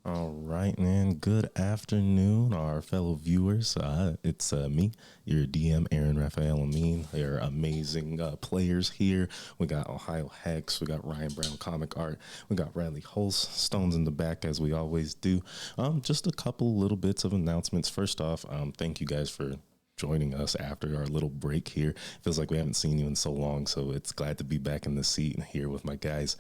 All right, man. Good afternoon, our fellow viewers. It's me, your DM, Aaron Raphael Amin. They're amazing players here. We got Ohio Hex. We got Ryan Brown Comic Art. We got Radley Hulse. Stones in the back, as we always do. Just a couple little bits of announcements. First off, thank you guys for joining us after our little break here. Feels like we haven't seen you in so long, so it's glad to be back in the seat and here with my guys.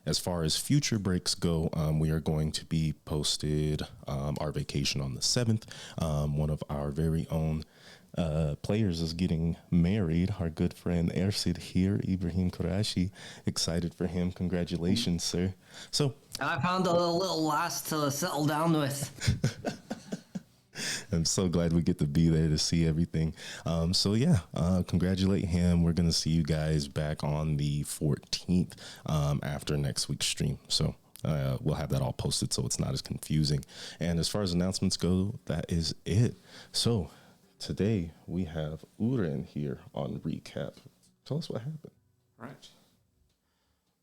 As far as future breaks go, we are going to be posted our vacation on the 7th. One of our very own players is getting married. Our good friend Ersid here, Ibrahim Qureshi. Excited for him. Congratulations, sir. So I found a little lass to settle down with. I'm so glad we get to be there to see everything. Congratulate him. We're going to see you guys back on the 14th after next week's stream. So we'll have that all posted so it's not as confusing. And as far as announcements go, that is it. So today we have Uren here on Recap. Tell us what happened. Right.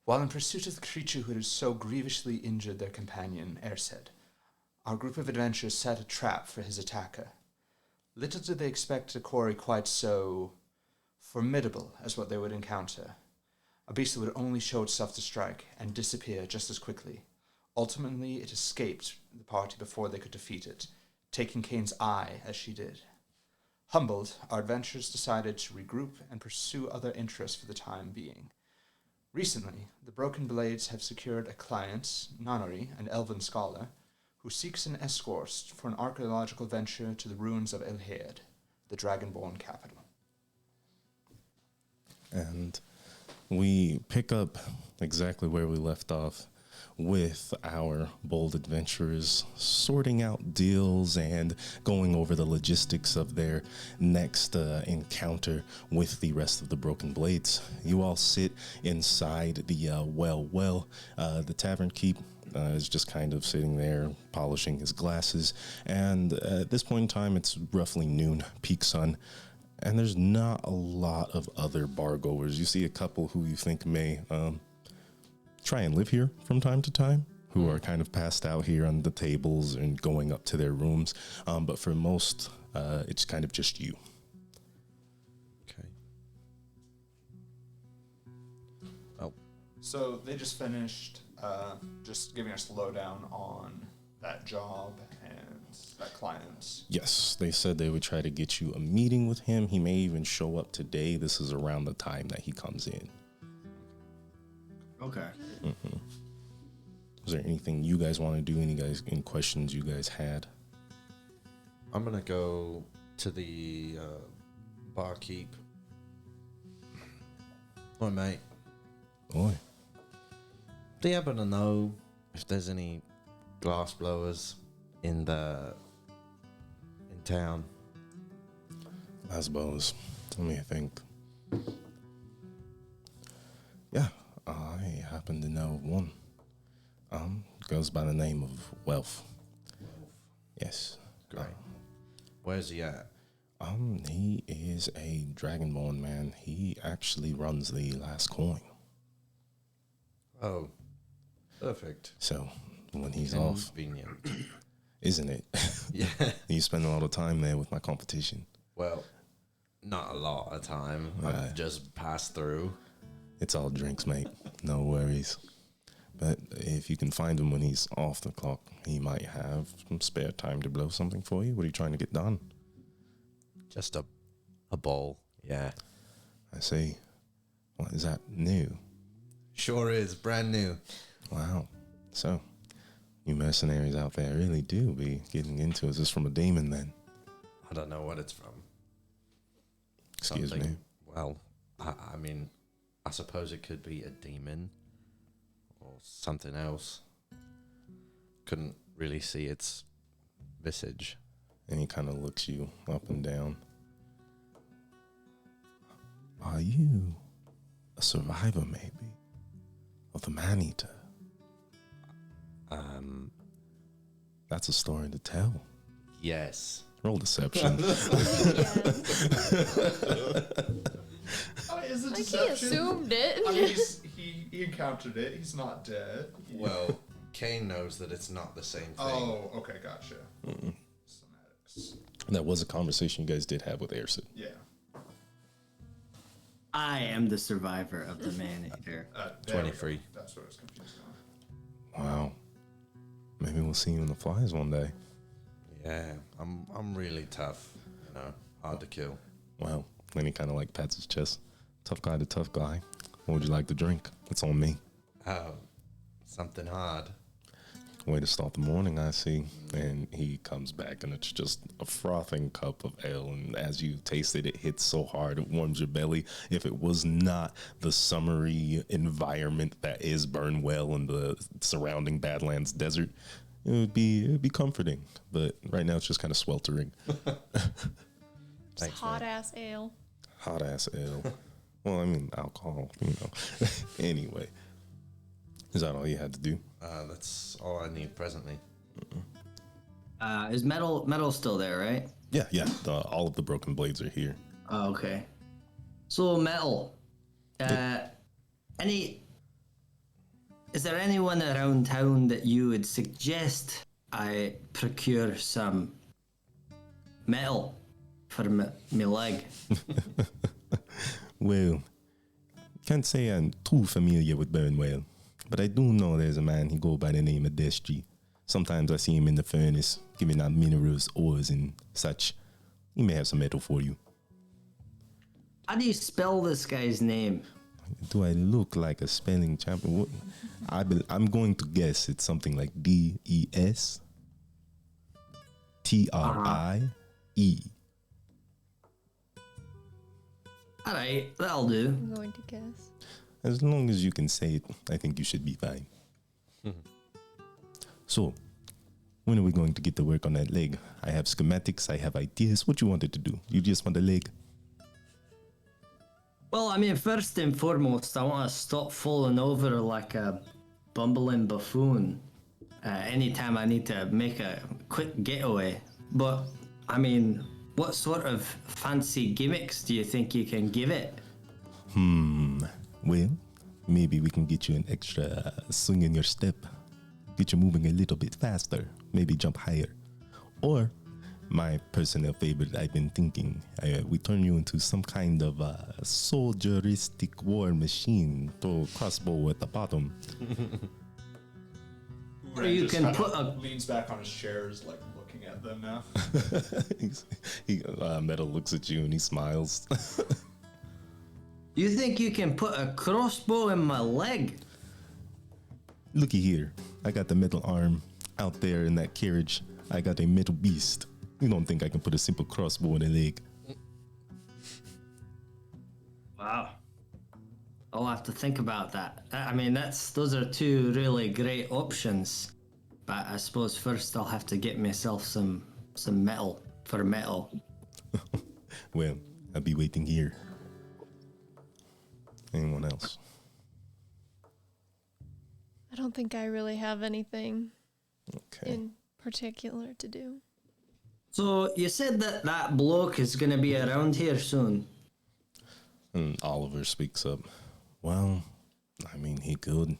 While in pursuit of the creature who had so grievously injured their companion, Ersid, our group of adventurers set a trap for his attacker. Little did they expect a quarry quite so formidable as what they would encounter. A beast that would only show itself to strike and disappear just as quickly. Ultimately, it escaped the party before they could defeat it, taking Kane's eye as she did. Humbled, our adventurers decided to regroup and pursue other interests for the time being. Recently, the Broken Blades have secured a client, Nanori, an elven scholar, who seeks an escort for an archaeological venture to the ruins of Elhead, the Dragonborn capital. And we pick up exactly where we left off with our bold adventurers sorting out deals and going over the logistics of their next encounter with the rest of the Broken Blades. You all sit inside the the tavern keep is just kind of sitting there polishing his glasses, and at this point in time it's roughly noon, peak sun, and there's not a lot of other bar goers. You see a couple who you think may try and live here from time to time, who are kind of passed out here on the tables and going up to their rooms, but for most it's kind of just you. Okay. Oh, So they just finished just giving us a lowdown on that job and that client. Yes, they said they would try to get you a meeting with him. He may even show up today. This is around the time that he comes in. Okay. Mm-hmm. Is there anything you guys want to do? Any questions you guys had? I'm gonna go to the barkeep. Hi, mate. Oi. Do you happen to know if there's any glass blowers in town? I suppose. Let me think. Yeah, I happen to know one. Goes by the name of Wealth. Yes. Great. Where's he at? He is a Dragonborn man. He actually runs the last coin. Oh, perfect. So when he's off, Convenient. isn't it? Yeah. You spend a lot of time there with my competition. Well, not a lot of time. I've just passed through. It's all drinks, mate. No worries. But if you can find him when he's off the clock, he might have some spare time to blow something for you. What are you trying to get done? Just a bowl. Yeah. I see. What is that, new? Sure is. Brand new. Wow. So, you mercenaries out there really do be getting into it. Is this from a demon then? I don't know what it's from. Excuse me. Well, I mean, I suppose it could be a demon or something else. Couldn't really see its visage. And he kind of looks you up and down. Are you a survivor, maybe? Of the man-eater? That's a story to tell. Yes. Roll deception. Is it Like deception? he assumed it. I mean, he encountered it. He's not dead. Well, Kane knows that it's not the same thing. Oh, okay, gotcha. Somatics. That was a conversation you guys did have with Airsid. Yeah. I am the survivor of the man-eater. There we go. 23. That's what I was confused on. Wow. Maybe we'll see you in the flies one day. Yeah, I'm really tough. You know, hard to kill. Wow. Then he kind of like pats his chest. Tough guy to tough guy. What would you like to drink? It's on me. Something hard. Way to start the morning, I see. And he comes back, and it's just a frothing cup of ale. And as you taste it, it hits so hard, it warms your belly. If it was not the summery environment that is Burnwell and the surrounding Badlands desert, it would be comforting. But right now, it's just kind of sweltering. Thanks, Hot man. ass ale. Hot ass ale. Well, I mean, alcohol, you know. Anyway, is that all you had to do? That's all I need presently. Is metal still there, right? Yeah. All of the broken blades are here. Oh, okay. So metal. Is there anyone around town that you would suggest I procure some metal for my leg? Well, can't say I'm too familiar with Burnwell, but I do know there's a man, he go by the name of Destry. Sometimes I see him in the furnace, giving out minerals, ores, and such. He may have some metal for you. How do you spell this guy's name? Do I look like a spelling champion? I'm going to guess it's something like DESTRIE. All right, that'll do. I'm going to guess. As long as you can say it, I think you should be fine. So, when are we going to get to work on that leg? I have schematics, I have ideas. What you wanted to do? You just want a leg? Well, I mean, first and foremost, I want to stop falling over like a bumbling buffoon anytime I need to make a quick getaway. But, I mean, what sort of fancy gimmicks do you think you can give it? Well, maybe we can get you an extra swing in your step. Get you moving a little bit faster. Maybe jump higher. Or, my personal favorite, I've been thinking, we turn you into some kind of soldieristic war machine. Throw a crossbow at the bottom. Or you Just can kinda put a... leans back on his chairs, like looking at them now. Metal looks at you and he smiles. You think you can put a crossbow in my leg? Looky here. I got the metal arm out there in that carriage. I got a metal beast. You don't think I can put a simple crossbow in a leg? Wow. I'll have to think about that. I mean, those are two really great options. But I suppose first I'll have to get myself some metal for metal. Well, I'll be waiting here. Anyone else? I don't think I really have anything Okay. in particular to do. So you said that bloke is going to be around here soon. And Oliver speaks up. Well, I mean, he could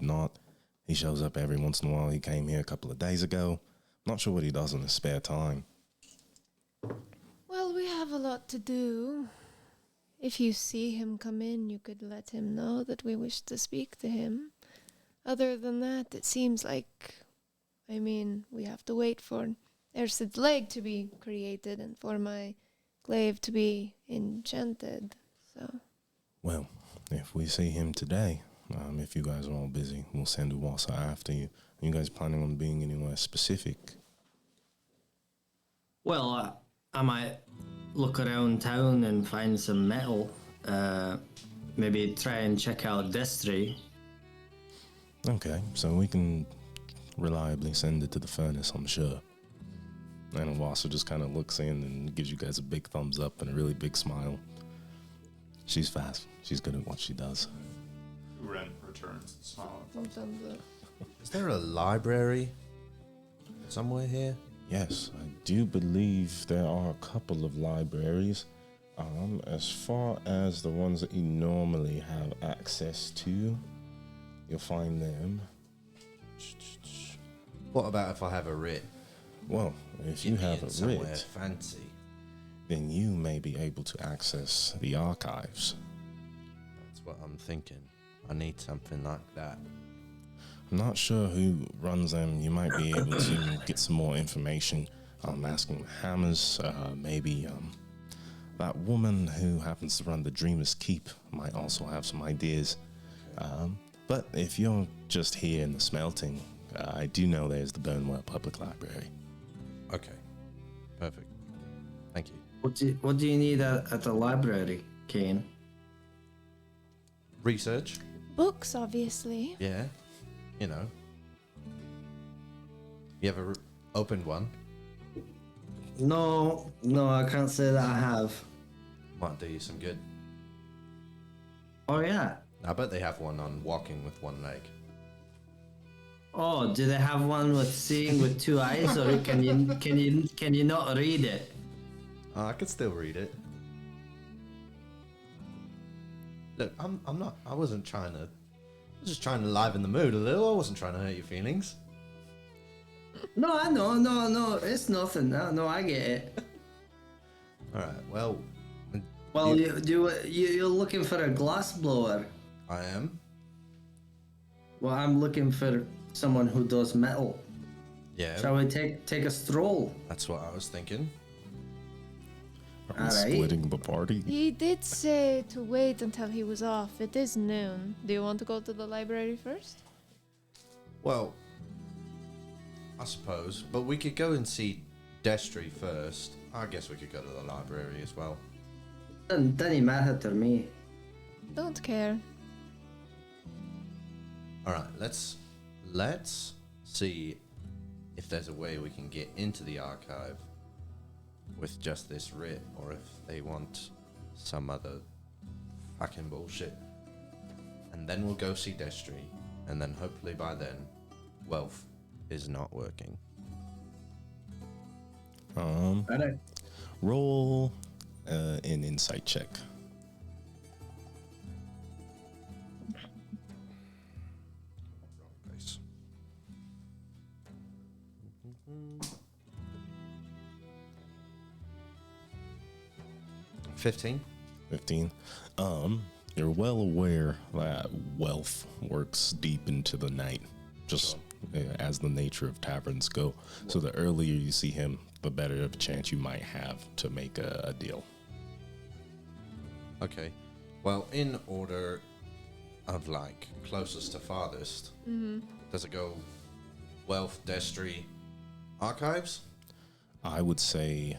not. He shows up every once in a while. He came here a couple of days ago. Not sure what he does in his spare time. Well, we have a lot to do. If you see him come in, you could let him know that we wish to speak to him. Other than that, it seems like, I mean, we have to wait for Ersid's leg to be created and for my glaive to be enchanted, so... Well, if we see him today, if you guys are all busy, we'll send Uwasa after you. Are you guys planning on being anywhere specific? Well, I might look around town and find some metal. Maybe try and check out Destry. Okay, so we can reliably send it to the furnace, I'm sure. And Uwasa just kind of looks in and gives you guys a big thumbs up and a really big smile. She's fast. She's good at what she does. Ren returns the smile. Thumbs up. Is there a library somewhere here? Yes, I do believe there are a couple of libraries. As far as the ones that you normally have access to, you'll find them What about if I have a writ? Well, if you Get me have in a somewhere writ, fancy. then you may be able to access the archives. That's what I'm thinking. I need something like that. I'm not sure who runs them. You might be able to get some more information. Asking Hammers, maybe that woman who happens to run the Dreamer's Keep might also have some ideas. But if you're just here in the smelting, I do know there's the Burnwell Public Library. Okay. Perfect. Thank you. What do you need at the library, Kane? Research? Books, obviously. Yeah. You know. You ever opened one? No, I can't say that I have. Might do you some good. Oh yeah. I bet they have one on walking with one leg. Oh, do they have one with seeing with two eyes, or can you not read it? I could still read it. Look, I wasn't trying to. I was just trying to liven the mood a little. I wasn't trying to hurt your feelings. No, I know, no, it's nothing. No, I get it. All right. Well. Well, you're looking for a glass blower. I am. Well, I'm looking for someone who does metal. Yeah. Shall we take a stroll? That's what I was thinking. Are we Alright. splitting the party? He did say to wait until he was off. It is noon. Do you want to go to the library first? Well, I suppose, but we could go and see Destry first. I guess we could go to the library as well. Doesn't matter to me. Don't care. All right, let's see if there's a way we can get into the archive with just this writ, or if they want some other fucking bullshit. And then we'll go see Destry, and then hopefully by then, wealth is not working. Alright. Roll an insight check. Wrong place. 15. 15. You're well aware that wealth works deep into the night, just as the nature of taverns go. So the earlier you see him, the better of a chance you might have to make a deal. Okay. Well, in order of like closest to farthest, does it go wealth, Destry, archives? I would say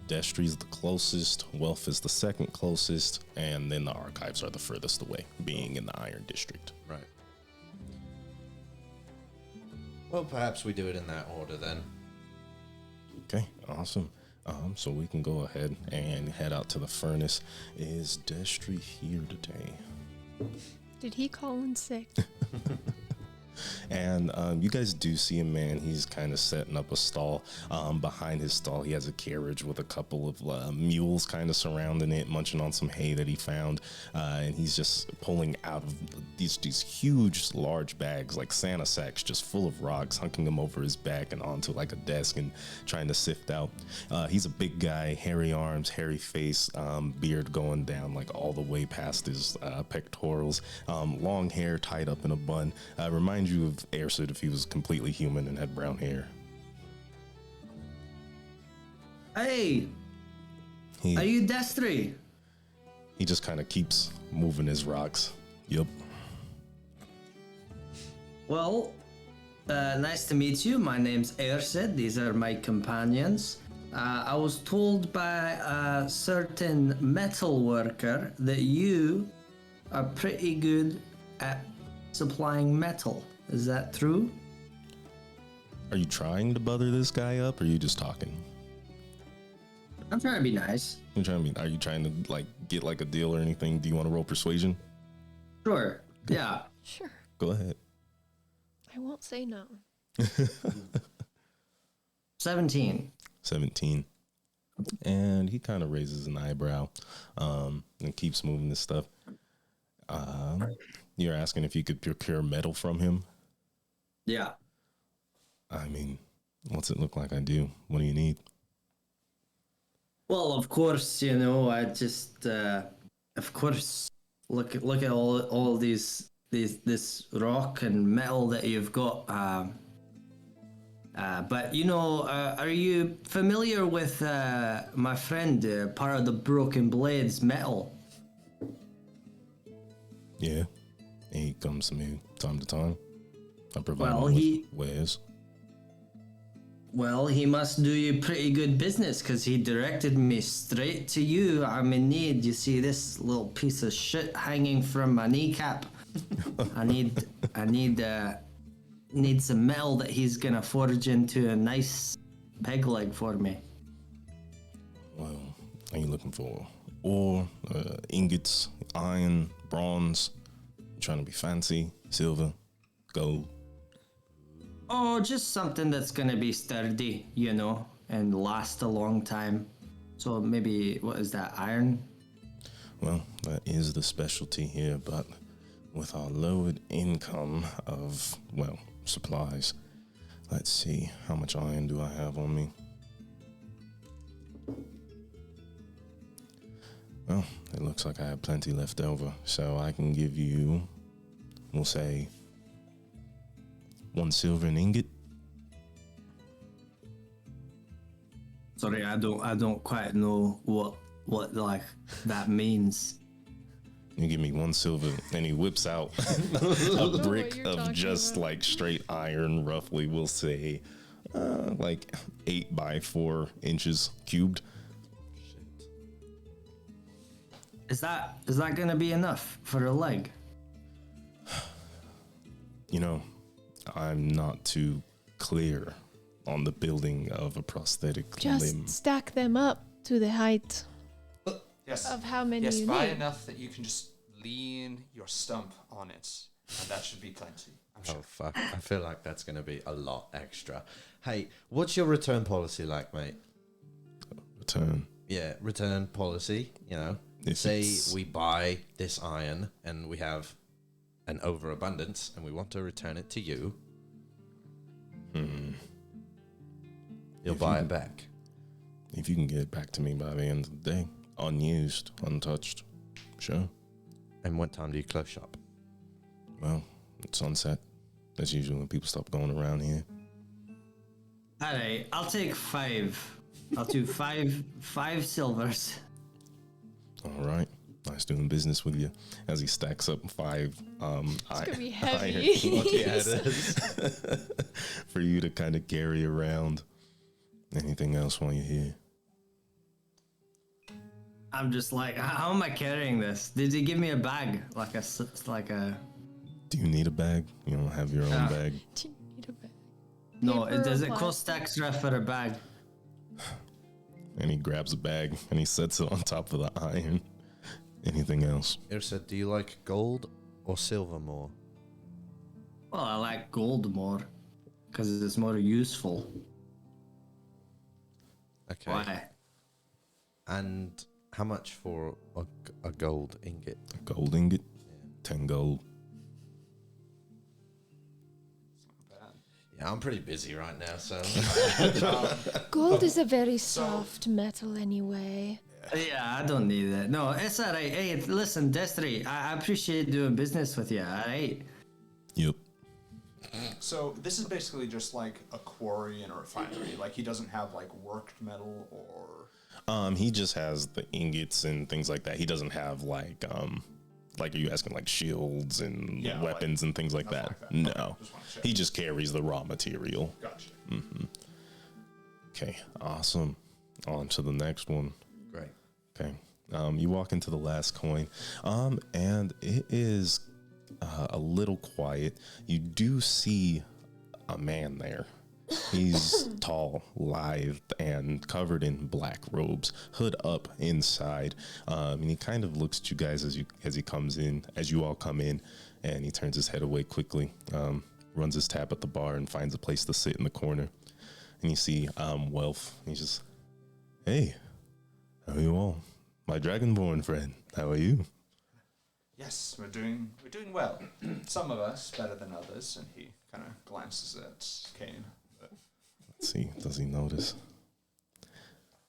Destry's the closest, wealth is the second closest, and then the archives are the furthest away, being in the Iron District. Right. Well, perhaps we do it in that order then. Okay, awesome. So we can go ahead and head out to the furnace. Is Destry here today? Did he call in sick? And you guys do see a man. He's kind of setting up a stall. Behind his stall, he has a carriage with a couple of mules kind of surrounding it, munching on some hay that he found. And he's just pulling out of these huge, large bags, like Santa sacks, just full of rocks, hunking them over his back and onto like a desk and trying to sift out. He's a big guy, hairy arms, hairy face, beard going down like all the way past his pectorals, long hair tied up in a bun. Reminds you of Airsid if he was completely human and had brown hair. Hey, are you Destry? He just kind of keeps moving his rocks. Yep. Well, nice to meet you. My name's Airsid. These are my companions. I was told by a certain metal worker that you are pretty good at supplying metal. Is that true? Are you trying to bother this guy up, or are you just talking? I'm trying to be nice. Are you trying to like get like a deal or anything? Do you want to roll persuasion? Sure. Yeah. Sure. Go ahead. I won't say no. 17. 17. And he kind of raises an eyebrow and keeps moving this stuff. You're asking if you could procure metal from him? Yeah. I mean, what's it look like I do? What do you need? Well, of course, I just, of course, look at all this rock and metal that you've got. But are you familiar with my friend, part of the Broken Blades metal? Yeah, he comes to me time to time. I provide Well, him with wares. Well, he must do you pretty good business because he directed me straight to you. I'm in need. You see this little piece of shit hanging from my kneecap. I need some metal that he's gonna forge into a nice peg leg for me. Well, are you looking for ore, ingots, iron, bronze? You trying to be fancy, silver, gold? Oh, just something that's gonna be sturdy, and last a long time. So maybe, what is that, iron? Well, that is the specialty here, but with our lowered income of, well, supplies, let's see, how much iron do I have on me? Well, it looks like I have plenty left over, so I can give you, we'll say, 1 silver an ingot. Sorry, I don't quite know what like that means. You give me 1 silver, and he whips out a brick you're of talking just about. like straight iron, roughly, we'll say, like 8 by 4 inches cubed. Is that gonna be enough for a leg? I'm not too clear on the building of a prosthetic Just limb. stack them up to the height Yes. of how many Yes, you buy need. enough that you can just lean your stump on it, and that should be plenty. I'm sure. Oh, fuck. I feel like that's going to be a lot extra. Hey, what's your return policy like, mate? Return. Yeah, return policy, If Say it's- we buy this iron and we have an overabundance and we want to return it to you. You'll If buy you- it back. If you can get it back to me by the end of the day, unused, untouched, sure. And what time do you close shop? Well, it's sunset. That's usually when people stop going around here. All right, I'll take 5. I'll do five silvers. All right. Nice doing business with you. As he stacks up 5 It's gonna be iron heavy. Yeah, it is. for you to kind of carry around. Anything else while you're here? I'm just like, how am I carrying this? Did he give me a bag, like a? Do you need a bag? You don't have your own Yeah. bag? Do you need a bag? No, Paper or does it cost plastic? extra for a bag? And he grabs a bag and he sets it on top of the iron. Anything else? Irsa, do you like gold or silver more? Well, I like gold more because it's more useful. Okay. Why? And how much for a gold ingot? A gold ingot? 10 gold. Yeah, I'm pretty busy right now, so Gold is a very soft metal anyway. Yeah, I don't need that. No, it's all right. Hey, listen, Destiny, I appreciate doing business with you. All right. Yep. So this is basically just like a quarry and a refinery. Like he doesn't have like worked metal or. He just has the ingots and things like that. He doesn't have like are you asking like shields and Yeah, weapons like, and things like that? nothing like that. No. Okay, just wanna check. He just carries the raw material. Gotcha. Okay, awesome. On to the next one. great. Okay. You walk into the last coin, and it is a little quiet. You do see a man there. He's tall, lithe, and covered in black robes, hood up inside. And he kind of looks at you guys as he comes in, as you all come in, and he turns his head away quickly, runs his tap at the bar, and finds a place to sit in the corner. And you see Wealth. He's just, hey, how are you all? My Dragonborn friend, how are you? Yes, we're doing well. Some of us better than others, and he kind of glances at Kane. Let's see. Does he notice?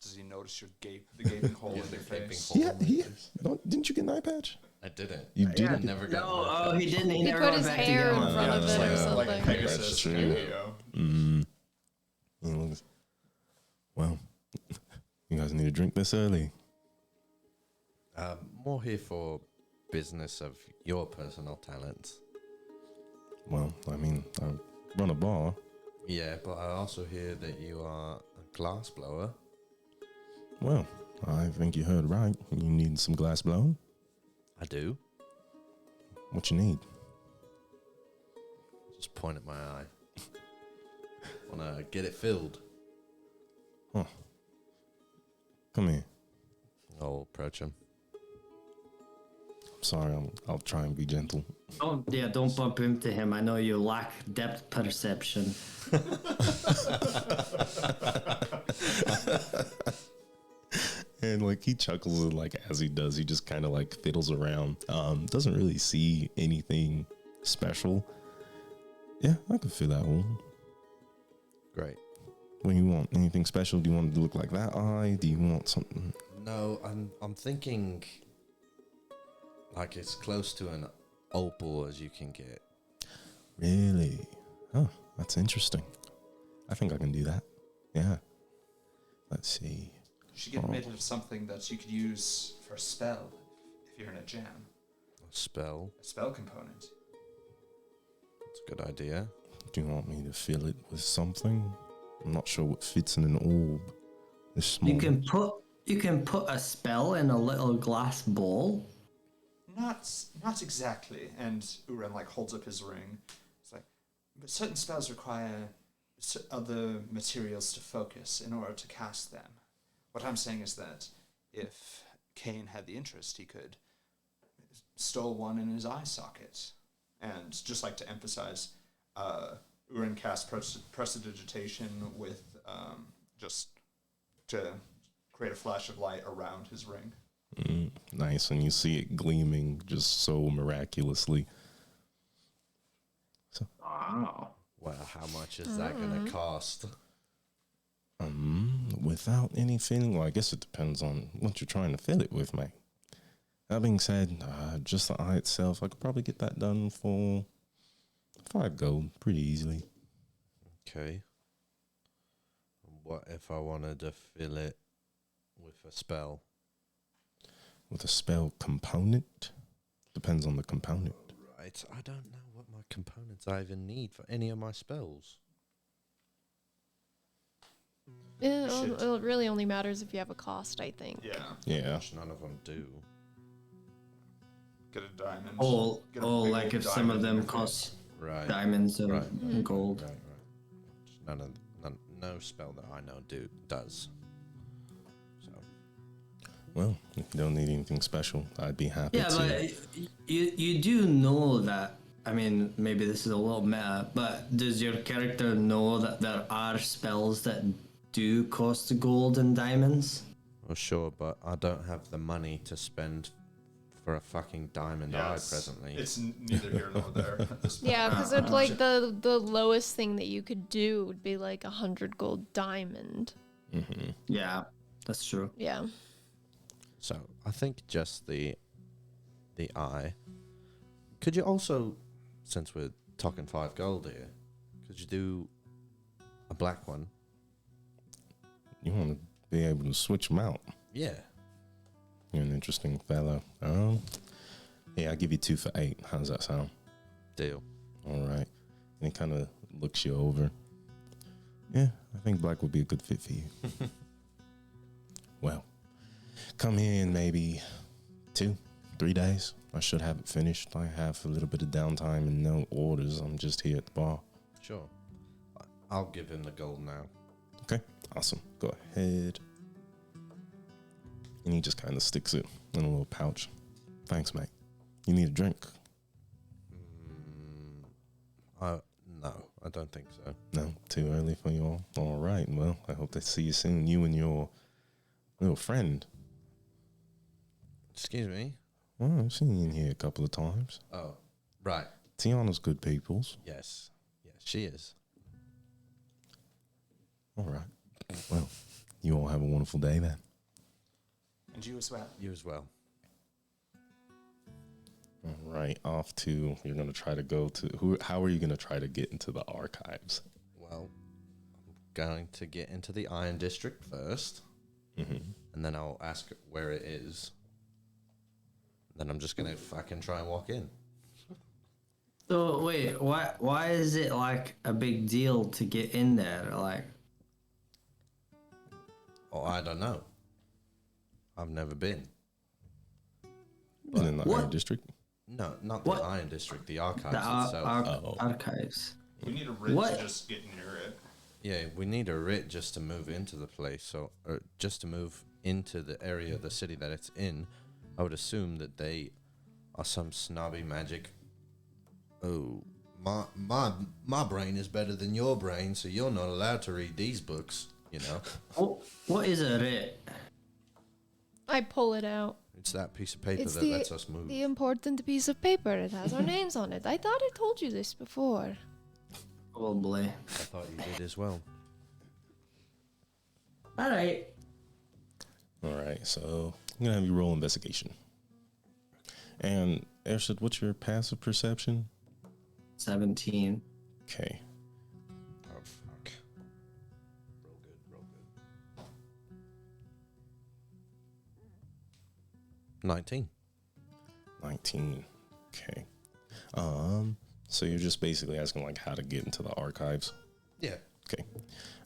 Does he notice the gaping hole in your gaping face? hole. Didn't you get an eye patch? I didn't. You I didn't? never got No, an eye oh, patch. he didn't. He He never put went his back to hair get in one. front of it or Like something. Pegasus That's cameo. Well, you guys need to drink this early. More here for business of your personal talents. Well, I mean, I run a bar. Yeah, but I also hear that you are a glass blower. Well, I think you heard right. You need some glass blown? I do. What you need? Just point at my eye. Wanna get it filled? Huh. Come here. I'll approach him. Sorry, I'll try and be gentle. Don't bump into him. I know you lack depth perception. And like he chuckles and like as he does, he just kind of like fiddles around. Doesn't really see anything special. Yeah, I can feel that one. Great. What do you want? Anything special? Do you want it to look like that eye? Do you want something? No, I'm thinking like it's close to an opal as you can get. Really? Oh, that's interesting. I think I can do that. Yeah. Let's see. You should get made of something that you could use for a spell if you're in a jam. A spell. A spell component. That's a good idea. Do you want me to fill it with something? I'm not sure what fits in an orb this small. You can put a spell in a little glass bowl. Not exactly. And Uren like holds up his ring. It's like, but certain spells require other materials to focus in order to cast them. What I'm saying is that if Kane had the interest, he could stole one in his eye socket. And just like to emphasize, Uren cast prestidigitation with just to create a flash of light around his ring. Nice, and you see it gleaming just so miraculously. So, Wow. Well, how much is that gonna cost? without anything, well, I guess it depends on what you're trying to fill it with, mate. That being said, just the eye itself, I could probably get that done for 5 gold pretty easily. Okay. What if I wanted to fill it with a spell? With a spell component? Depends on the component. Right. I don't know what my components I even need for any of my spells. It really only matters if you have a cost, I think. Yeah. Which none of them do. Get a diamond. Like Get a big if old some of diamond in them your cost face. Right. diamonds or Right. gold. Right. No spell that I know does. So. Well, if you don't need anything special, I'd be happy Yeah, to. but you do know that. I mean, maybe this is a little meta, but does your character know that there are spells that do cost gold and diamonds? Well, sure, but I don't have the money to spend for a fucking diamond eye presently. It's neither here nor there at this point. Yeah, because it's like the lowest thing that you could do would be like 100 gold diamond. Mm-hmm. Yeah, that's true. Yeah. So I think just the eye. Could you also, since we're talking 5 gold here, could you do a black one? You want to be able to switch them out. Yeah. You're an interesting fellow. Yeah, I'll give you 2 for 8. How does that sound? Deal. All right. And he kind of looks you over. Yeah, I think black would be a good fit for you. Well, come here in maybe 2-3 days. I should have it finished. I have a little bit of downtime and no orders. I'm just here at the bar. Sure. I'll give him the gold now. Okay, awesome. Go ahead. And he just kind of sticks it in a little pouch. Thanks, mate. You need a drink? No, I don't think so. No, too early for you all. All right, well, I hope to see you soon. You and your little friend. Excuse me? Well, I've seen you in here a couple of times. Oh, right. Tiana's good peoples. Yes. She is. All right. Well, you all have a wonderful day then. And you as well. You as well. All right. Off to, you're going to try to go to, how are you going to try to get into the archives? Well, I'm going to get into the Iron District first, and then I'll ask where it is. Then I'm just going to fucking try and walk in. So wait, why is it like a big deal to get in there? Like, Oh, I don't know. I've never been. Been in the What? Iron District? No, not What? the Iron District, the archives the itself. archives. We need a writ What? to just get near it. Yeah, we need a writ just to move into the place, or just to move into the area of the city that it's in. I would assume that they are some snobby magic. Oh, my brain is better than your brain, so you're not allowed to read these books, you know? What is a writ? I pull it out. It's that piece of paper It's that lets us move. the important piece of paper. It has our names on it. I thought I told you this before. Probably. I thought you did as well. All right. All right. So I'm going to have you roll investigation. And Ershad, what's your passive perception? 17. Okay. Oh, fuck. Roll good. 19. 19. Okay. So you're just basically asking like how to get into the archives. Yeah. Okay.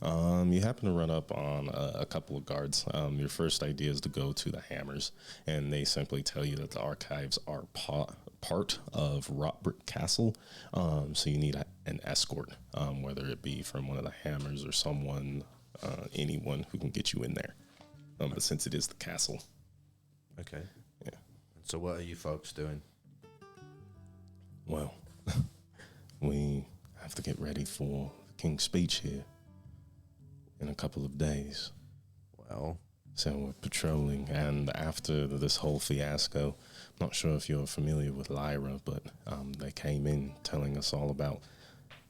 You happen to run up on a couple of guards. Your first idea is to go to the Hammers, and they simply tell you that the archives are part of Rotbrick Castle. So you need an escort, whether it be from one of the Hammers or someone, anyone who can get you in there. But since it is the castle, Okay. yeah. So what are you folks doing? Well, we have to get ready for King's speech here in a couple of days. Well, So we're patrolling, and after this whole fiasco, I'm not sure if you're familiar with Lyra, but they came in telling us all about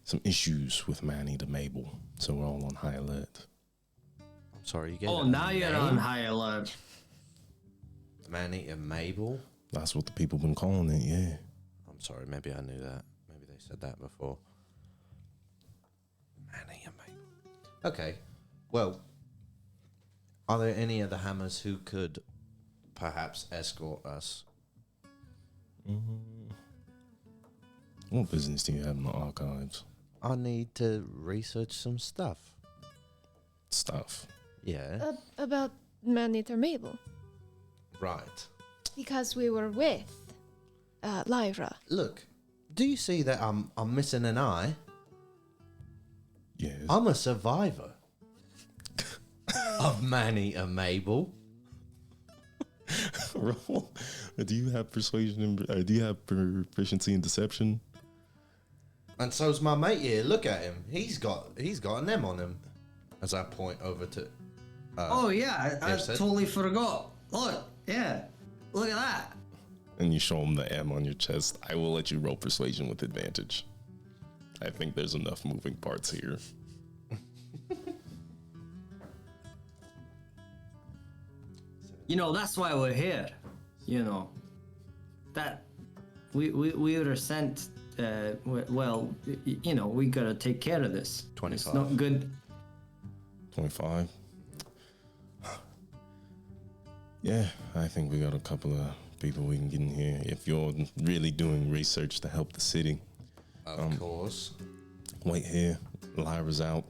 some issues with Manny to Mabel. So we're all on high alert. I'm sorry, you gave Oh, it a now you're on name? high alert. Manny and Mabel? That's what the people been calling it, yeah. I'm sorry, maybe I knew that. Maybe they said that before. Manny and Mabel. Okay, well, are there any of the Hammers who could perhaps escort us? What business do you have in the archives? I need to research some stuff. Stuff. Yeah, About Manit or Mabel. right. Because we were with Lyra. Look, do you see that I'm missing an eye? Yes. I'm a survivor of Manny and Mabel. Roll. Do you have persuasion? Do you have proficiency in deception? And so's my mate here. Look at him. He's got an M on him. As I point over to. Oh, yeah. I Sid? totally forgot. Look. Yeah. Look at that. And you show him the M on your chest. I will let you roll persuasion with advantage. I think there's enough moving parts here. You know, that's why we're here. You know. That. We were sent. Well, you know, we gotta take care of this. 25. It's not good. 25. Yeah, I think we got a couple of people we can get in here. If you're really doing research to help the city, Of course. wait here. Lyra's out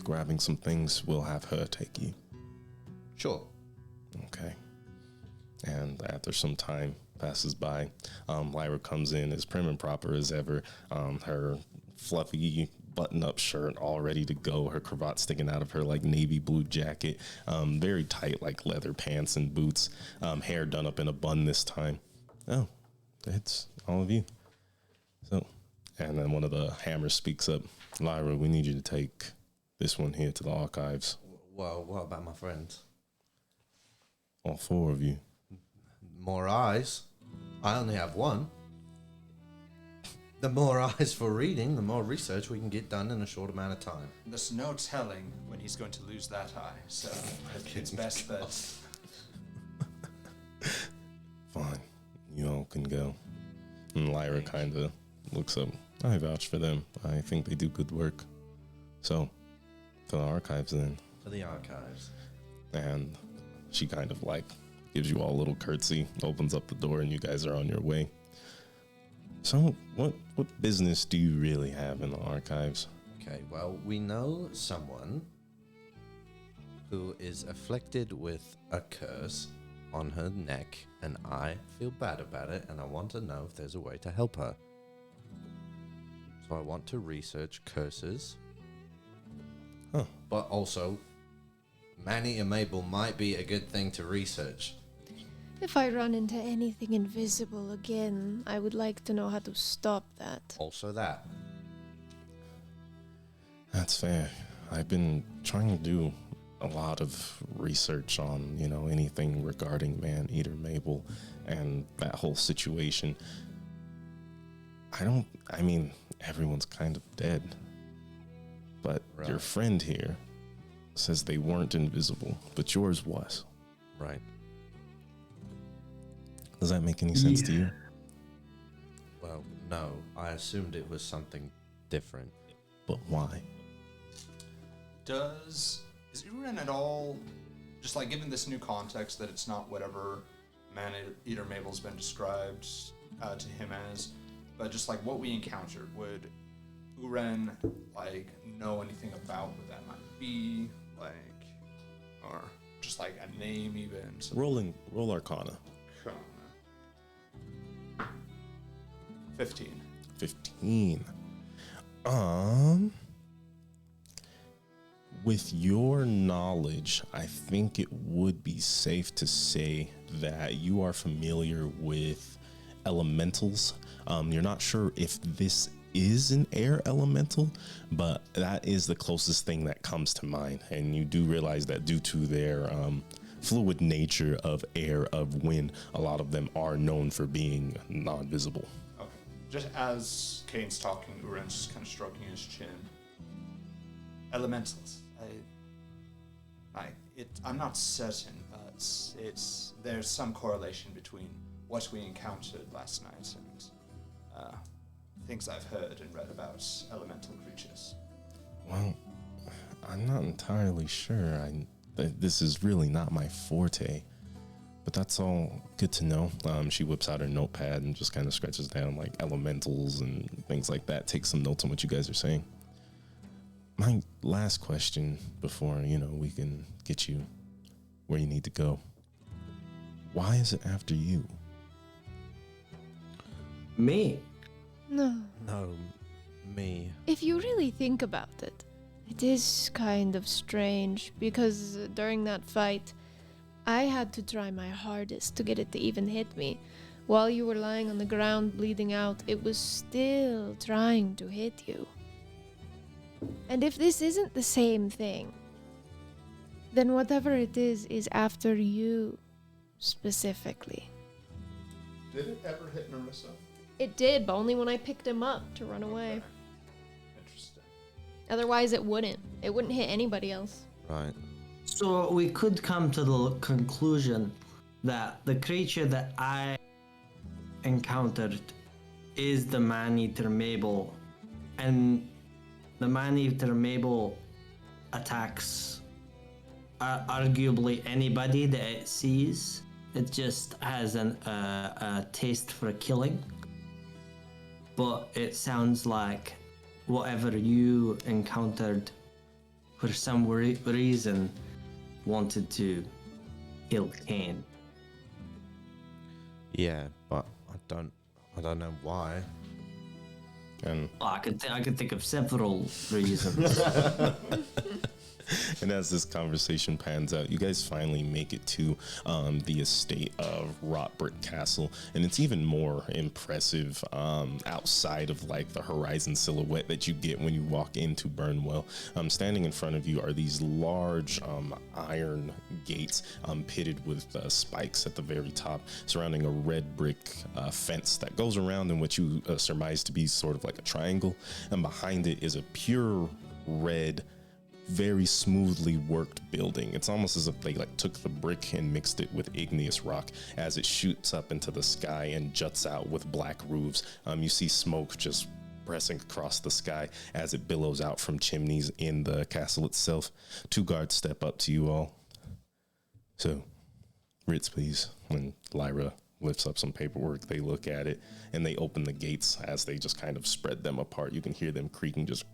grabbing some things. We'll have her take you. Sure. Okay. And after some time passes by, Lyra comes in as prim and proper as ever. Her fluffy button-up shirt all ready to go. Her cravat sticking out of her like navy blue jacket. Very tight like leather pants and boots. Hair done up in a bun this time. Oh, it's all of you. So, and then one of the Hammers speaks up. Lyra, we need you to take this one here to the archives. Well, what about my friends? All four of you. More eyes. I only have one. The more eyes for reading, the more research we can get done in a short amount of time. There's no telling when he's going to lose that eye, so it's best that... Fine. You all can go. And Lyra kind of looks up. I vouch for them. I think they do good work. So, to the archives then. For the archives. And she kind of like gives you all a little curtsy, opens up the door, and you guys are on your way. So, what business do you really have in the archives? Okay, well, we know someone who is afflicted with a curse on her neck, and I feel bad about it, and I want to know if there's a way to help her. So I want to research curses. Huh. But also, Manny and Mabel might be a good thing to research. If I run into anything invisible again, I would like to know how to stop that. Also that. That's fair. I've been trying to do a lot of research on, anything regarding Man-Eater Mabel and that whole situation. Everyone's kind of dead. But your Right. friend here says they weren't invisible, but yours was. Right. Does that make any sense to you? Well, no. I assumed it was something different. But why? Is Uren at all, just like given this new context that it's not whatever Man-Eater Mabel's been described to him as, but just like what we encountered, would Uren like know anything about what that might be, like, or just like a name even? Roll Arcana. 15. 15. With your knowledge, I think it would be safe to say that you are familiar with elementals. You're not sure if this is an air elemental, but that is the closest thing that comes to mind. And you do realize that due to their fluid nature of air, of wind, a lot of them are known for being non-visible. Okay. Just as Kane's talking, Uren's just kind of stroking his chin. Elementals. I'm not certain, but there's some correlation between what we encountered last night and things I've heard and read about elemental creatures. Well, I'm not entirely sure. This is really not my forte, but that's all good to know. She whips out her notepad and just kind of scratches down like elementals and things like that. Takes some notes on what you guys are saying. My last question before, we can get you where you need to go. Why is it after you? Me? No. No, me. If you really think about it, it is kind of strange because during that fight, I had to try my hardest to get it to even hit me. While you were lying on the ground bleeding out, it was still trying to hit you. And if this isn't the same thing, then whatever it is after you specifically. Did it ever hit Narissa? It did, but only when I picked him up to run away. Okay. Interesting. Otherwise, it wouldn't. It wouldn't hit anybody else. Right. So we could come to the conclusion that the creature that I encountered is the Man-Eater Mabel, and the Man-Eater Mabel attacks arguably anybody that it sees. It just has a taste for killing. But it sounds like whatever you encountered for some reason wanted to kill Kane. Yeah, but I don't know why. And I could think of several reasons. And as this conversation pans out, you guys finally make it to the estate of Rotbrick Castle, and it's even more impressive outside of like the horizon silhouette that you get when you walk into Burnwell. Standing in front of you are these large iron gates pitted with spikes at the very top, surrounding a red brick fence that goes around in what you surmise to be sort of like a triangle, and behind it is a pure red, very smoothly worked building. It's almost as if they like took the brick and mixed it with igneous rock as it shoots up into the sky and juts out with black roofs. You see smoke just pressing across the sky as it billows out from chimneys in the castle itself. 2 guards step up to you all. So, Ritz, please. When Lyra lifts up some paperwork, they look at it and they open the gates. As they just kind of spread them apart, you can hear them creaking just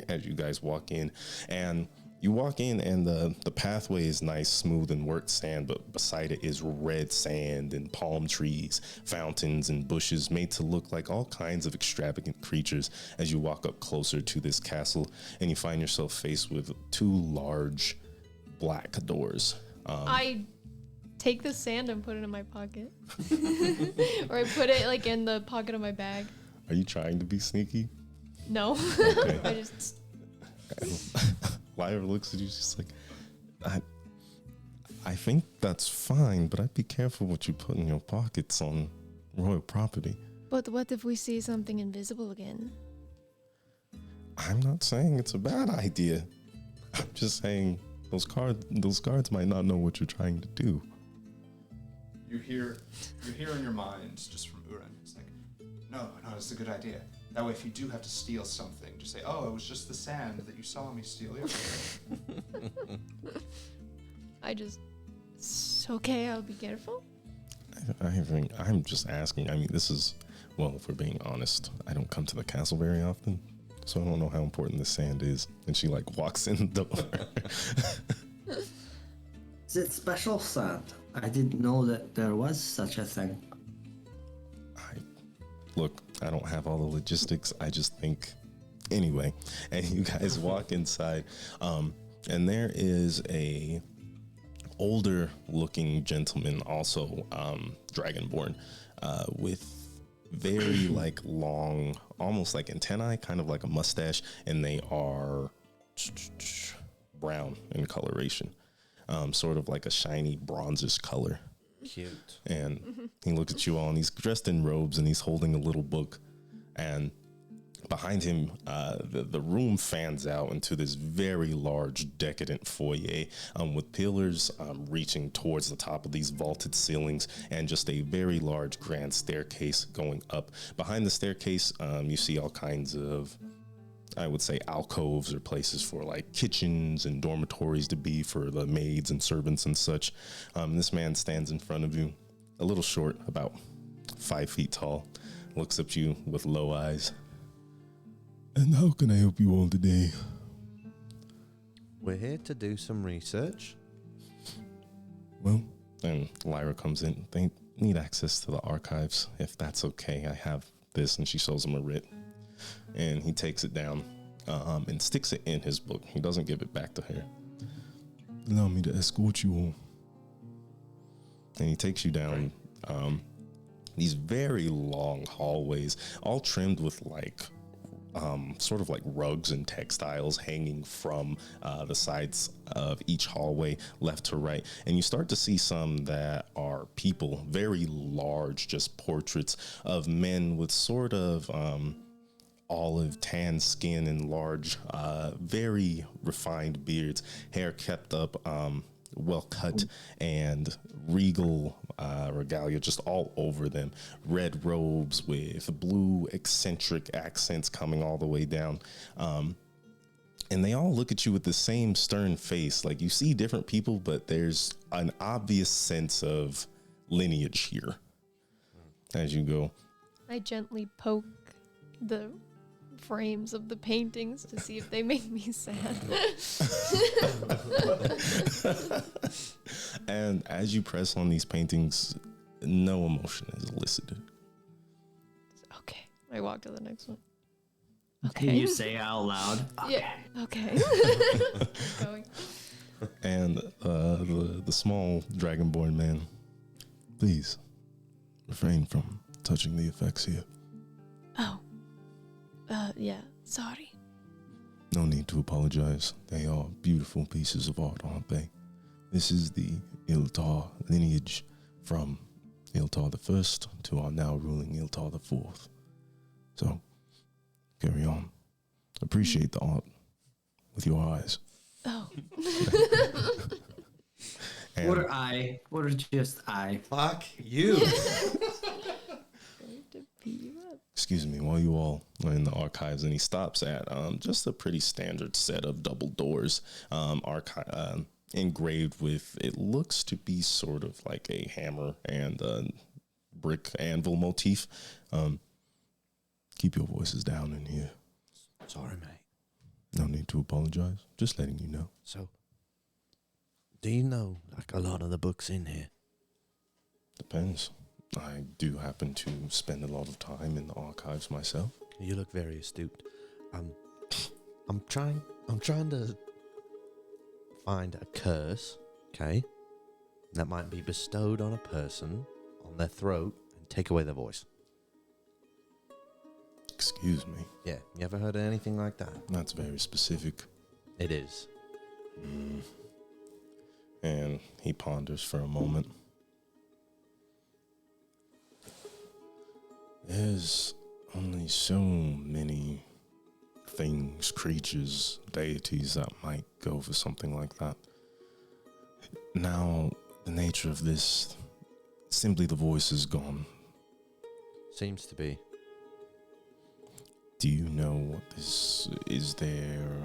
as you guys walk in. And you walk in and the pathway is nice, smooth and worked sand, but beside it is red sand and palm trees, fountains and bushes made to look like all kinds of extravagant creatures. As you walk up closer to this castle, and you find yourself faced with 2 large black doors. I take the sand and put it in my pocket. Or I put it like in the pocket of my bag. Are you trying to be sneaky? No. Okay. I just... Lyra looks at you, she's like, I think that's fine, but I'd be careful what you put in your pockets on royal property. But what if we see something invisible again? I'm not saying it's a bad idea. I'm just saying those guards might not know what you're trying to do. You hear in your mind, just from Uran, it's like, no, it's a good idea. That way, if you do have to steal something, just say, oh, it was just the sand that you saw me steal yesterday. It's okay, I'll be careful. I'm just asking. I mean, this is, well, if we're being honest, I don't come to the castle very often, so I don't know how important this sand is. And she like walks in the door. Is it special sand? I didn't know that there was such a thing. Look, I don't have all the logistics. I just think, anyway. And you guys walk inside, and there is a older looking gentleman, also dragonborn, with very like long, almost like antennae, kind of like a mustache, and they are brown in coloration, sort of like a shiny bronzish color. Cute. And he looks at you all, and he's dressed in robes, and he's holding a little book. And behind him, the room fans out into this very large, decadent foyer with pillars reaching towards the top of these vaulted ceilings, and just a very large, grand staircase going up. Behind the staircase, you see all kinds of, I would say, alcoves or places for like kitchens and dormitories to be for the maids and servants and such. This man stands in front of you, a little short, about 5 feet tall, looks up at you with low eyes. And how can I help you all today? We're here to do some research. Well, and Lyra comes in. They need access to the archives, if that's okay. I have this, and she shows him a writ. And he takes it down and sticks it in his book. He doesn't give it back to her. Allow me to escort you all. And he takes you down these very long hallways, all trimmed with like sort of like rugs and textiles hanging from the sides of each hallway, left to right. And you start to see some that are people, very large, just portraits of men with sort of olive tan skin and large, very refined beards, hair kept up, well cut, and regal regalia just all over them. Red robes with blue eccentric accents coming all the way down. And they all look at you with the same stern face. Like, you see different people, but there's an obvious sense of lineage here as you go. I gently poke the frames of the paintings to see if they make me sad. And as you press on these paintings, no emotion is elicited. Okay, I walk to the next one. Okay. You say it out loud. Yeah. Okay. Going. And the small dragonborn man, please refrain from touching the effects here. Oh. Yeah. Sorry. No need to apologize. They are beautiful pieces of art, aren't they? This is the Iltar lineage from Iltar the First to our now ruling Iltar the Fourth. So, carry on. Appreciate the art with your eyes. Oh. And Or just I. Fuck you. Going to beat you up. excuse me, while you all are in the archives, and he stops at just a pretty standard set of double doors, engraved with, it looks to be sort of like a hammer and brick anvil motif. Keep your voices down in here. Sorry, mate. No need to apologize. Just letting you know. So, do you know, like, a lot of the books in here? Depends. I do happen to spend a lot of time in the archives myself. You look very astute. I'm trying to find a curse, okay, that might be bestowed on a person, on their throat, and take away their voice. Excuse me. Yeah, you ever heard of anything like that? That's very specific. It is. And he ponders for a moment. There's only so many things, creatures, deities that might go for something like that. Now, the nature of this, simply the voice is gone. Seems to be. Do you know what this is there?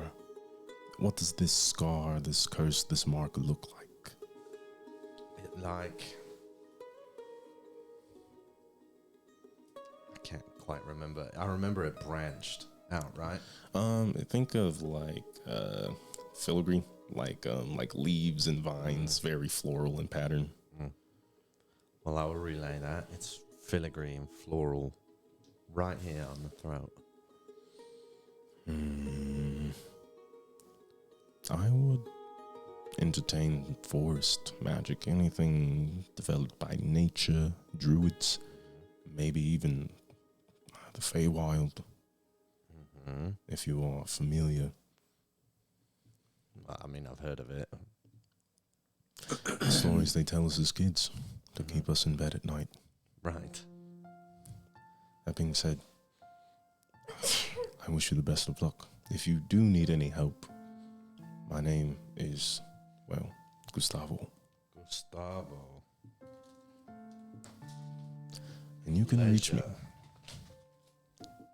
What does this scar, this curse, this mark look like? Like, I can't quite remember. I remember it branched out, right? Think of like filigree, like leaves and vines, very floral in pattern. Well, I will relay that. It's filigree and floral right here on the throat. I would entertain forest magic, anything developed by nature, druids, maybe even the Feywild, if you are familiar. I mean, I've heard of it. The stories they tell us as kids to keep us in bed at night. Right. That being said, I wish you the best of luck. If you do need any help, my name is, well, Gustavo. Gustavo. And you can reach me.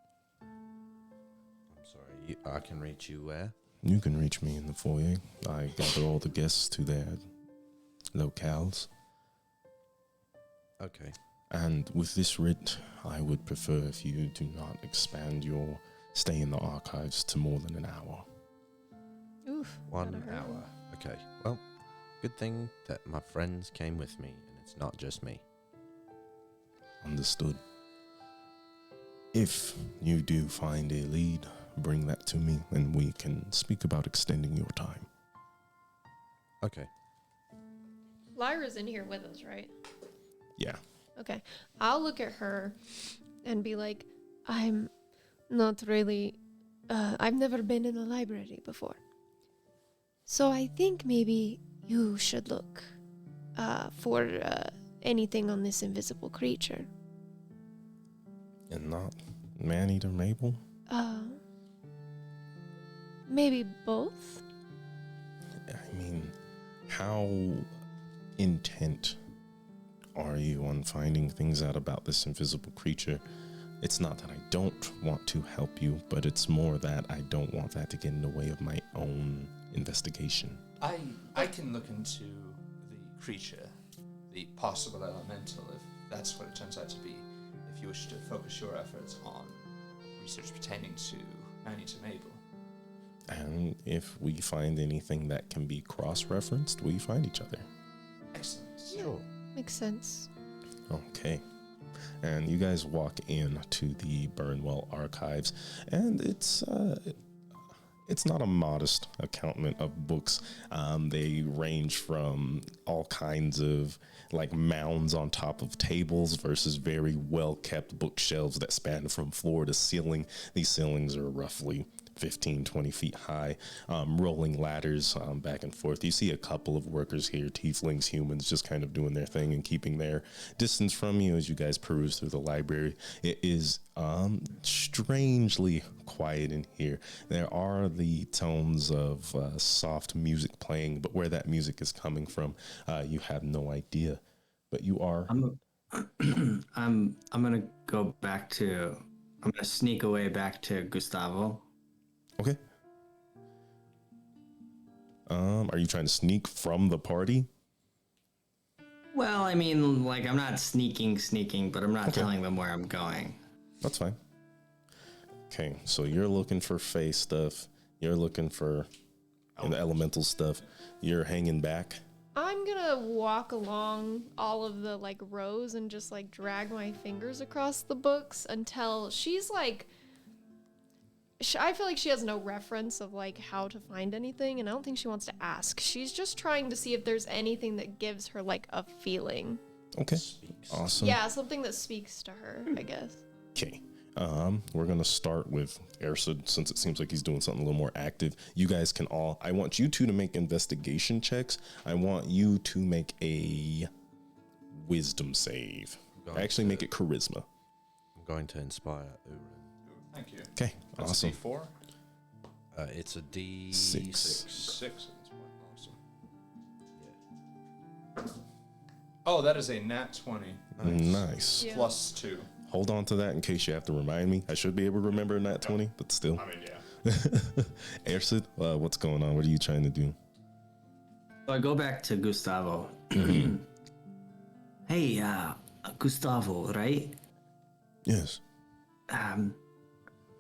I'm sorry, I can reach you where? You can reach me in the foyer. I gather all the guests to their locales. Okay. And with this writ, I would prefer if you do not expand your stay in the archives to more than an hour. Oof. 1 gotta hurry. hour. Okay. Well, good thing that my friends came with me, and it's not just me. Understood. If you do find a lead, bring that to me and we can speak about extending your time. Okay. Lyra's in here with us, right? Yeah. Okay. I'll look at her and be like, I'm not really, I've never been in a library before. So I think maybe you should look for anything on this invisible creature. And not Maneater Mabel? Maybe both? I mean, how intent are you on finding things out about this invisible creature? It's not that I don't want to help you, but it's more that I don't want that to get in the way of my own investigation. I can look into the creature, the possible elemental, if that's what it turns out to be, if you wish to focus your efforts on research pertaining to Maneater Mabel. And if we find anything that can be cross-referenced, we find each other. Excellent. Sure. Makes sense. Okay. and you guys walk in to the Burnwell Archives, and it's not a modest accountment of books. They range from all kinds of like mounds on top of tables versus very well kept bookshelves that span from floor to ceiling. These ceilings are roughly 15-20 feet high, rolling ladders back and forth. You see a couple of workers here, tieflings, humans, just kind of doing their thing and keeping their distance from you as you guys peruse through the library. It is strangely quiet in here. There are the tones of soft music playing, but where that music is coming from, you have no idea. But you are. I'm gonna go back to. I'm gonna sneak away back to Gustavo. Okay. Are you trying to sneak from the party? Well, I mean, like I'm not sneaking, but I'm not telling them where I'm going. That's fine. Okay, so you're looking for face stuff. You're looking for the elemental stuff. You're hanging back. I'm gonna walk along all of the like rows and just like drag my fingers across the books until she's like, I feel like she has no reference of like how to find anything, and I don't think she wants to ask. She's just trying to see if there's anything that gives her like a feeling. Okay, awesome. Yeah, something that speaks to her, I guess. Okay. We're gonna start with Ersid, since it seems like he's doing something a little more active. You guys can all, I want you two to make investigation checks. I want you to make a wisdom save. Actually, make it charisma. I'm going to inspire Urin. Thank you. Okay, That's awesome. a D4? It's a D6. 6. Awesome. Yeah. Oh, that is a nat 20 Nice. Yeah. plus 2. Hold on to that in case you have to remind me. I should be able to remember that 20, but still. I mean, yeah. Ersid, what's going on? What are you trying to do? So I go back to Gustavo. Hey, Gustavo, right? Yes.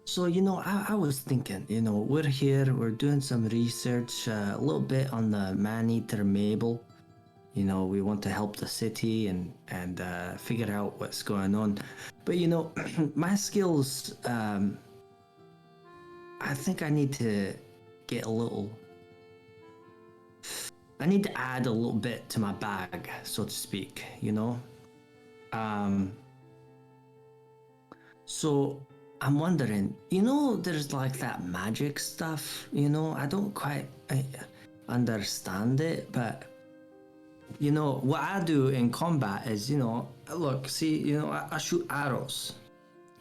So, I was thinking, we're here, we're doing some research, a little bit on the man-eater Mabel. We want to help the city and figure out what's going on. But, my skills, I think I need to get I need to add a little bit to my bag, so to speak, So I'm wondering, there's like that magic stuff, I don't quite understand it, but what I do in combat is, look, see, I shoot arrows.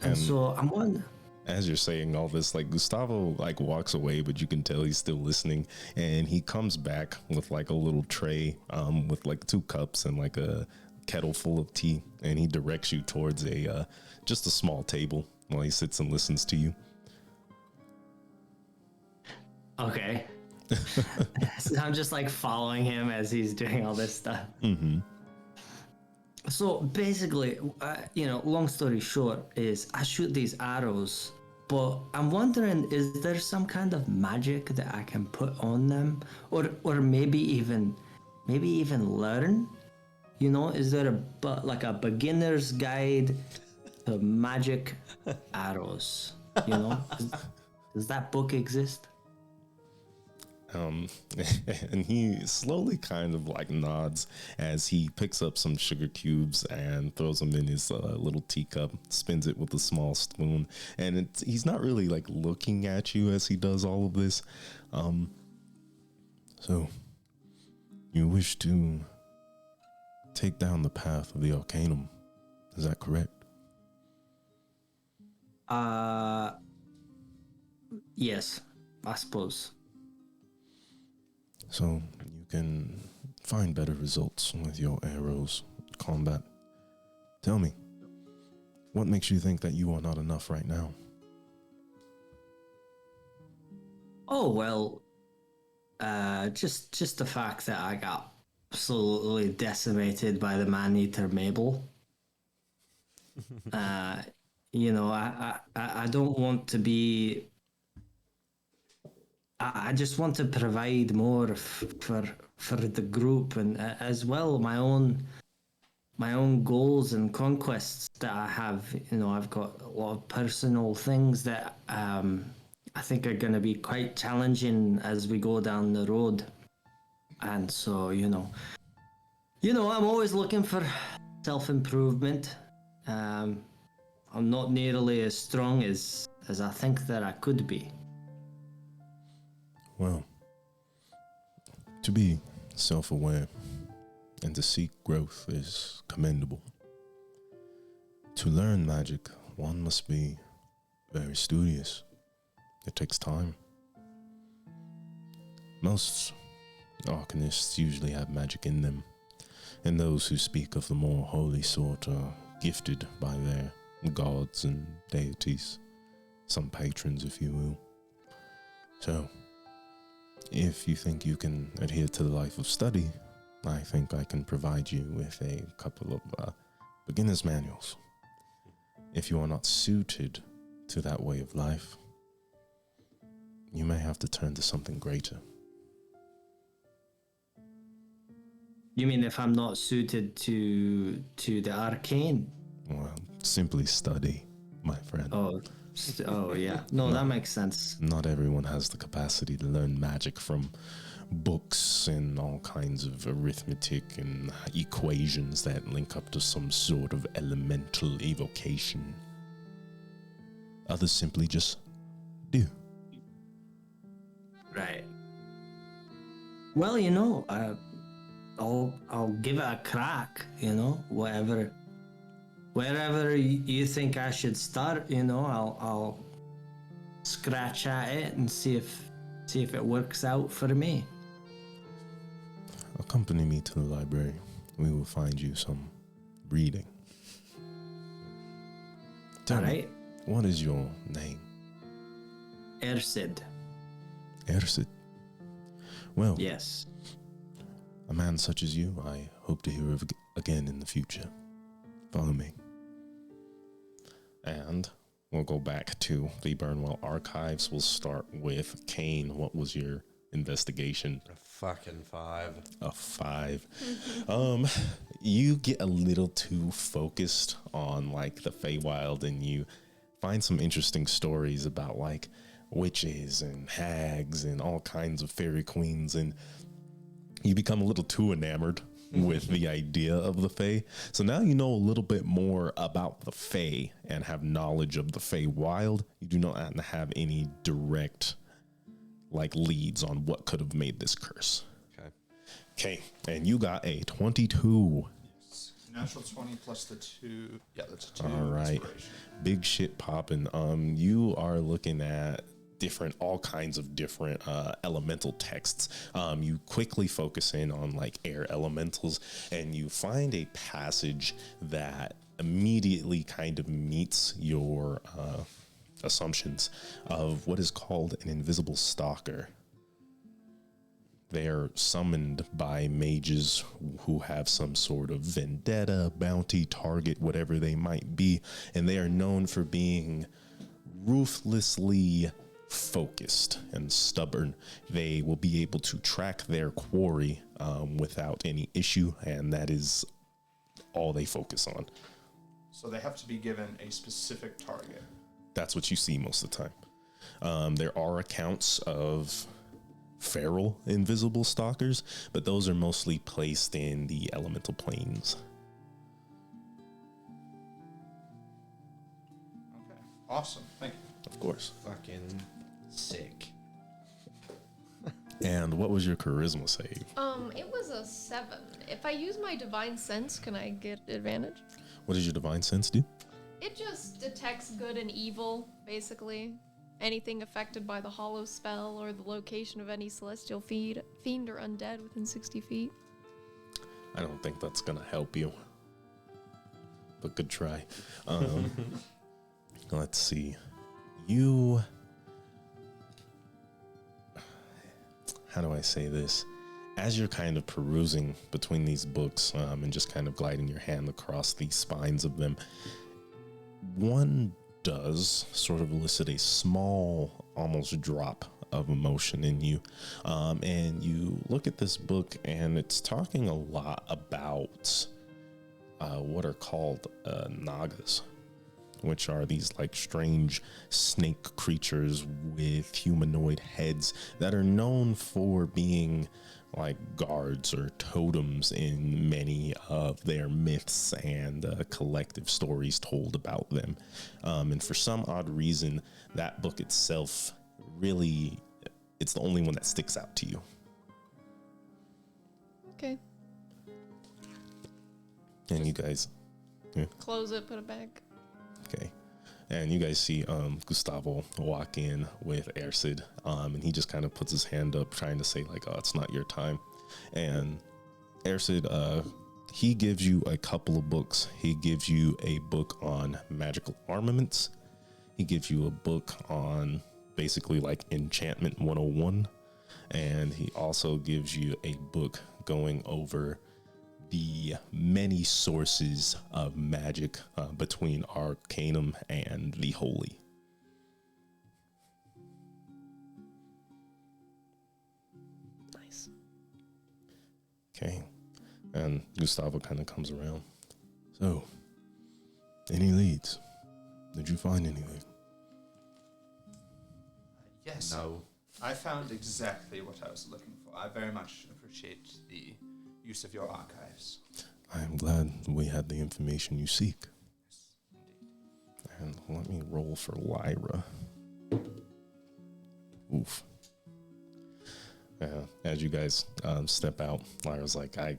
And so I'm wondering. As you're saying all this, like Gustavo like walks away, but you can tell he's still listening, and he comes back with like a little tray with like 2 cups and like a kettle full of tea, and he directs you towards just a small table while he sits and listens to you. Okay. So I'm just like following him as he's doing all this stuff. Mm-hmm. So basically, long story short is I shoot these arrows, but I'm wondering, is there some kind of magic that I can put on them, or maybe even learn? Is there a beginner's guide to magic arrows? Does that book exist? And he slowly kind of like nods as he picks up some sugar cubes and throws them in his little teacup, spins it with a small spoon, and he's not really like looking at you as he does all of this. So you wish to take down the path of the Arcanum, is that correct? Yes, I suppose. So you can find better results with your arrows combat. Tell me, what makes you think that you are not enough right now? Oh, well, just the fact that I got absolutely decimated by the man-eater Mabel. I don't want to be. I just want to provide more for the group and as well my own my own goals and conquests that I have. You know, I've got a lot of personal things that I think are going to be quite challenging as we go down the road. And so, I'm always looking for self-improvement. I'm not nearly as strong as I think that I could be. Well, to be self-aware and to seek growth is commendable. To learn magic, one must be very studious. It takes time. Most arcanists usually have magic in them, and those who speak of the more holy sort are gifted by their gods and deities, some patrons, if you will. So, if you think you can adhere to the life of study, I think I can provide you with a couple of beginner's manuals. If you are not suited to that way of life, you may have to turn to something greater. You mean if I'm not suited to the arcane? Well, simply study, my friend. Oh yeah. No, that makes sense. Not everyone has the capacity to learn magic from books and all kinds of arithmetic and equations that link up to some sort of elemental evocation. Others simply just do. Right. Well, I'll give it a crack. Wherever you think I should start, I'll scratch at it and see if it works out for me. Accompany me to the library. We will find you some reading. Tell me, Alright. what is your name? Ersid. Ersid. Well, Yes. a man such as you, I hope to hear of again in the future. Follow me. And we'll go back to the Burnwell Archives. We'll start with Kane. What was your investigation? A fucking 5. A 5. You get a little too focused on like the Feywild, and you find some interesting stories about like witches and hags and all kinds of fairy queens, and you become a little too enamored with the idea of the Fae. So now you know a little bit more about the Fae and have knowledge of the Feywild. You do not have any direct like leads on what could have made this curse. Okay, and you got a 22. Natural 20 plus the 2. Yeah, that's a 2. All right, inspiration. big shit popping. You are looking at all kinds of different elemental texts. You quickly focus in on like air elementals, and you find a passage that immediately kind of meets your assumptions of what is called an invisible stalker. They are summoned by mages who have some sort of vendetta, bounty, target, whatever they might be, and they are known for being ruthlessly focused and stubborn. They will be able to track their quarry without any issue, and that is all they focus on. So they have to be given a specific target. That's what you see most of the time. There are accounts of feral invisible stalkers, but those are mostly placed in the elemental planes. Okay, awesome. Thank you. Of course. Fucking sick. And what was your charisma save? It was a 7. If I use my divine sense, can I get advantage? What does your divine sense do? It just detects good and evil, basically. Anything affected by the hollow spell or the location of any celestial fiend or undead within 60 feet. I don't think that's gonna help you, but good try. Let's see. How do I say this? As you're kind of perusing between these books and just kind of gliding your hand across the spines of them, one does sort of elicit a small, almost drop of emotion in you. And you look at this book, and it's talking a lot about what are called nagas, which are these like strange snake creatures with humanoid heads that are known for being like guards or totems in many of their myths and collective stories told about them. And for some odd reason, that book itself really, it's the only one that sticks out to you. Okay. And you guys, yeah. Close it, put it back. Okay. And you guys see Gustavo walk in with Ersid, and he just kind of puts his hand up trying to say like, oh, it's not your time. And Ersid, he gives you a couple of books. He gives you a book on magical armaments. He gives you a book on basically like enchantment 101. And he also gives you a book going over the many sources of magic between Arcanum and the Holy. Nice. Okay. And Gustavo kind of comes around. So, any leads? Did you find anything? Yes. No. I found exactly what I was looking for. I very much appreciate the use of your archives. I am glad we had the information you seek. Yes, indeed. And let me roll for Lyra. Oof. As you guys step out, Lyra's like, I'm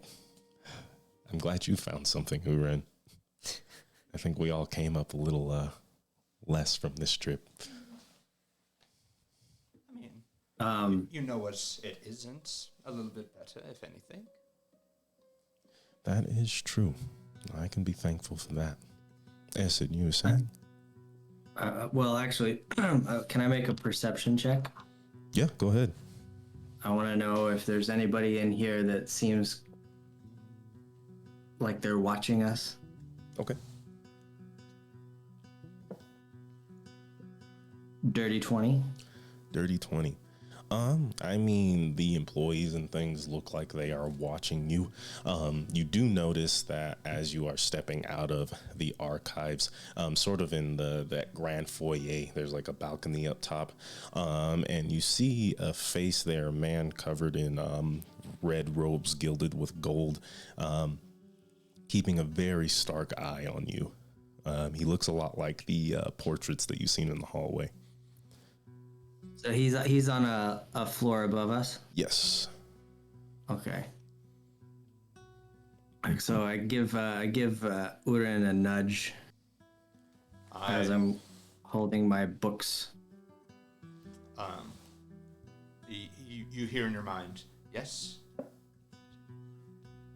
glad you found something, Uren. I think we all came up a little less from this trip. I mean, you know what it isn't. A little bit better, if anything. That is true. I can be thankful for that. Acid, you were saying? Well, actually, can I make a perception check? Yeah, go ahead. I want to know if there's anybody in here that seems like they're watching us. Okay. Dirty 20. Dirty 20. I mean, the employees and things look like they are watching you. You do notice that as you are stepping out of the archives, sort of in that grand foyer, there's like a balcony up top, and you see a face there, a man covered in red robes gilded with gold, keeping a very stark eye on you. He looks a lot like the portraits that you've seen in the hallway. So he's on a floor above us? Yes. Okay. So I give Uren a nudge as I'm holding my books. You hear in your mind, yes?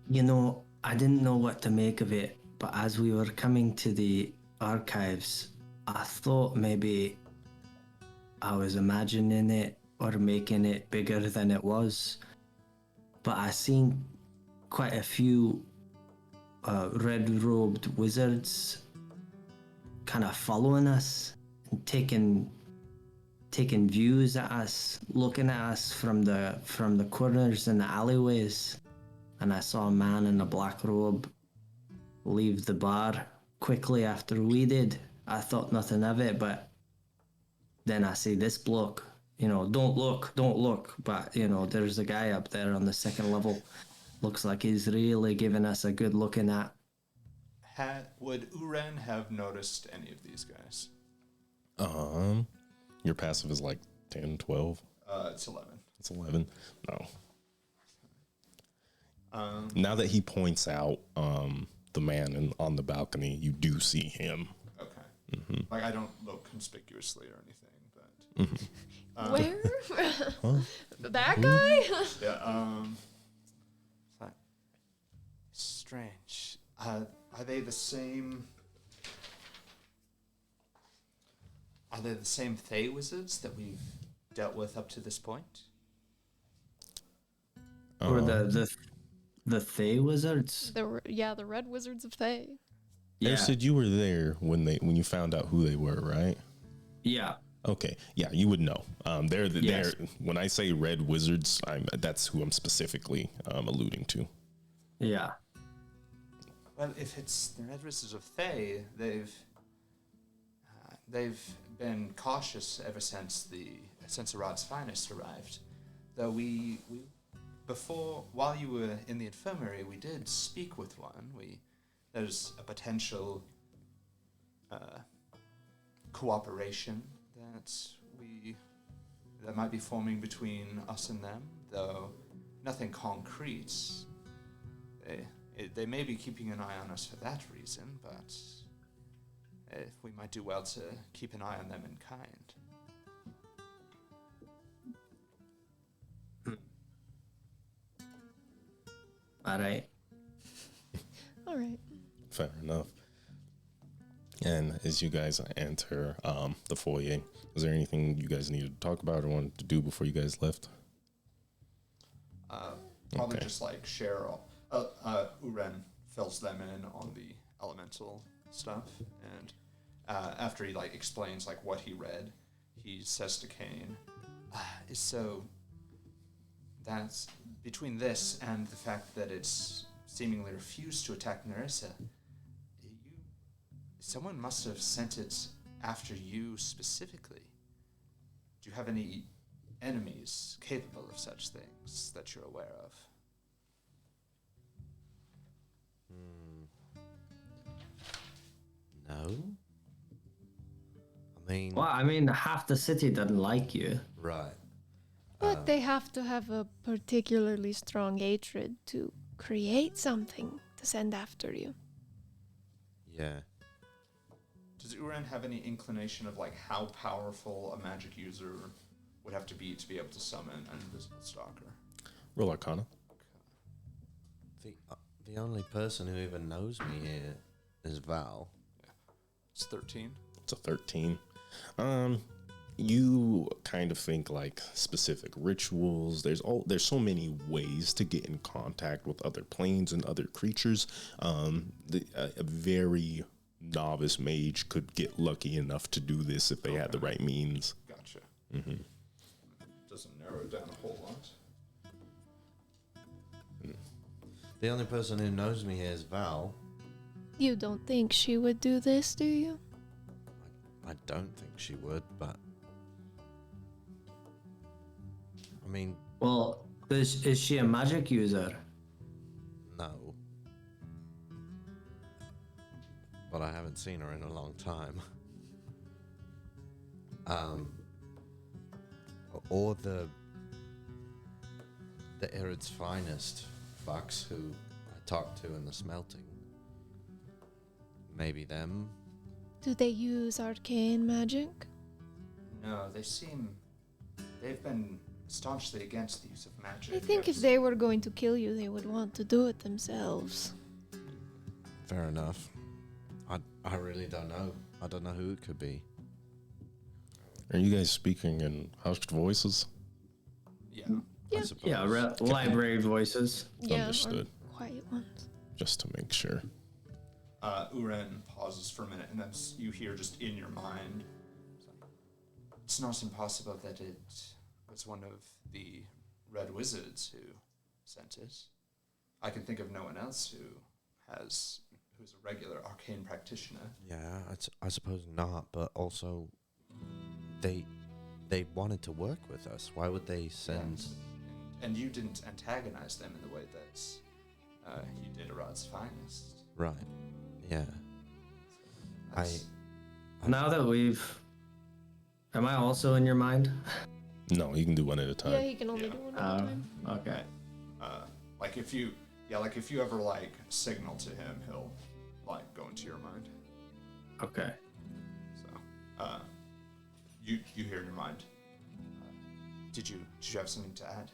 You know, I didn't know what to make of it, but as we were coming to the archives, I thought maybe I was imagining it or making it bigger than it was. But I seen quite a few red-robed wizards kind of following us and taking views at us, looking at us from the corners and the alleyways. And I saw a man in a black robe leave the bar quickly after we did. I thought nothing of it, but then I see this bloke, don't look. But, there's a guy up there on the second level. Looks like he's really giving us a good looking at. Would Uren have noticed any of these guys? Your passive is like 10, 12? It's 11. It's 11? No. Now that he points out the man on the balcony, you do see him. Okay. Mm-hmm. Like, I don't look conspicuously or anything, but... Mm-hmm. Where? Huh? That guy? Yeah, like, strange. Are they the same... Are they the same Thay wizards that we've dealt with up to this point? Or the Thay wizards? The Red Wizards of Thay. Yeah. Ersid, you were there when you found out who they were, right? Yeah. Okay, yeah, you would know. They're Yes. when I say red wizards, that's who I'm specifically alluding to. Yeah. Well, if it's the Red Wizards of Thay, they've been cautious ever since Rod's Finest arrived. Though we before, while you were in the infirmary, we did speak with one. There's a potential cooperation that might be forming between us and them, though nothing concrete. They may be keeping an eye on us for that reason, but we might do well to keep an eye on them in kind. All right. All right. Fair enough. And as you guys enter the foyer, is there anything you guys needed to talk about or wanted to do before you guys left? Probably Okay. just like share. Uren fills them in on the elemental stuff, and after he like explains like what he read, he says to Kane, "So that's between this and the fact that it's seemingly refused to attack Nerissa. Someone must have sent it after you specifically. Do you have any enemies capable of such things that you're aware of?" No. I mean, Well, I mean, half the city doesn't like you. right. But they have to have a particularly strong hatred to create something to send after you. Yeah. Does Uren have any inclination of like how powerful a magic user would have to be able to summon an invisible stalker? Roll Arcana. The only person who even knows me here is Val. It's 13. It's a 13. You kind of think like specific rituals. There's so many ways to get in contact with other planes and other creatures. A very novice mage could get lucky enough to do this if they had the right means. Gotcha. Mm-hmm. Doesn't narrow it down a whole lot. The only person who knows me here is Val. You don't think she would do this, do you? I don't think she would, but I mean, Well, is she a magic user? no. But I haven't seen her in a long time. Or the Irid's finest fucks who I talked to in the smelting. Maybe them. Do they use arcane magic? No, they've been staunchly against the use of magic. I think if they were going to kill you, they would want to do it themselves. Fair enough. I really don't know. I don't know who it could be. Are you guys speaking in hushed voices? Yeah. Yeah. I suppose. Yeah, library voices. Yeah, Understood. or quiet ones. Just to make sure. Uren pauses for a minute, and then you hear just in your mind, it's not impossible that it was one of the Red Wizards who sent it. I can think of no one else who's a regular arcane practitioner. Yeah, I suppose not, but also they wanted to work with us. Why would they send... Yes. And you didn't antagonize them in the way that you did Arad's finest. Right, yeah. That's- Now that am I also in your mind? No, you can do one at a time. Yeah, he can only do one at a time. Okay. Like if you ever like signal to him, he'll like go into your mind. Okay. So, you hear in your mind. Did you have something to add?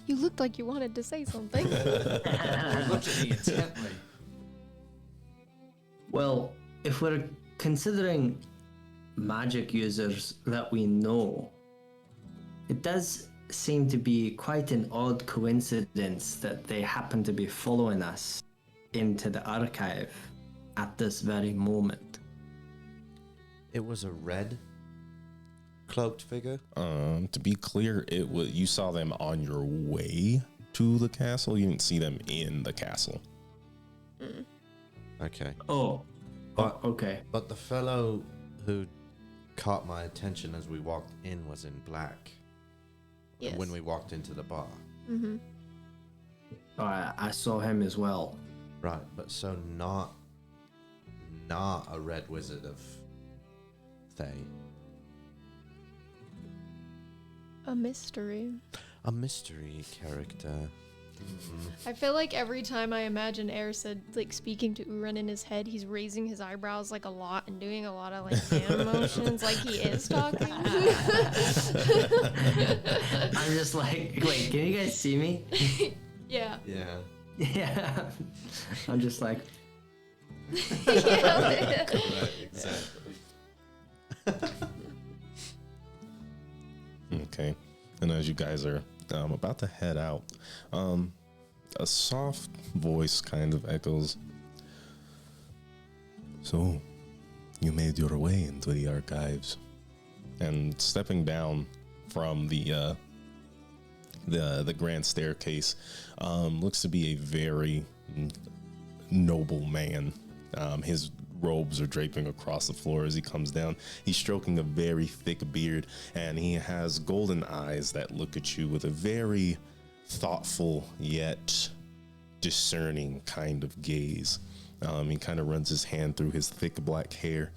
You looked like you wanted to say something. He looked at me intently. Well, if we're considering magic users that we know, it does seem to be quite an odd coincidence that they happen to be following us into the archive at this very moment. It was a red cloaked figure? To be clear, you saw them on your way to the castle. You didn't see them in the castle. Okay. Oh. But, Okay. but the fellow who caught my attention as we walked in was in black. Yes. When we walked into the bar. Mm-hmm. Oh, I saw him as well. Right, but so not a red wizard of Thay. A mystery. A mystery character. I feel like every time I imagine Erised like speaking to Uren in his head, he's raising his eyebrows like a lot and doing a lot of like hand motions, like he is talking. I'm just like, wait, can you guys see me? Yeah. Yeah. Yeah. I'm just like, Yeah. Right, exactly. Okay. And as you guys are about to head out, a soft voice kind of echoes. So, you made your way into the archives. And stepping down from the grand staircase, looks to be a very noble man. His robes are draping across the floor as he comes down. He's stroking a very thick beard, and he has golden eyes that look at you with a very thoughtful yet discerning kind of gaze. He kind of runs his hand through his thick black hair.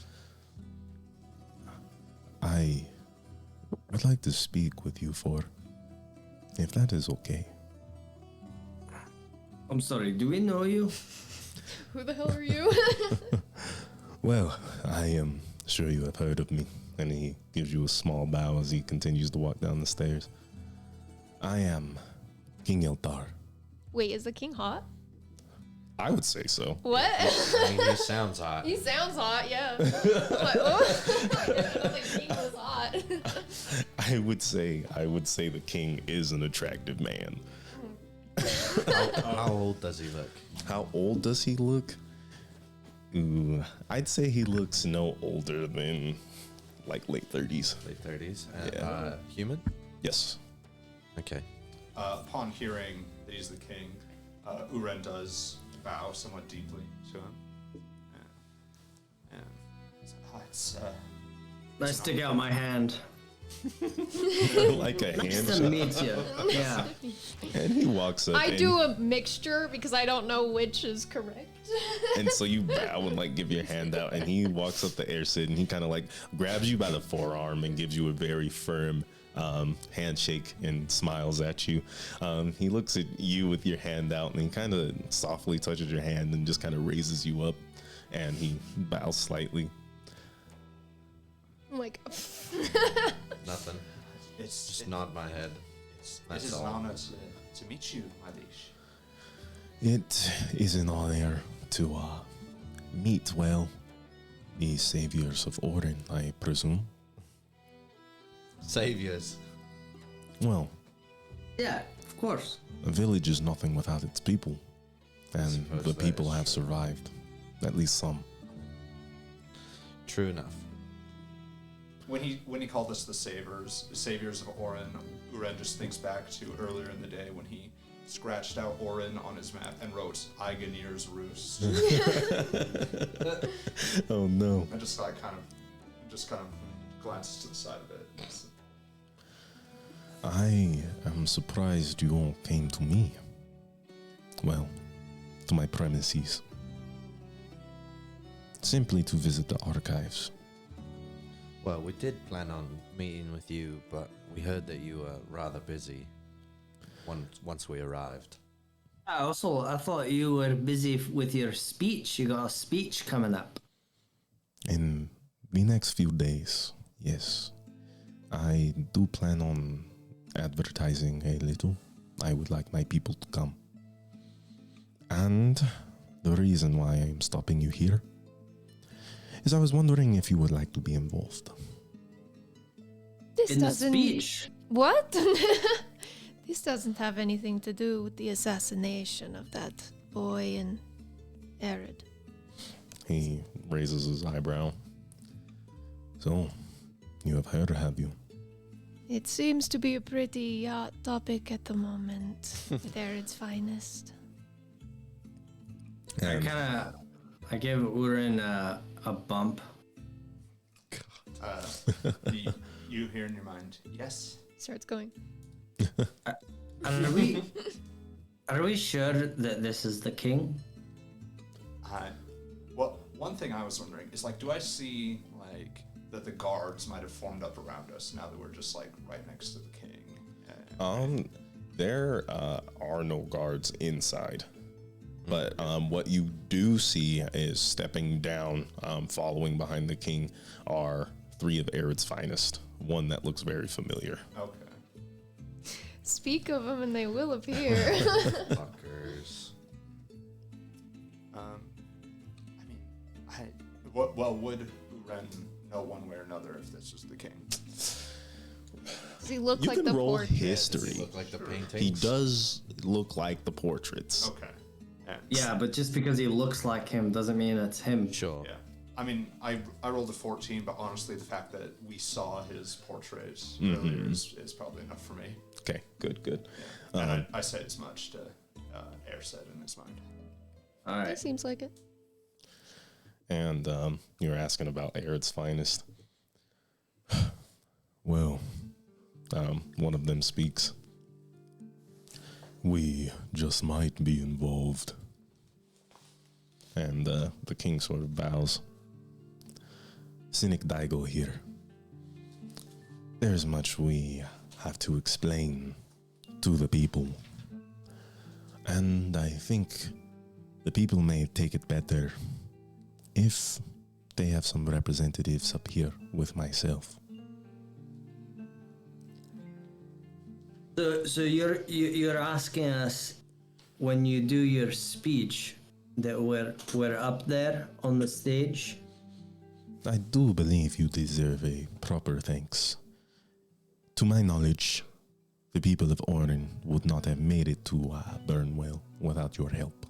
I would like to speak with you if that is okay. I'm sorry, do we know you? Who the hell are you? Well, I am sure you have heard of me. And he gives you a small bow as he continues to walk down the stairs. I am King Eltar. Wait, is the king hot? I would say so. What? I mean, he sounds hot. He sounds hot, yeah. I'm like, oh. I didn't know the king was hot. I would say the king is an attractive man. How old does he look? How old does he look? Ooh, I'd say he looks no older than like late 30s. Late 30s? Yeah. Human? Yes. Okay. Upon hearing that he's the king, Uren does bow somewhat deeply to him. It's I stick out my hand. Like a Nice to handshake. meet you. Yeah. And he walks up. I and, do a mixture because I don't know which is correct. And so you bow and like give your hand out, and he walks up to Airsid, and he kind of like grabs you by the forearm and gives you a very firm handshake and smiles at you. He looks at you with your hand out, and he kind of softly touches your hand and just kind of raises you up, and he bows slightly. I'm like, Nothing. it's Just nod my head. it That's is an all. honor to meet you, my liege. It is an honor to meet, well, the saviors of Orin, I presume. Saviors. Well, Yeah, of course. a village is nothing without its people, and Suppose the that people is have true. survived, at least some. True enough. When he called us the saviors of Orin, Uren just thinks back to earlier in the day when he scratched out Orin on his map and wrote Aiganir's Roost. Oh no. I just like kind of glances to the side of it. It's- I am surprised you all came to me. Well, to my premises. Simply to visit the archives. Well, we did plan on meeting with you, but we heard that you were rather busy once we arrived. I thought you were busy with your speech. You got a speech coming up. In the next few days, yes. I do plan on advertising a little. I would like my people to come. And the reason why I'm stopping you here is I was wondering if you would like to be involved. this In the doesn't. speech. What? This doesn't have anything to do with the assassination of that boy in Arid. He raises his eyebrow. So, you have heard, have you? It seems to be a pretty hot topic at the moment with Arid's finest. And I give Urin a bump. You hear in your mind, yes. Starts going. And are we sure that this is the king? Well, one thing I was wondering is, like, do I see, like, that the guards might have formed up around us now that we're just, like, right next to the king? there are no guards inside. But what you do see is stepping down, following behind the king, are 3 of Arid's finest. One that looks very familiar. Okay. Speak of them and they will appear. Fuckers. Would Uren know one way or another if this was the king? Does he look You like can the roll portrait? history. Look like the paintings. He does look like the portraits. Okay. Yeah, but just because he looks like him doesn't mean it's him. Sure. Yeah. I mean, I rolled a 14, but honestly, the fact that we saw his portrait earlier is probably enough for me. Okay, good. Yeah. And I said as much to Airset in his mind. All right. It seems like it. And you were asking about Arid's finest. Well, one of them speaks. We just might be involved. And the king sort of bows. Cynic Daigo here. There's much we have to explain to the people. And I think the people may take it better if they have some representatives up here with myself. So you're asking us when you do your speech that we're up there on the stage? I do believe you deserve a proper thanks. To my knowledge, the people of Orin would not have made it to Burnwell without your help.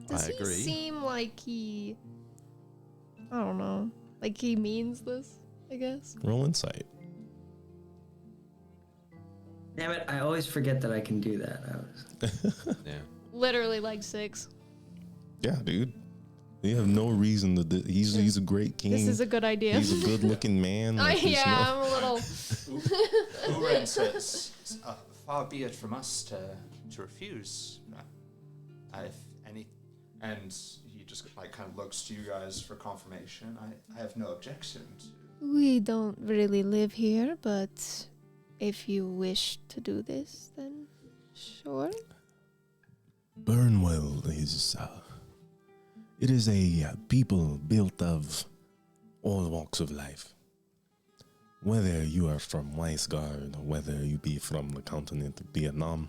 Does I he agree. seem like he... I don't know. Like he means this, I guess? Roll insight. Damn it! I always forget that I can do that. Yeah. Literally like 6. Yeah, dude. You have no reason to. He's a great king. This is a good idea. He's a good-looking man. Like, there's yeah, no- I'm a little... Uren says, far be it from us to refuse. If any, and he just like kind of looks to you guys for confirmation. I have no objection to. We don't really live here, but if you wish to do this, then sure. Burnwell is. It is a people built of all walks of life. Whether you are from Weisgard, or whether you be from the continent of Vietnam.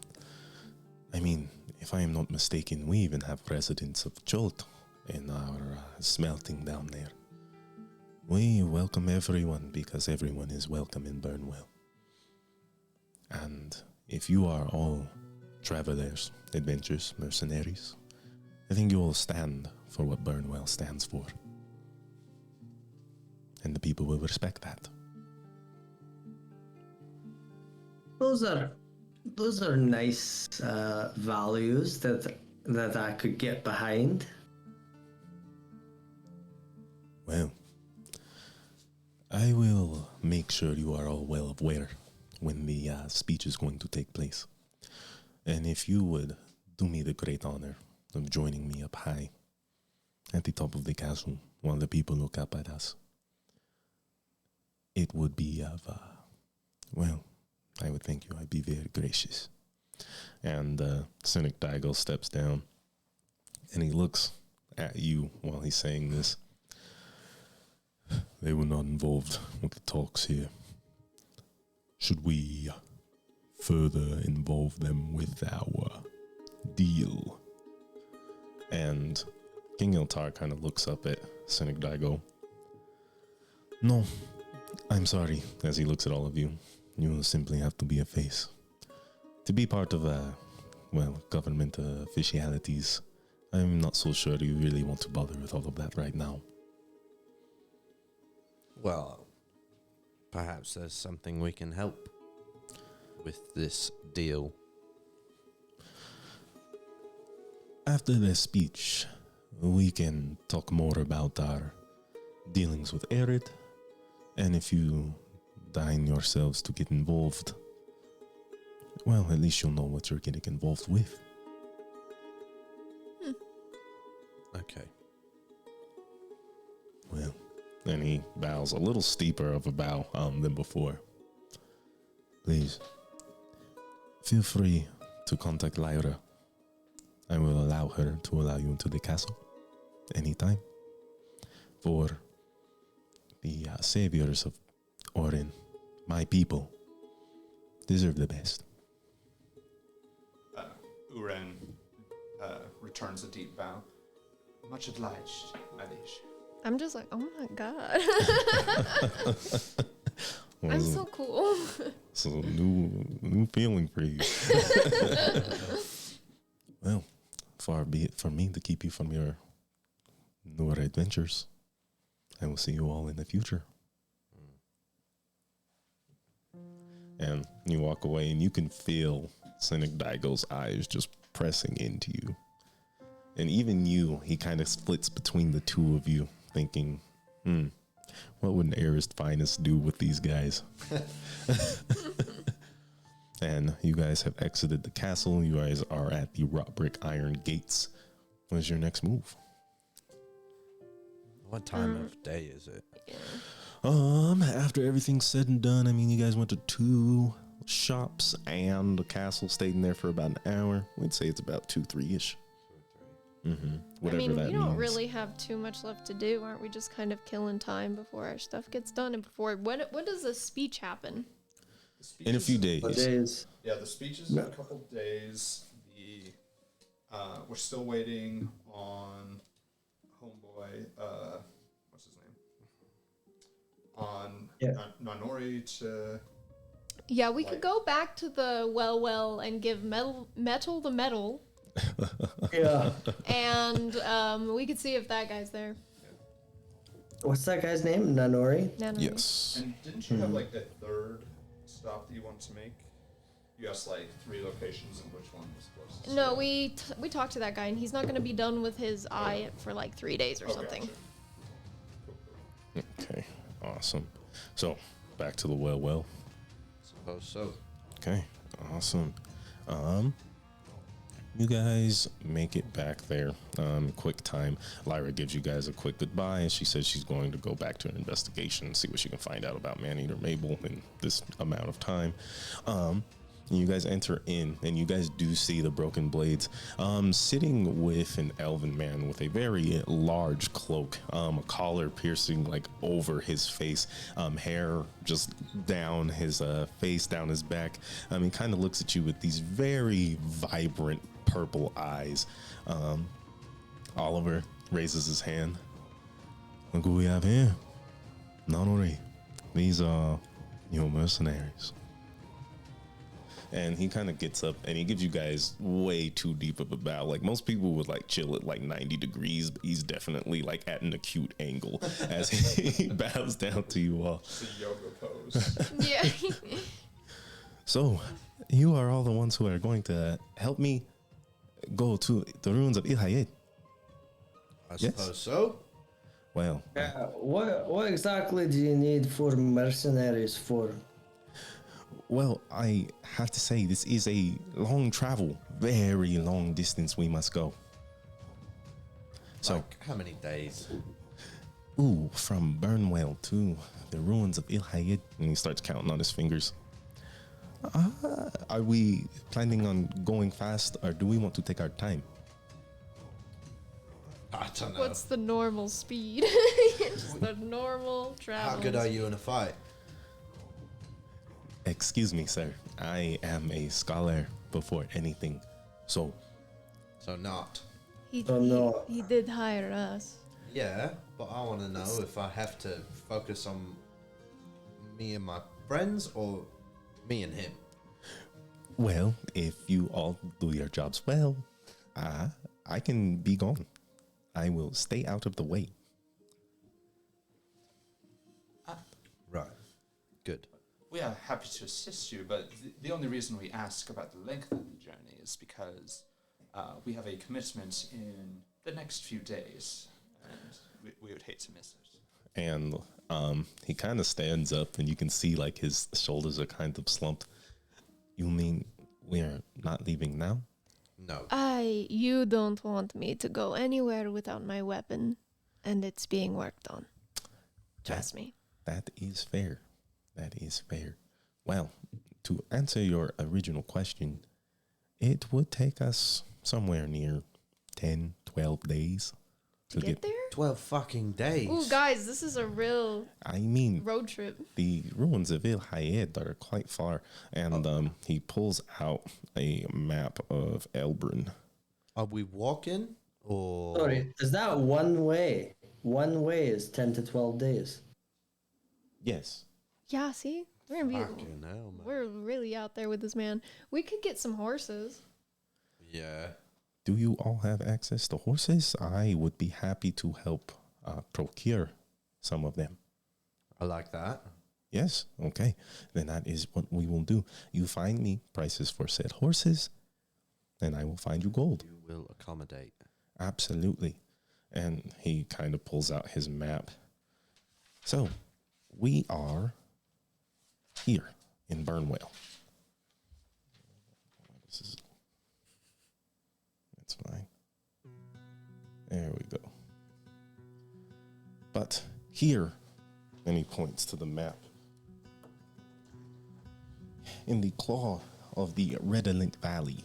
I mean, if I am not mistaken, we even have residents of Jolt in our smelting down there. We welcome everyone because everyone is welcome in Burnwell. And if you are all travelers, adventurers, mercenaries, I think you will stand for what Burnwell stands for. And the people will respect that. Those are nice values that I could get behind. Well, I will make sure you are all well aware when the speech is going to take place. And if you would do me the great honor of joining me up high at the top of the castle while the people look up at us, it would be of, well, I would thank you. I'd be very gracious. And Cynic Daigo steps down and he looks at you while he's saying this. They were not involved with the talks here. Should we further involve them with our deal? And King Iltar kind of looks up at Cynic Daigo. No, I'm sorry, as he looks at all of you. You will simply have to be a face. To be part of, government officialities, I'm not so sure you really want to bother with all of that right now. Well, perhaps there's something we can help with this deal. after the speech, we can talk more about our dealings with Erid, and if you deign yourselves to get involved, well, at least you'll know what you're getting involved with. Okay. Well, and he bows a little steeper of a bow than before. Please, feel free to contact Lyra. I will allow her to allow you into the castle anytime. For the saviors of Orin, my people, deserve the best. Uren returns a deep bow. Much obliged, my liege. I'm just like, oh my god. I'm so cool. It's a new feeling for you. Well, far be it from me to keep you from your newer adventures. I will see you all in the future. And you walk away, and you can feel Cynic Daigo's eyes just pressing into you. And even you, he kind of splits between the two of you, thinking, what would an Airist finest do with these guys? And you guys have exited the castle. You guys are at the wrought brick iron gates. What is your next move? What time of day is it? After everything's said and done, I mean, you guys went to 2 shops and the castle, stayed in there for about an hour. We'd say it's about 2-3-ish. Whatever I mean, that we don't means. really have too much left to do. Aren't we just kind of killing time before our stuff gets done? And before, what does a speech happen? In a few days. Yeah, the speech is in a couple days. We're still waiting on homeboy. What's his name? On Nanori to. Yeah, we could go back to the well and give metal the metal. Yeah. And we could see if that guy's there. What's that guy's name? Nanori? Nanori. Yes. And didn't you have like a third stop that you wanted to make? You asked like 3 locations and which one was closest. No, we talked to that guy, and he's not going to be done with his eye for like 3 days or something. Gotcha. Okay, awesome. So, back to the well. Suppose so. Okay, awesome. You guys make it back there. Quick time. Lyra gives you guys a quick goodbye, and she says she's going to go back to an investigation and see what she can find out about Maneater Mabel in this amount of time. And you guys enter in, and you guys do see the broken blades sitting with an elven man with a very large cloak, a collar piercing like over his face, hair just down his face, down his back. He kind of looks at you with these very vibrant purple eyes. Oliver raises his hand. Look who we have here. Nanori. These are your mercenaries. And he kind of gets up and he gives you guys way too deep of a bow. Like most people would like chill at like 90 degrees, but he's definitely like at an acute angle as he bows down to you all. It's a yoga pose. Yeah. So you are all the ones who are going to help me go to the ruins of Ilhayed. I Yes. suppose so. Well, What exactly do you need for mercenaries for? well, I have to say this is a long travel, very long distance we must go. So, Like, how many days? from Burnwell to the ruins of Ilhayed, and he starts counting on his fingers. Are we planning on going fast, or do we want to take our time? I don't know. What's the normal speed? Just the normal travel. How good are you in a fight? Excuse me, sir. I am a scholar before anything. So, So not. He no. did hire us. Yeah, but I want to know if I have to focus on me and my friends or me and him. well, if you all do your jobs well, I can be gone. I will stay out of the way. Right. Good. We are happy to assist you, but the only reason we ask about the length of the journey is because We have a commitment in the next few days, and we would hate to miss it. And he kind of stands up, and you can see like his shoulders are kind of slumped. You mean we're not leaving now? No. You don't want me to go anywhere without my weapon, and it's being worked on. Trust me. That is fair. That is fair. Well, to answer your original question, it would take us somewhere near 10, 12 days To get there? 12 fucking days. Ooh, guys, this is a real I mean, road trip. the ruins of Il Hayed are quite far, and he pulls out a map of Elbrun. Are we walking or? Sorry, is that one way? One way is 10 to 12 days. Yes. Yeah, see? We're gonna Fucking hell, man. we're really out there with this man. We could get some horses. Yeah. Do you all have access to horses? I would be happy to help procure some of them. I like that. Yes? Okay. Then that is what we will do. You find me prices for said horses, and I will find you gold. You will accommodate. Absolutely. And he kind of pulls out his map. So, we are here in Burnwell. This is... That's fine. There we go. But here, and he points to the map, in the claw of the redolent valley,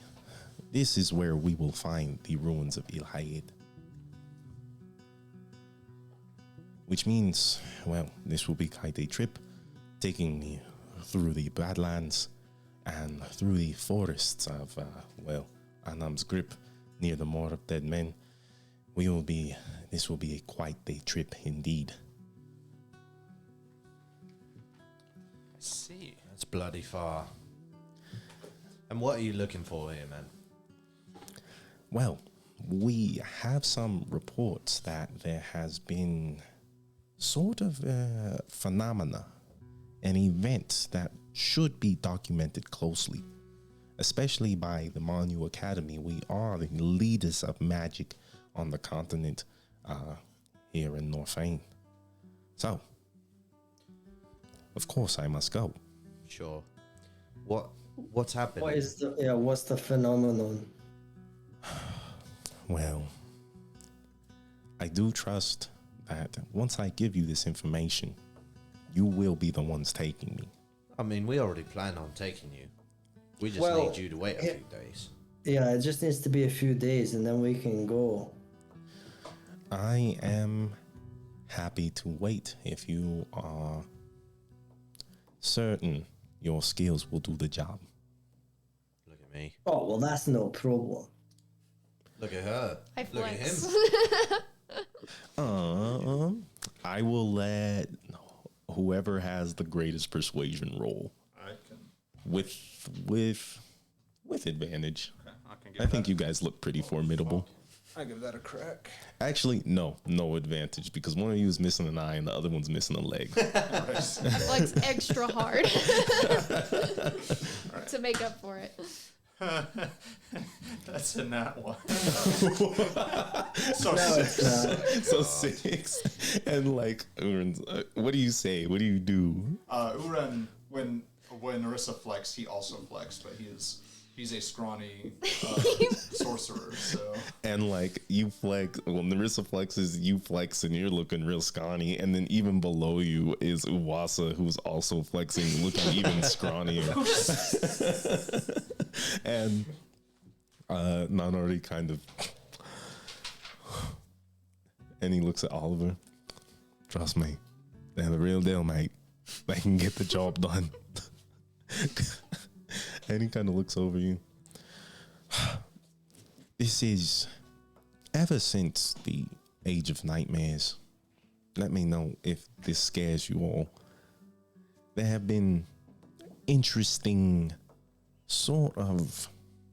this is where we will find the ruins of Il Hayed. Which means, well, this will be quite a trip, taking me through the Badlands and through the forests of, Anam's Grip, near the Moor of Dead Men. This will be quite a trip indeed. I see. That's bloody far. And what are you looking for here, man? Well, we have some reports that there has been sort of a phenomena, an event that should be documented closely, especially by the Manu Academy. We are the leaders of magic on the continent here in Norfain. So, of course, I must go. Sure. What's happening? What's the phenomenon? Well, I do trust that once I give you this information, you will be the ones taking me. I mean, we already plan on taking you. We just Well, need you to wait a few days. Yeah, it just needs to be a few days and then we can go. I am happy to wait if you are certain your skills will do the job. Look at me. Oh, well, that's no problem. Look at her. I Look at flex. him. I will let whoever has the greatest persuasion roll I can. with advantage. Okay, I can give I think you guys look pretty formidable. I give that a crack. Actually, no advantage, because one of you is missing an eye and the other one's missing a leg. Flex extra hard to make up for it. That's a nat one. No, it's not. So 6, and like, what do you say? What do you do? Uran, when Narissa flexed, he also flexed, but he's a scrawny sorcerer, so. And like, you flex, well, Narissa flexes, you flex, and you're looking real scrawny. And then even below you is Uwasa, who's also flexing, looking even scrawnier. And Nanori kind of, and he looks at Oliver. Trust me, they're the real deal, mate. They can get the job done. And he kind of looks over you. This is ever since the Age of Nightmares. Let me know if this scares you all. There have been interesting sort of,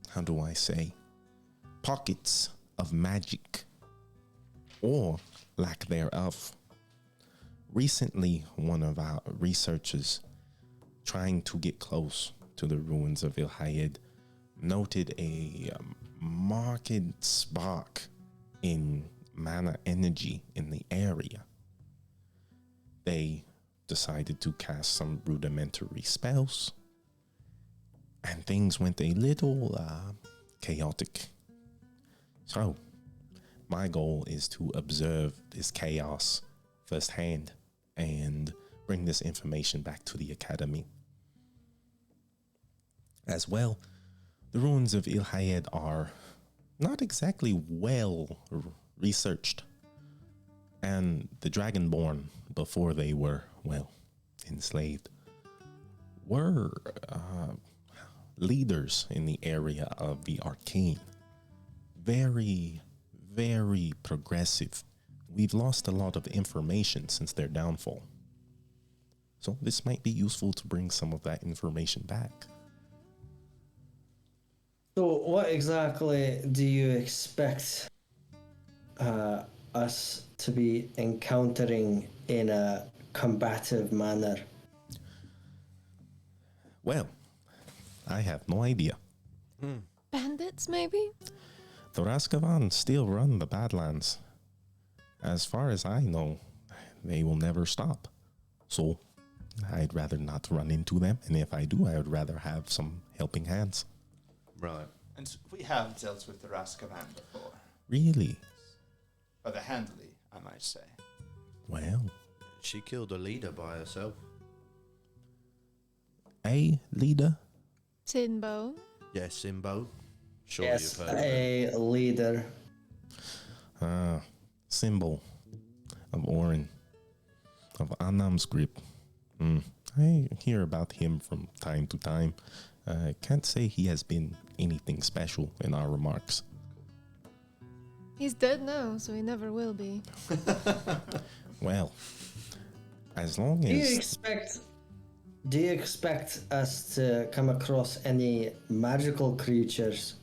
how do I say, pockets of magic, or lack thereof. Recently, one of our researchers trying to get close to the ruins of Il Hayed noted a marked spark in mana energy in the area. They decided to cast some rudimentary spells, and things went a little chaotic. So, my goal is to observe this chaos firsthand and bring this information back to the academy. As well, the ruins of Ilhayed are not exactly well researched, and the Dragonborn, before they were, well, enslaved, were leaders in the area of the arcane. Very, very progressive. We've lost a lot of information since their downfall. So this might be useful to bring some of that information back. So, what exactly do you expect us to be encountering in a combative manner? Well, I have no idea. Bandits, maybe? The Raskavan still run the Badlands. As far as I know, they will never stop. So, I'd rather not run into them, and if I do, I would rather have some helping hands. Right. And we have dealt with the Raskavan before. Really? Rather handily, I might say. Well, She killed a leader by herself. a leader? Sinbo. Yes, Simbo. Sure, Yes, you've heard of it. a leader. Symbol of Orin, of Anam's grip. I hear about him from time to time. I can't say he has been anything special in our remarks. He's dead now, so he never will be. Well, as long Do you as expect us to come across any magical creatures?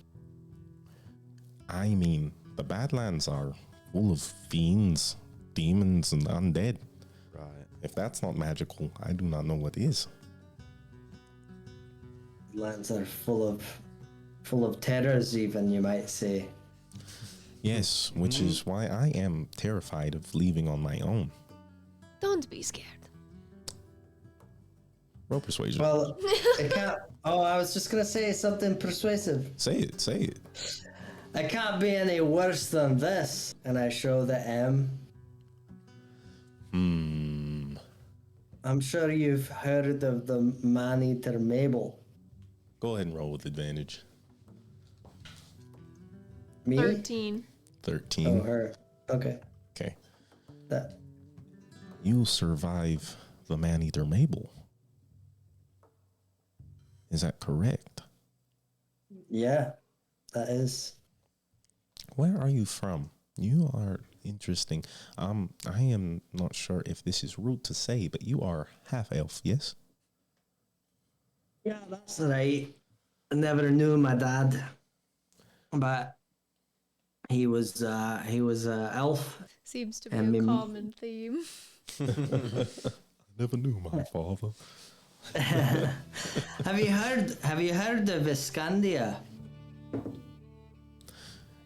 I mean, the Badlands are full of fiends, demons, and undead. Right. If that's not magical, I do not know what is. Lands are full of terrors, even, you might say. Yes, which is why I am terrified of leaving on my own. Don't be scared. Roll persuasion. Well, it can't. Oh, I was just gonna say something persuasive. Say it, say it. It can't be any worse than this. And I show the M. I'm sure you've heard of the man-eater Mabel. Go ahead and roll with advantage. Me? 13. 13. Oh, her. Okay. Okay. That. You survive the man-eater Mabel. Is that correct? Yeah, that is. Where are you from? You are interesting. I am not sure if this is rude to say, but you are half-elf, yes? Yeah, that's right. I never knew my dad, but he was elf. Seems to be And a mim- common theme. Never knew my father. Have you heard of Viscandia?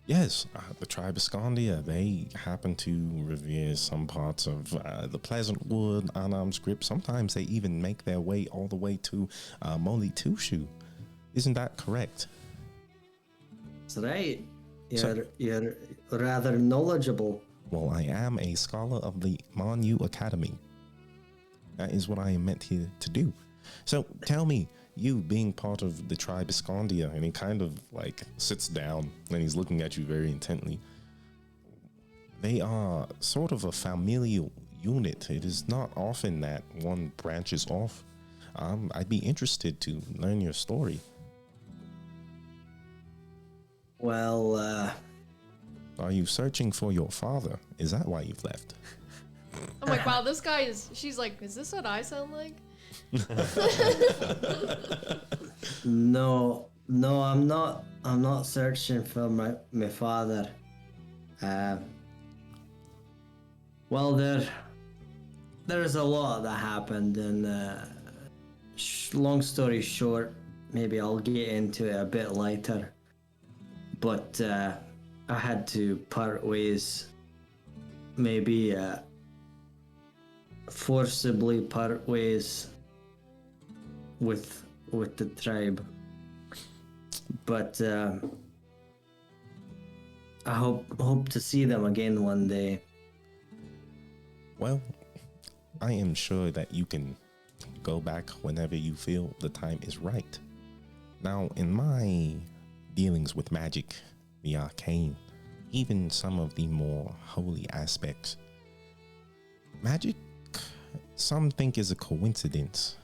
Yes, the tribe of Scandia, they happen to revere some parts of the Pleasant Wood, Anam's Grip. Sometimes they even make their way all the way to Molitushu. Isn't that correct? That's right. So- You're rather knowledgeable. Well, I am a scholar of the Manu Academy. That is what I am meant here to do. So tell me, you being part of the tribe of Scandia, and he kind of like sits down and he's looking at you very intently. They are sort of a familial unit. It is not often that one branches off. I'd be interested to learn your story. Well, Are you searching for your father? Is that why you've left? I'm like, wow, this guy is. She's like, is this what I sound like? no, I'm not. I'm not searching for my father. Well, there's a lot that happened, and long story short, maybe I'll get into it a bit later. but I had to part ways. Maybe forcibly part ways with the tribe. But I hope to see them again one day. Well, I am sure that you can go back whenever you feel the time is right. Now, in my dealings with magic, the arcane, even some of the more holy aspects, magic, some think is a coincidence.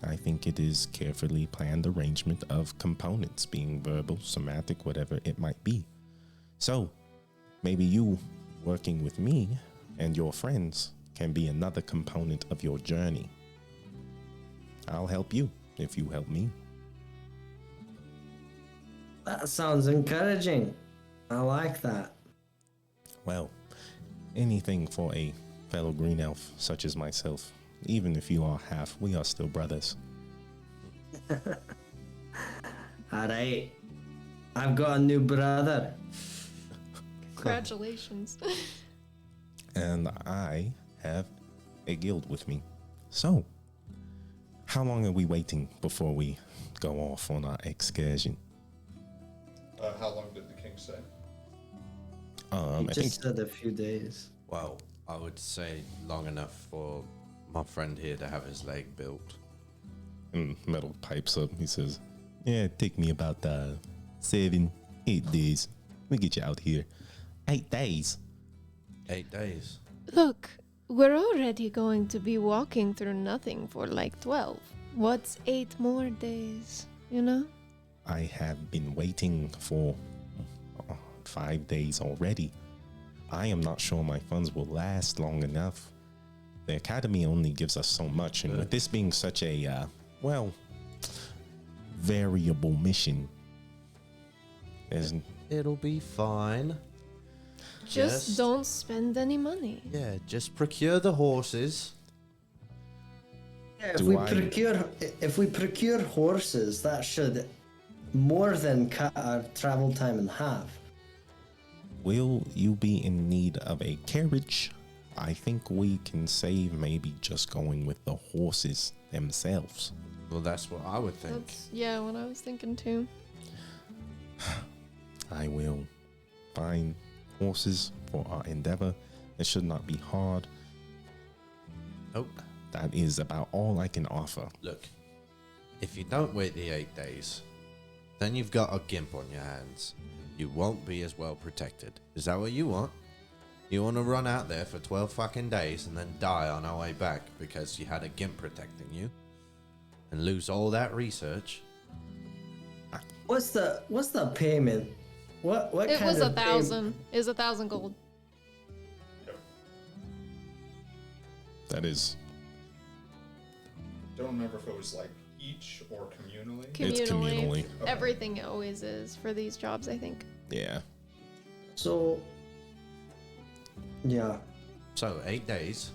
I think it is carefully planned arrangement of components, being verbal, somatic, whatever it might be. So, maybe you working with me and your friends can be another component of your journey. I'll help you if you help me. That sounds encouraging. I like that. Well, anything for a fellow green elf such as myself. Even if you are half, we are still brothers. Alright. I've got a new brother. Congratulations. And I have a guild with me. So, how long are we waiting before we go off on our excursion? How long did the king say? He I just said a few days. Well, I would say long enough for my friend here to have his leg built. And Metal pipes up. He says, yeah, take me about 7, 8 days. We get you out here. 8 days? 8 days. Look, we're already going to be walking through nothing for like 12. What's 8 more days, you know? I have been waiting for 5 days already. I am not sure my funds will last long enough. The academy only gives us so much, and with this being such a, variable mission, It'll be fine. Just Yes. don't spend any money. Yeah, just procure the horses. Yeah, Do if we procure horses, that should more than cut our travel time in half. will you be in need of a carriage? I think we can save maybe just going with the horses themselves. Well, that's what I would think. That's, yeah, what I was thinking too. I will find horses for our endeavor. It should not be hard. Oh, That is about all I can offer. look. If you don't wait the 8 days, then you've got a gimp on your hands. You won't be as well protected. Is that what you want? You want to run out there for 12 fucking days and then die on our way back because you had a gimp protecting you? And lose all that research? What's the payment? What It kind was of 1,000. It was 1,000 gold. That is Don't remember if it was like each or communally. It's communally. Everything it always is for these jobs, I think. yeah. So, yeah. So, 8 days.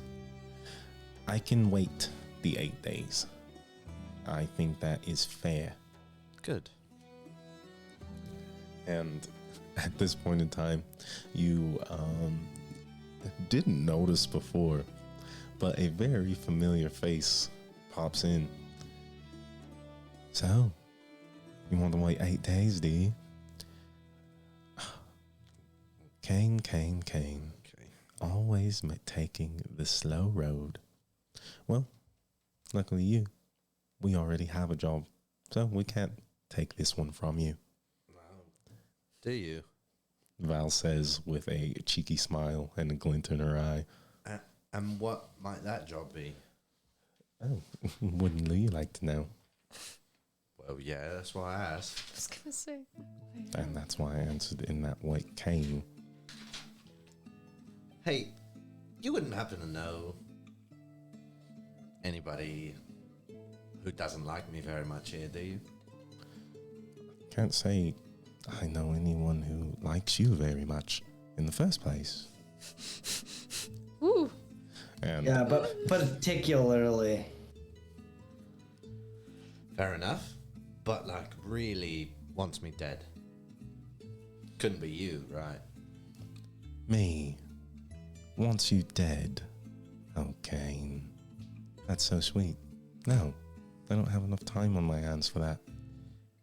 I can wait the 8 days. I think that is fair. Good. And at this point in time, you didn't notice before, but a very familiar face pops in. So, you want to wait 8 days, do you? Kane. Okay. Always taking the slow road. Well, luckily we already have a job, so we can't take this one from you. Do you? Val says with a cheeky smile and a glint in her eye. And what might that job be? Oh, wouldn't you like to know? Well, yeah, that's why I asked. I was gonna say. And that's why I answered in that white cane. Hey, you wouldn't happen to know anybody who doesn't like me very much here, do you? Can't say I know anyone who likes you very much in the first place. Ooh. And Yeah, but particularly. Fair enough. But, like, really wants me dead. Couldn't be you, right? Me. Wants you dead. Okay. That's so sweet. No, I don't have enough time on my hands for that.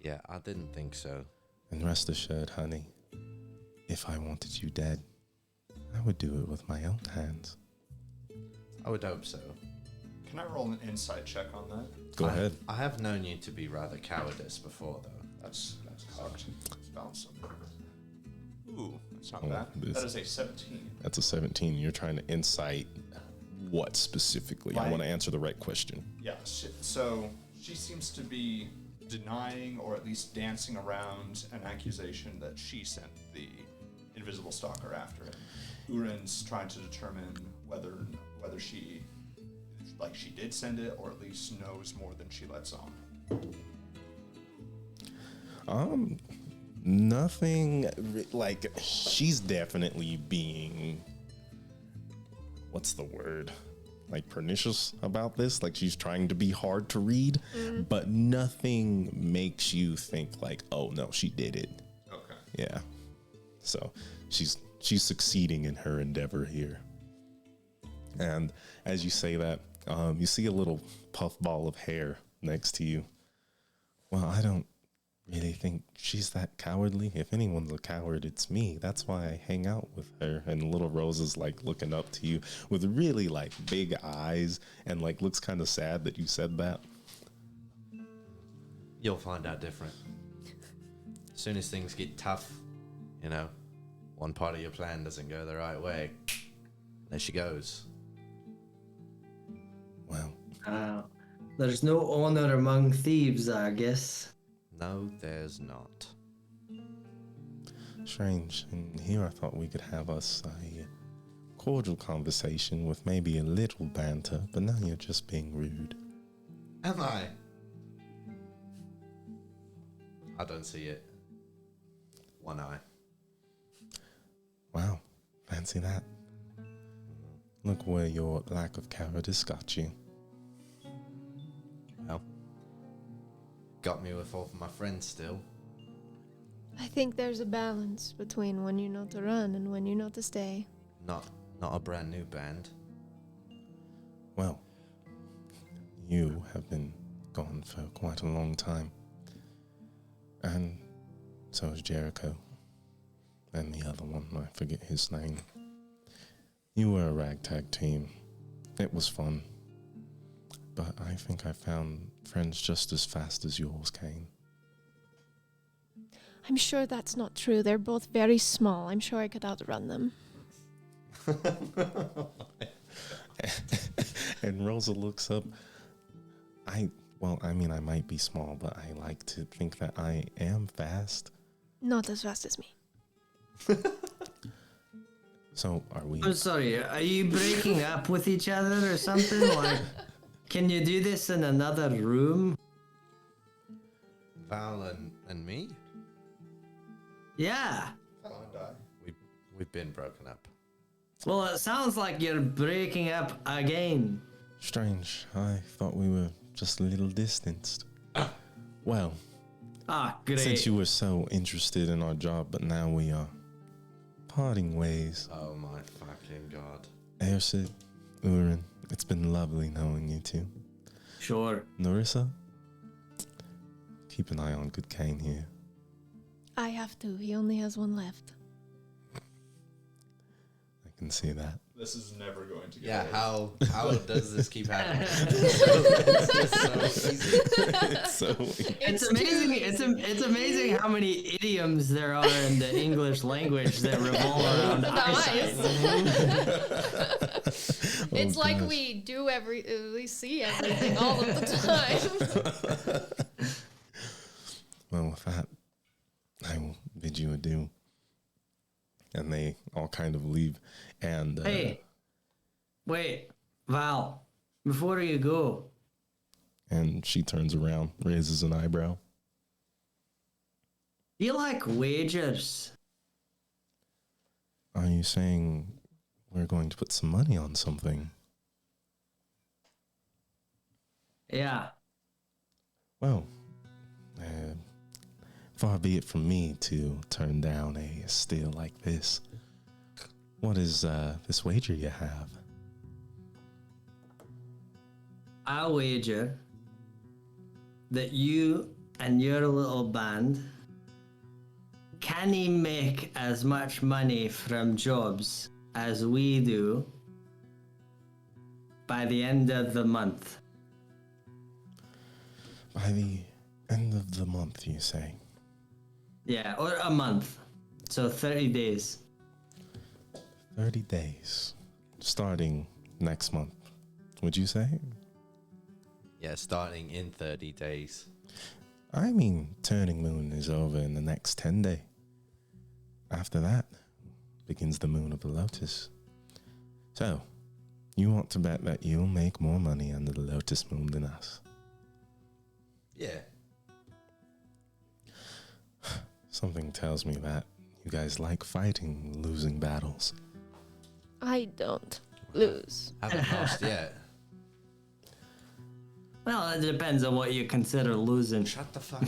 Yeah, I didn't think so. And rest assured, honey, if I wanted you dead, I would do it with my own hands. I would hope so. Can I roll an insight check on that? Go ahead. I have known you to be rather cowardice before, though. That's cocked. Let's balance them. Ooh, that's not Oh, bad. this- That is a 17. That's a 17. You're trying to insight what specifically? I Right. want to answer the right question. Yeah, so she seems to be denying or at least dancing around an accusation that she sent the invisible stalker after him. Urin's trying to determine whether she did send it or at least knows more than she lets on. Nothing like she's definitely being, what's the word? Like pernicious about this. Like she's trying to be hard to read, but nothing makes you think like, oh no, she did it. Okay. Yeah. So she's succeeding in her endeavor here. And as you say that, you see a little puffball of hair next to you. Well, I don't really think she's that cowardly. If anyone's a coward, it's me. That's why I hang out with her. And little Rose is like looking up to you with really like big eyes and like looks kind of sad that you said that. You'll find out different. As soon as things get tough, you know, one part of your plan doesn't go the right way, there she goes. Well, There's no honor among thieves, I guess. No, there's not. strange. And here I thought we could have us a cordial conversation with maybe a little banter, but now you're just being rude. Am I? I don't see it. One eye. Wow, fancy that. Look where your lack of cowardice got you. Well, got me with all of my friends still. I think there's a balance between when you know to run and when you know to stay. Not a brand new band. Well, you have been gone for quite a long time. And so is Jericho. And the other one, I forget his name. You were a ragtag team. It was fun. But I think I found friends just as fast as yours, Kane. I'm sure that's not true. They're both very small. I'm sure I could outrun them. And Rosa looks up. I might be small, but I like to think that I am fast. Not as fast as me. So are we? I'm sorry, are you breaking up with each other or something? Like, can you do this in another room? Val and me? Yeah. We've been broken up. Well, it sounds like you're breaking up again. Strange. I thought we were just a little distanced. Well, Ah, great. since you were so interested in our job, but now we are parting ways. Oh my fucking god. Ersid, Urin, it's been lovely knowing you two. Sure. Narissa, keep an eye on good Kane here. I have to. He only has one left. I can see that. This is never going to get Yeah, old. how does this keep happening? It's just so easy. It's so It's amazing. It's amazing how many idioms there are in the English language that revolve around eyesight. It's like gosh. we see everything all of the time. Well, with that, I will bid you adieu. And they all kind of leave. And Hey, wait, Val, before you go, and she turns around, raises an eyebrow. do you like wagers? Are you saying we're going to put some money on something? far be it from me to turn down a steal like this. What is this wager you have? I wager that you and your little band can make as much money from jobs as we do by the end of the month. By the end of the month, you say? Yeah, or a month. So 30 days. 30 days. Starting next month, would you say? Yeah, starting in 30 days. I mean, Turning Moon is over in the next 10 days. After that, begins the Moon of the Lotus. So, you want to bet that you'll make more money under the Lotus Moon than us? Yeah. Something tells me that you guys like fighting losing battles. I don't lose. Haven't lost yet. Well, it depends on what you consider losing. Shut the fuck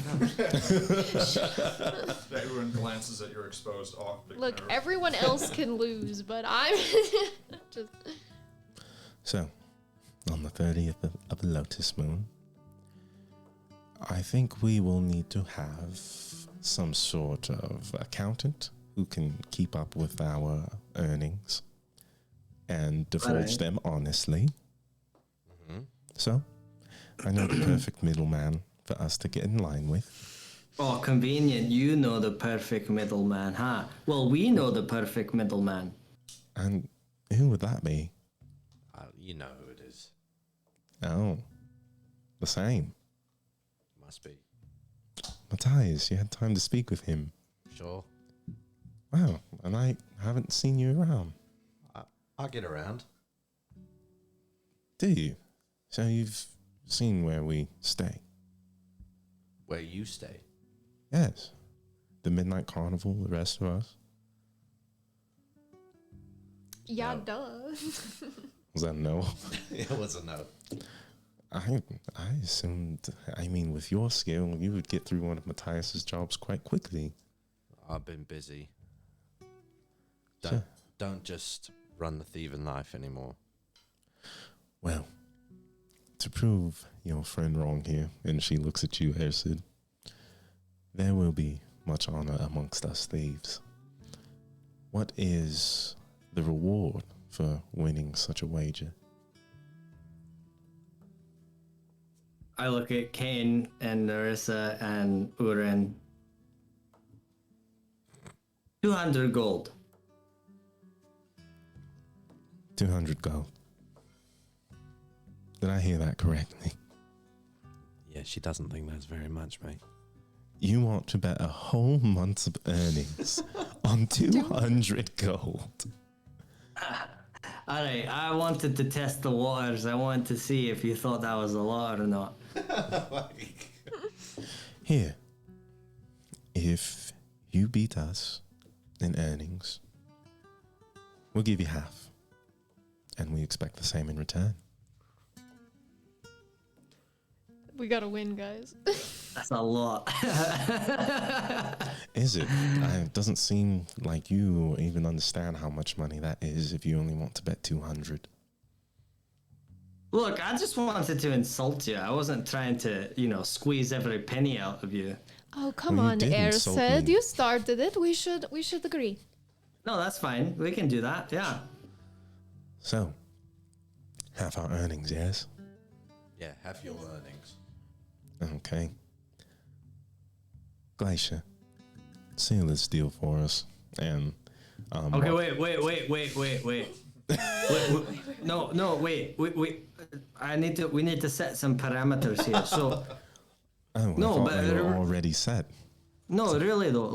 up. Everyone glances at your exposed optic Look, nerve. everyone else can lose, but I'm just. So, on the 30th of the Lotus Moon, I think we will need to have some sort of accountant who can keep up with our earnings and divulge Right. them honestly. So, I know the perfect middleman for us to get in line with. Oh, convenient. You know the perfect middleman, huh? Well, we know the perfect middleman. And who would that be? You know who it is. Oh, the same. Must be. Matthias, you had time to speak with him. Sure. Wow, and I haven't seen you around. I'll get around. Do you? So you've seen where we stay? Where you stay. Yes. The Midnight Carnival, the rest of us. Yeah, No. duh. Was that no? It was a no. I assumed, I mean, with your skill, you would get through one of Matthias's jobs quite quickly. I've been busy. Sure. Don't just run the thieving life anymore. Well, to prove your friend wrong here, and she looks at you, Ersid, there will be much honor amongst us thieves. What is the reward for winning such a wager? I look at Kane and Narissa and Uren. 200 gold. 200 gold. Did I hear that correctly? Yeah, she doesn't think that's very much, mate. You want to bet a whole month's earnings on 200 gold? Alright, I wanted to test the waters. I wanted to see if you thought that was a lot or not. Here, if you beat us in earnings, we'll give you half. And we expect the same in return. We gotta win, guys. That's a lot. Is it? It doesn't seem like you even understand how much money that is if you only want to bet 200. Look, I just wanted to insult you. I wasn't trying to, squeeze every penny out of you. Oh, come Well, you on, did Air insult said me. you started it. We should agree. No, that's fine. We can do that. Yeah. So, half our earnings, yes? Yeah, have your earnings. Okay. Glacier, seal this deal for us. And, Okay, wait. Wait. No, wait. We need to set some parameters here. So, Oh, No, I thought but- they were already set. no, really though,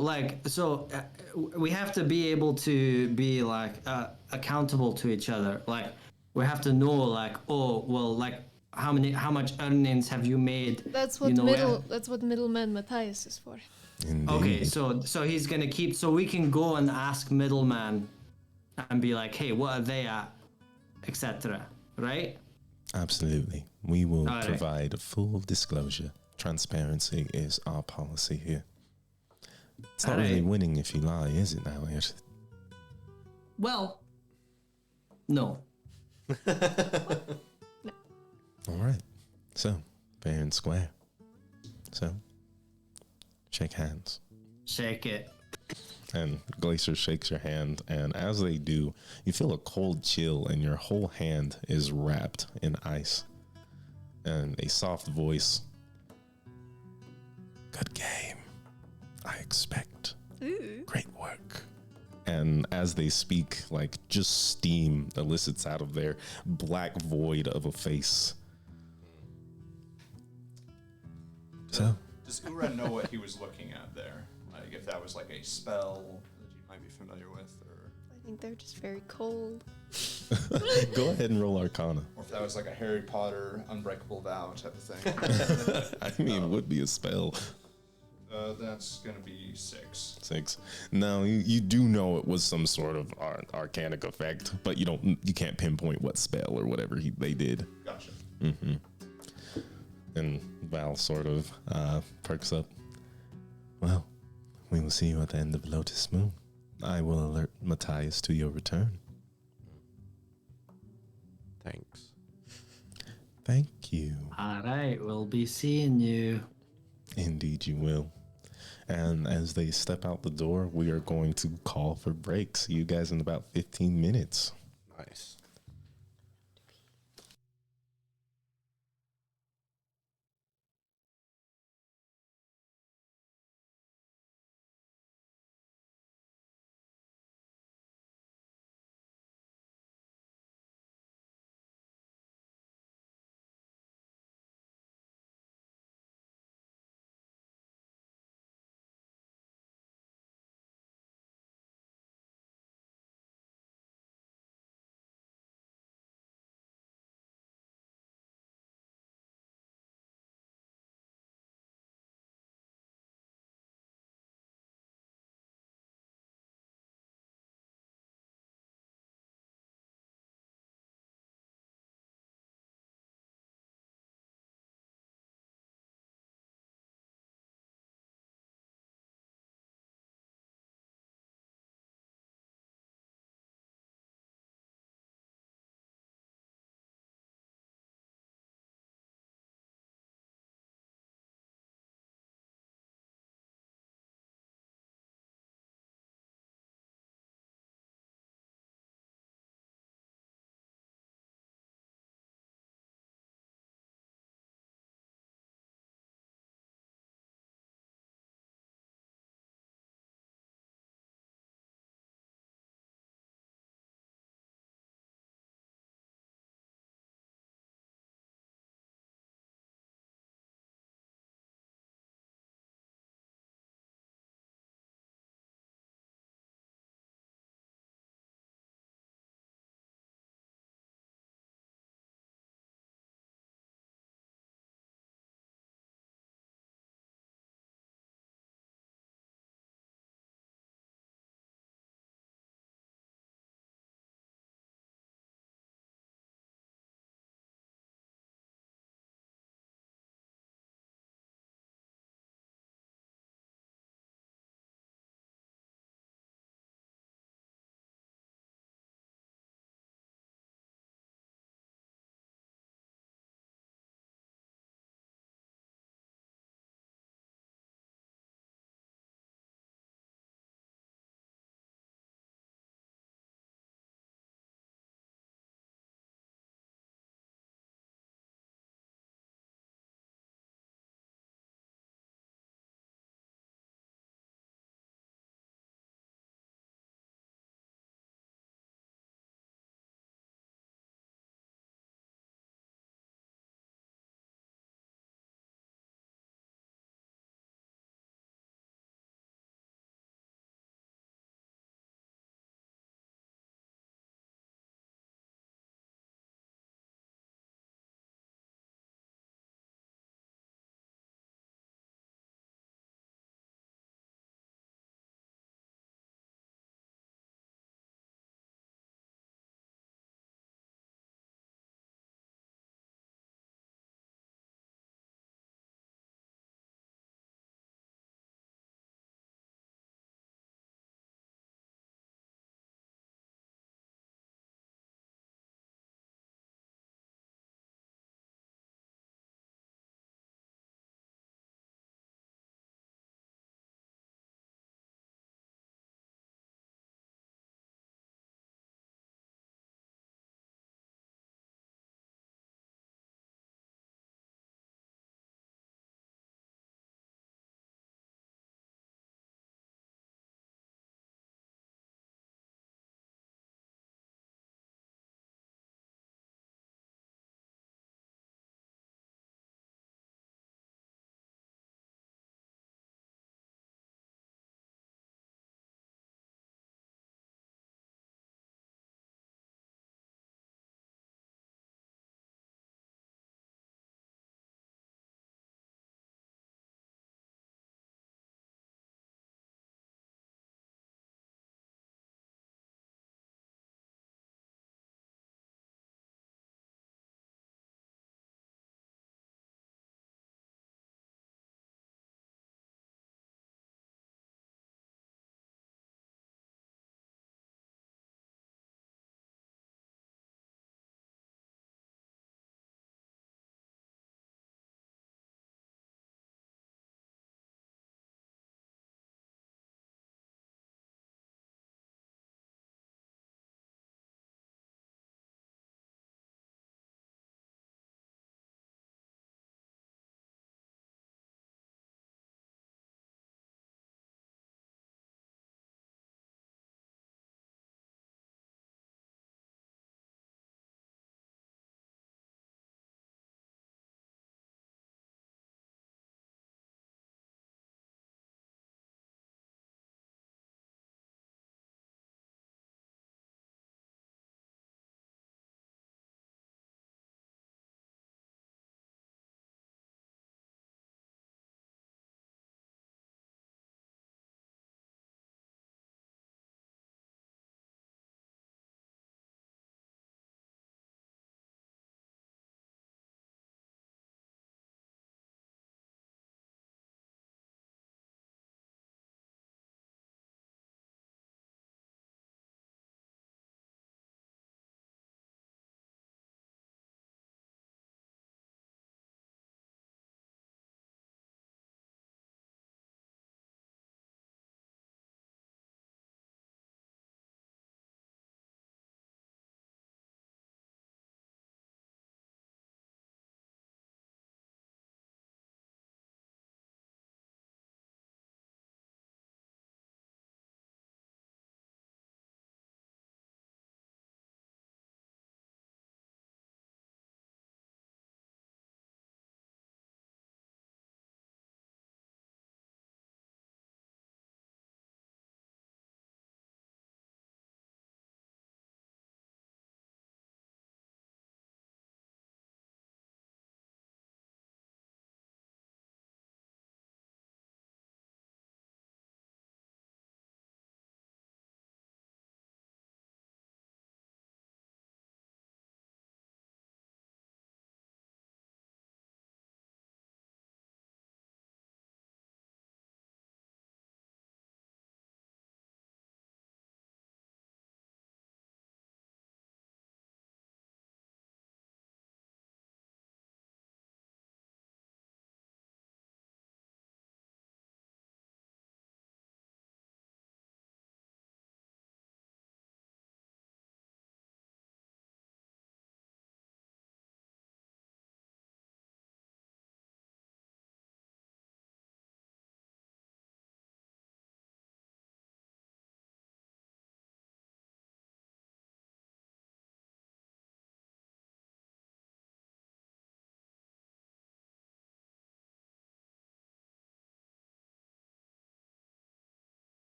we have to be able to be accountable to each other. Like, we have to know, how much earnings have you made? That's what That's what middleman Matthias is for. Indeed. Okay, so he's gonna keep. So we can go and ask middleman, and be like, hey, what are they at, etc. Right? Absolutely. We will All right. provide full disclosure. Transparency is our policy here. It's not really Alright. winning if you lie, is it now, Airsid? Well, no. All right. So, fair and square. So, shake hands. Shake it. And Glacier shakes your hand, and as they do, you feel a cold chill, and your whole hand is wrapped in ice. And a soft voice. Good game. I expect. Great work. And as they speak, like just steam elicits out of their black void of a face. So, Does Uran know what he was looking at there? Like, if that was like a spell that you might be familiar with, or I think they're just very cold. go ahead and roll Arcana. if that was like a Harry Potter unbreakable vow type of thing. I mean, it would be a spell. That's gonna be 6. 6. Now you do know it was some sort of arcanic effect, but you can't pinpoint what spell or whatever they did. Gotcha. And Val sort of perks up. Well, we will see you at the end of Lotus Moon. I will alert Matthias to your return. Thanks. Thank you. Alright, we'll be seeing you. Indeed, you will. And as they step out the door, we are going to call for break. See you guys in about 15 minutes. Nice.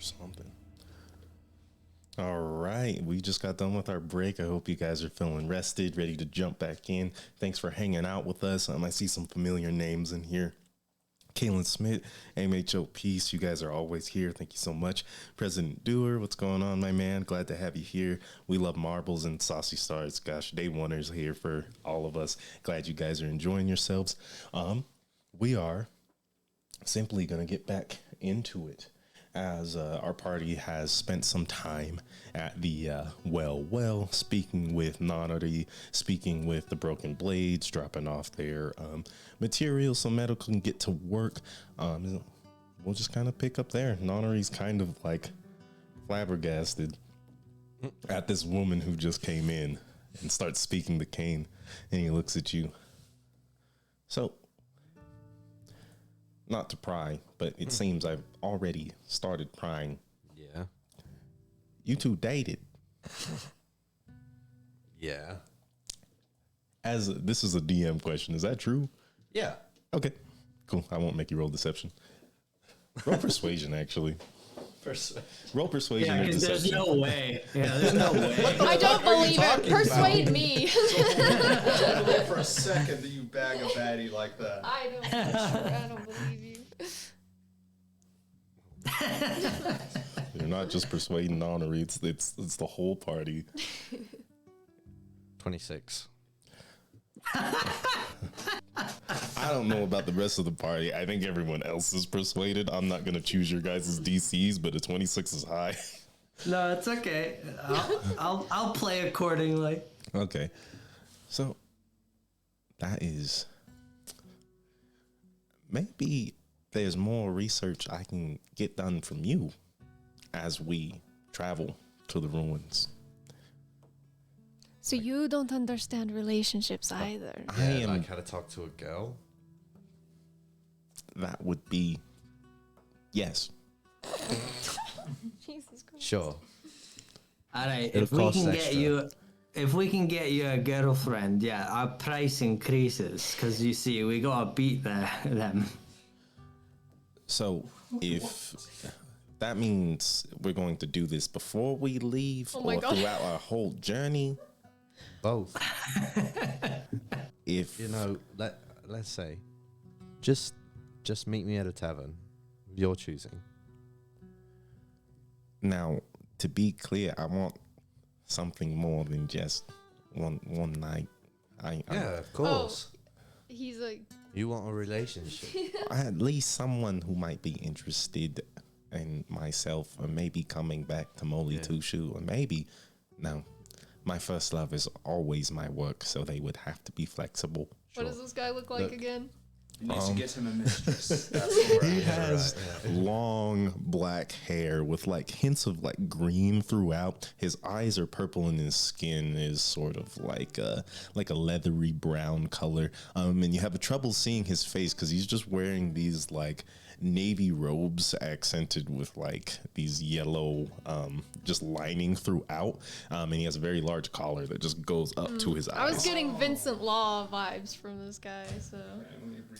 something. All right, we just got done with our break. I hope you guys are feeling rested, ready to jump back in. Thanks for hanging out with us. I see some familiar names in here. Kaylin Smith, MHO Peace, you guys are always here. Thank you so much. President Dewar, what's going on, my man? Glad to have you here. We love marbles and saucy stars. Gosh, day oneers here for all of us. Glad you guys are enjoying yourselves. We are simply going to get back into it, as our party has spent some time at the well, speaking with Nonnery, speaking with the Broken Blades, dropping off their materials so Metal can get to work. We'll just kind of pick up there. Nonnery's kind of like flabbergasted at this woman who just came in and starts speaking to Kane, and he looks at you. So, not to pry, but it seems I've already started prying. Yeah. You two dated. Yeah. As this is a DM question, is that true? Yeah. Okay, cool. I won't make you roll deception. Roll persuasion, actually. Roll persuasion Yeah, or because there's deception. no way. Yeah, there's no way. I don't believe it. Persuade me. Don't believe for a second that you bag a baddie like that. I don't believe you. You're not just persuading Honorary, it's the whole party. 26. I don't know about the rest of the party. I think everyone else is persuaded. I'm not going to choose your guys' DCs, but a 26 is high. No, it's okay. I'll play accordingly. Okay. So, that is... Maybe there's more research I can get done from you as we travel to the ruins. So you don't understand relationships either. I am... like how to talk to a girl. That would be... Yes. Jesus Christ. Sure. All right, It'll if we cost can extra. if we can get you a girlfriend, yeah, our price increases because you see, we gotta beat them. So, if that means we're going to do this before we leave Oh my or God. throughout our whole journey, Both. if You know, let's say, just meet me at a tavern of your choosing. now, to be clear, I want something more than just one night. Yeah, of course. He's like, You want a relationship. At least someone who might be interested in myself, or maybe coming back to Molly Tushu, or maybe no. My first love is always my work, so they would have to be flexible. what does this guy look like again? He needs to get him a mistress. That's what we're He after. has long black hair with like hints of like green throughout. His eyes are purple and his skin is sort of like a leathery brown color. And you have trouble seeing his face because he's just wearing these like navy robes accented with like these yellow just lining throughout. And he has a very large collar that just goes up to his I was eyes. getting Vincent Law vibes from this guy, so.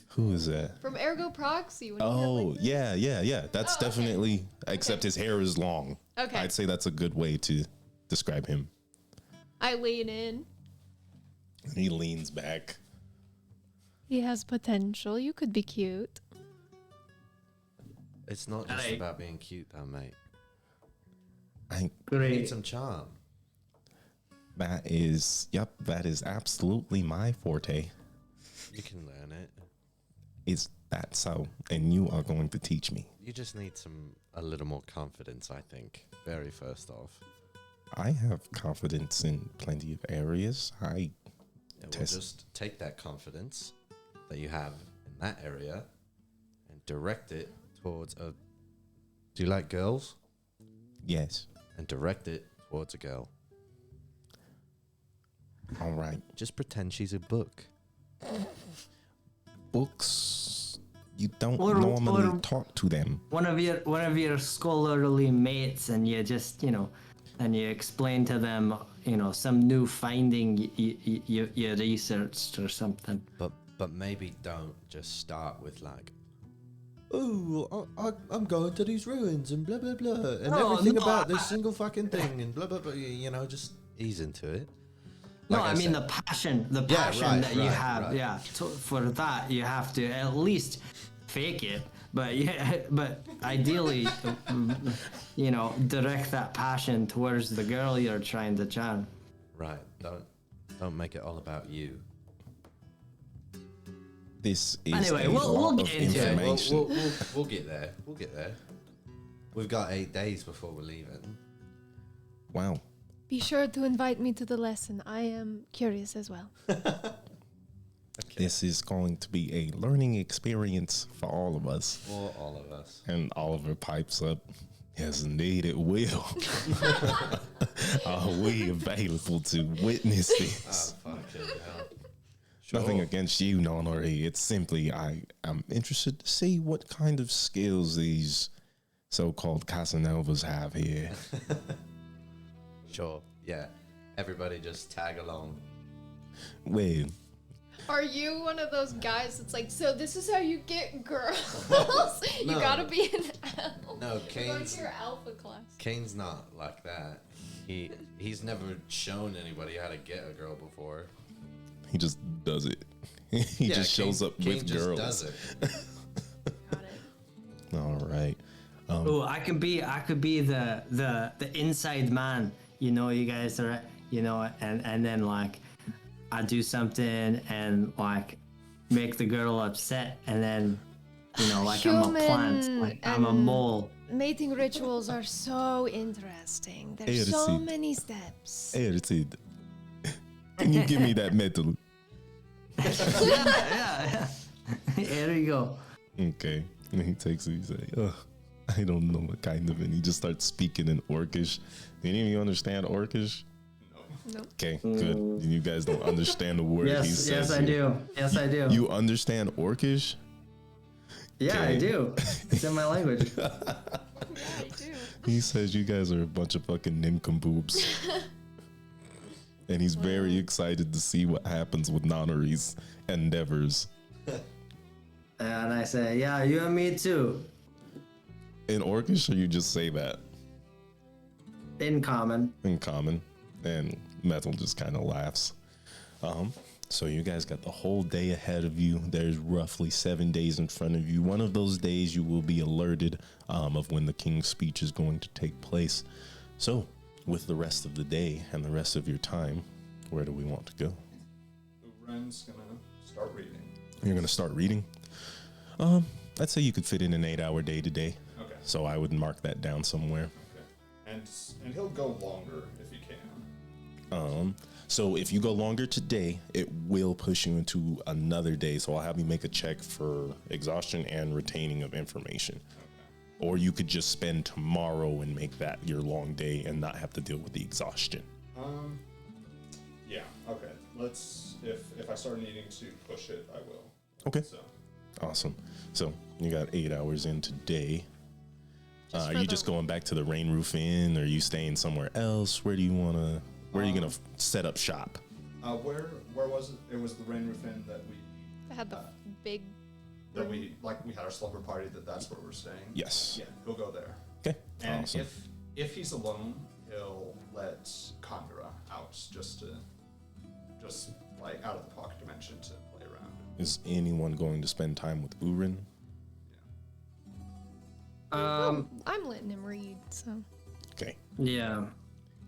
Who is that? From Ergo Proxy. When he had, Oh, like, this- yeah. That's Oh, okay. definitely, except his hair is long. Okay. I'd say that's a good way to describe him. I lean in. And he leans back. He has potential. You could be cute. It's not just Alright. about being cute, though, mate. I You need Great. some charm. that is absolutely my forte. You can learn it. Is that so? And you are going to teach me. You just need a little more confidence, I think. Very first off. I have confidence in plenty of areas. Yeah, we'll Test- just take that confidence that you have in that area and direct it towards a... Do you like girls? Yes. And direct it towards a girl. All right. Just pretend she's a book. Books. You don't Or- normally or- talk to them. One of your scholarly mates, and you just and you explain to them some new finding you researched or something. But maybe don't just start with like, oh, I'm going to these ruins and blah blah blah, and No, everything no, about this single fucking thing and blah blah blah. You know, just ease into it. No, Like I mean said. the passion Yeah, right, that you right, have. right. Yeah, for that you have to at least fake it. But yeah, but ideally, you know, direct that passion towards the girl you're trying to charm. Right. Don't make it all about you. This is Anyway, a we'll lot get of into it. information. We'll get there. We'll get there. We've got 8 days before we're leaving. Wow. Be sure to invite me to the lesson. I am curious as well. This is going to be a learning experience for all of us. For all of us. And Oliver pipes up, yes, indeed, it will. Are we available to witness this? Fucking hell. Sure. Nothing against you, Nonori. It's simply I'm interested to see what kind of skills these so-called Casanovas have here. Sure. Yeah. Everybody just tag along. Well, Are you one of those guys that's like, so this is how you get girls? You No. gotta be an alpha. No, Go to Kane's your alpha class. Kane's not like that. He's never shown anybody how to get a girl before. he just does it. He Yeah, just shows up Kane with just girls. does it. Got it. All right. Oh, I could be the inside man. You know, you guys are, you know, and then like I do something and like make the girl upset, and then you know, like I'm a plant, Human like I'm a and- mole. Mating rituals are so interesting. There's Hey, so Aristide. many steps. Hey, Aristide, can you give me that metal? Yeah. There you go. Okay. And he takes it. He's like, oh, I don't know what kind of, and he just starts speaking in Orcish. Any of you understand Orcish? No. Okay, good. You guys don't understand the word he Yes, says. yes, I here. do. Yes, I do. You understand Orcish? Yeah, I Okay. do. It's in my language. Yeah, I do. He says you guys are a bunch of fucking nincompoops. And he's very excited to see what happens with Nonori's endeavors. And I say, yeah, you and me too. In Orcish, or you just say that In common. in common? And Metal just kind of laughs. So you guys got the whole day ahead of you. There's roughly 7 days in front of you. One of those days you will be alerted of when the king's speech is going to take place. So with the rest of the day and the rest of your time, where do we want to go? Ren's gonna start reading. You're going to start reading? I'd say you could fit in an 8-hour day today. Okay. So I would mark that down somewhere. Okay. And he'll go longer if he can. So if you go longer today, it will push you into another day. So I'll have you make a check for exhaustion and retaining of information. Or you could just spend tomorrow and make that your long day and not have to deal with the exhaustion. Yeah. Okay. Let's. If I start needing to push it, I will. Okay. So. Awesome. So you got 8 hours in today. Just Are for you the- just going back to the Rain Roof Inn? Or are you staying somewhere else? Where do you want to? Where are you gonna set up shop? Where was it? It was the Rain Roof Inn that I had the big. we had our slumber party. That's where we're staying. Yes. Yeah. He'll go there. Okay. And Awesome. if he's alone, he'll let Kandra out just like out of the pocket dimension to play around. Is anyone going to spend time with Urin? I'm letting him read, so. Okay. Yeah.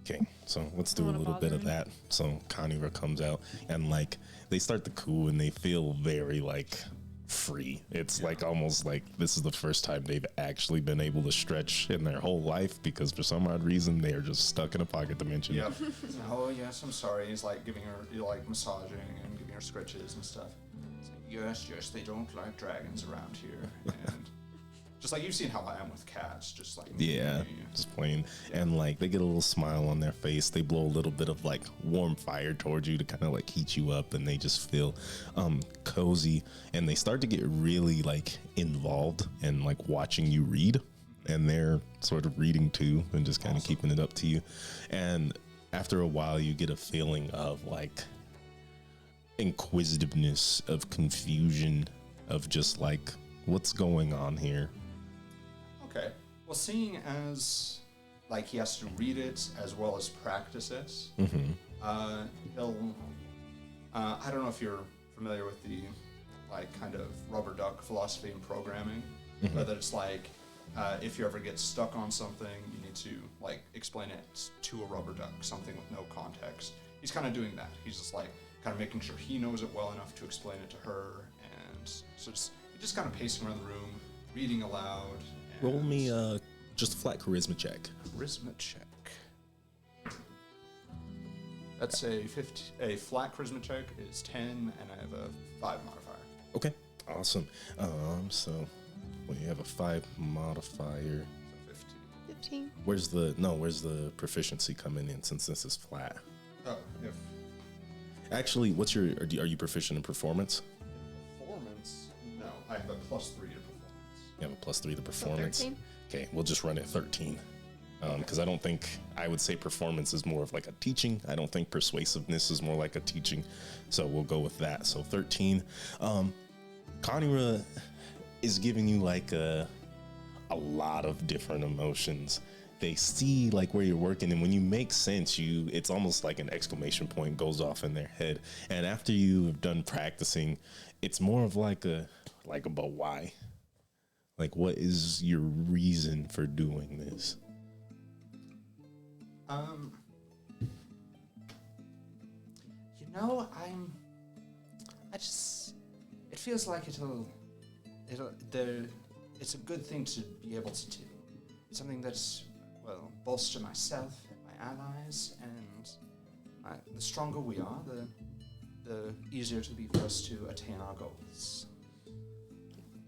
Okay, so let's do a wanna little bit bother of him. that. So Conniver comes out and like they start to coo and they feel very like free. It's like almost like this is the first time they've actually been able to stretch in their whole life because for some odd reason they are just stuck in a pocket dimension. Yep. Oh yes, I'm sorry. He's like giving her like massaging and giving her scritches and stuff. It's like, yes, they don't like dragons around here. And just like you've seen how I am with cats, just like Yeah, just plain. And like they get a little smile on their face. They blow a little bit of like warm fire towards you to kind of like heat you up, and they just feel cozy. And they start to get really like involved and like watching you read, and they're sort of reading too, and just kind of keeping it up to you. And after a while, you get a feeling of like inquisitiveness, of confusion, of just like What's going on here? Okay. Well, seeing as like he has to read it as well as practice it, he'll. I don't know if you're familiar with the like kind of rubber duck philosophy in programming, but that it's like if you ever get stuck on something, you need to like explain it to a rubber duck, something with no context. He's kind of doing that. He's just like kind of making sure he knows it well enough to explain it to her, and so he's just kind of pacing around the room, reading aloud. Roll me just a flat charisma check. Charisma check. That's a flat charisma check is 10, and I have a 5 modifier. Okay, awesome. So well, you have a 5 modifier. So 15. 15. Where's the proficiency coming in since this is flat? Oh, if Actually, are you proficient in performance? performance, no, I have a +3 to performance. You have a +3 to So performance. 13. Okay, we'll just run it 13. Because I would say performance is more of like a teaching. I don't think persuasiveness is more like a teaching. So we'll go with that. So 13. Conira is giving you like a lot of different emotions. They see like where you're working, and when you make sense, it's almost like an exclamation point goes off in their head. And after you've done practicing, it's more of like about why. Like, what is your reason for doing this? It feels like it's a good thing to be able to do. It's something that's, well, bolster myself and my allies, and the stronger we are, the easier it will be for us to attain our goals.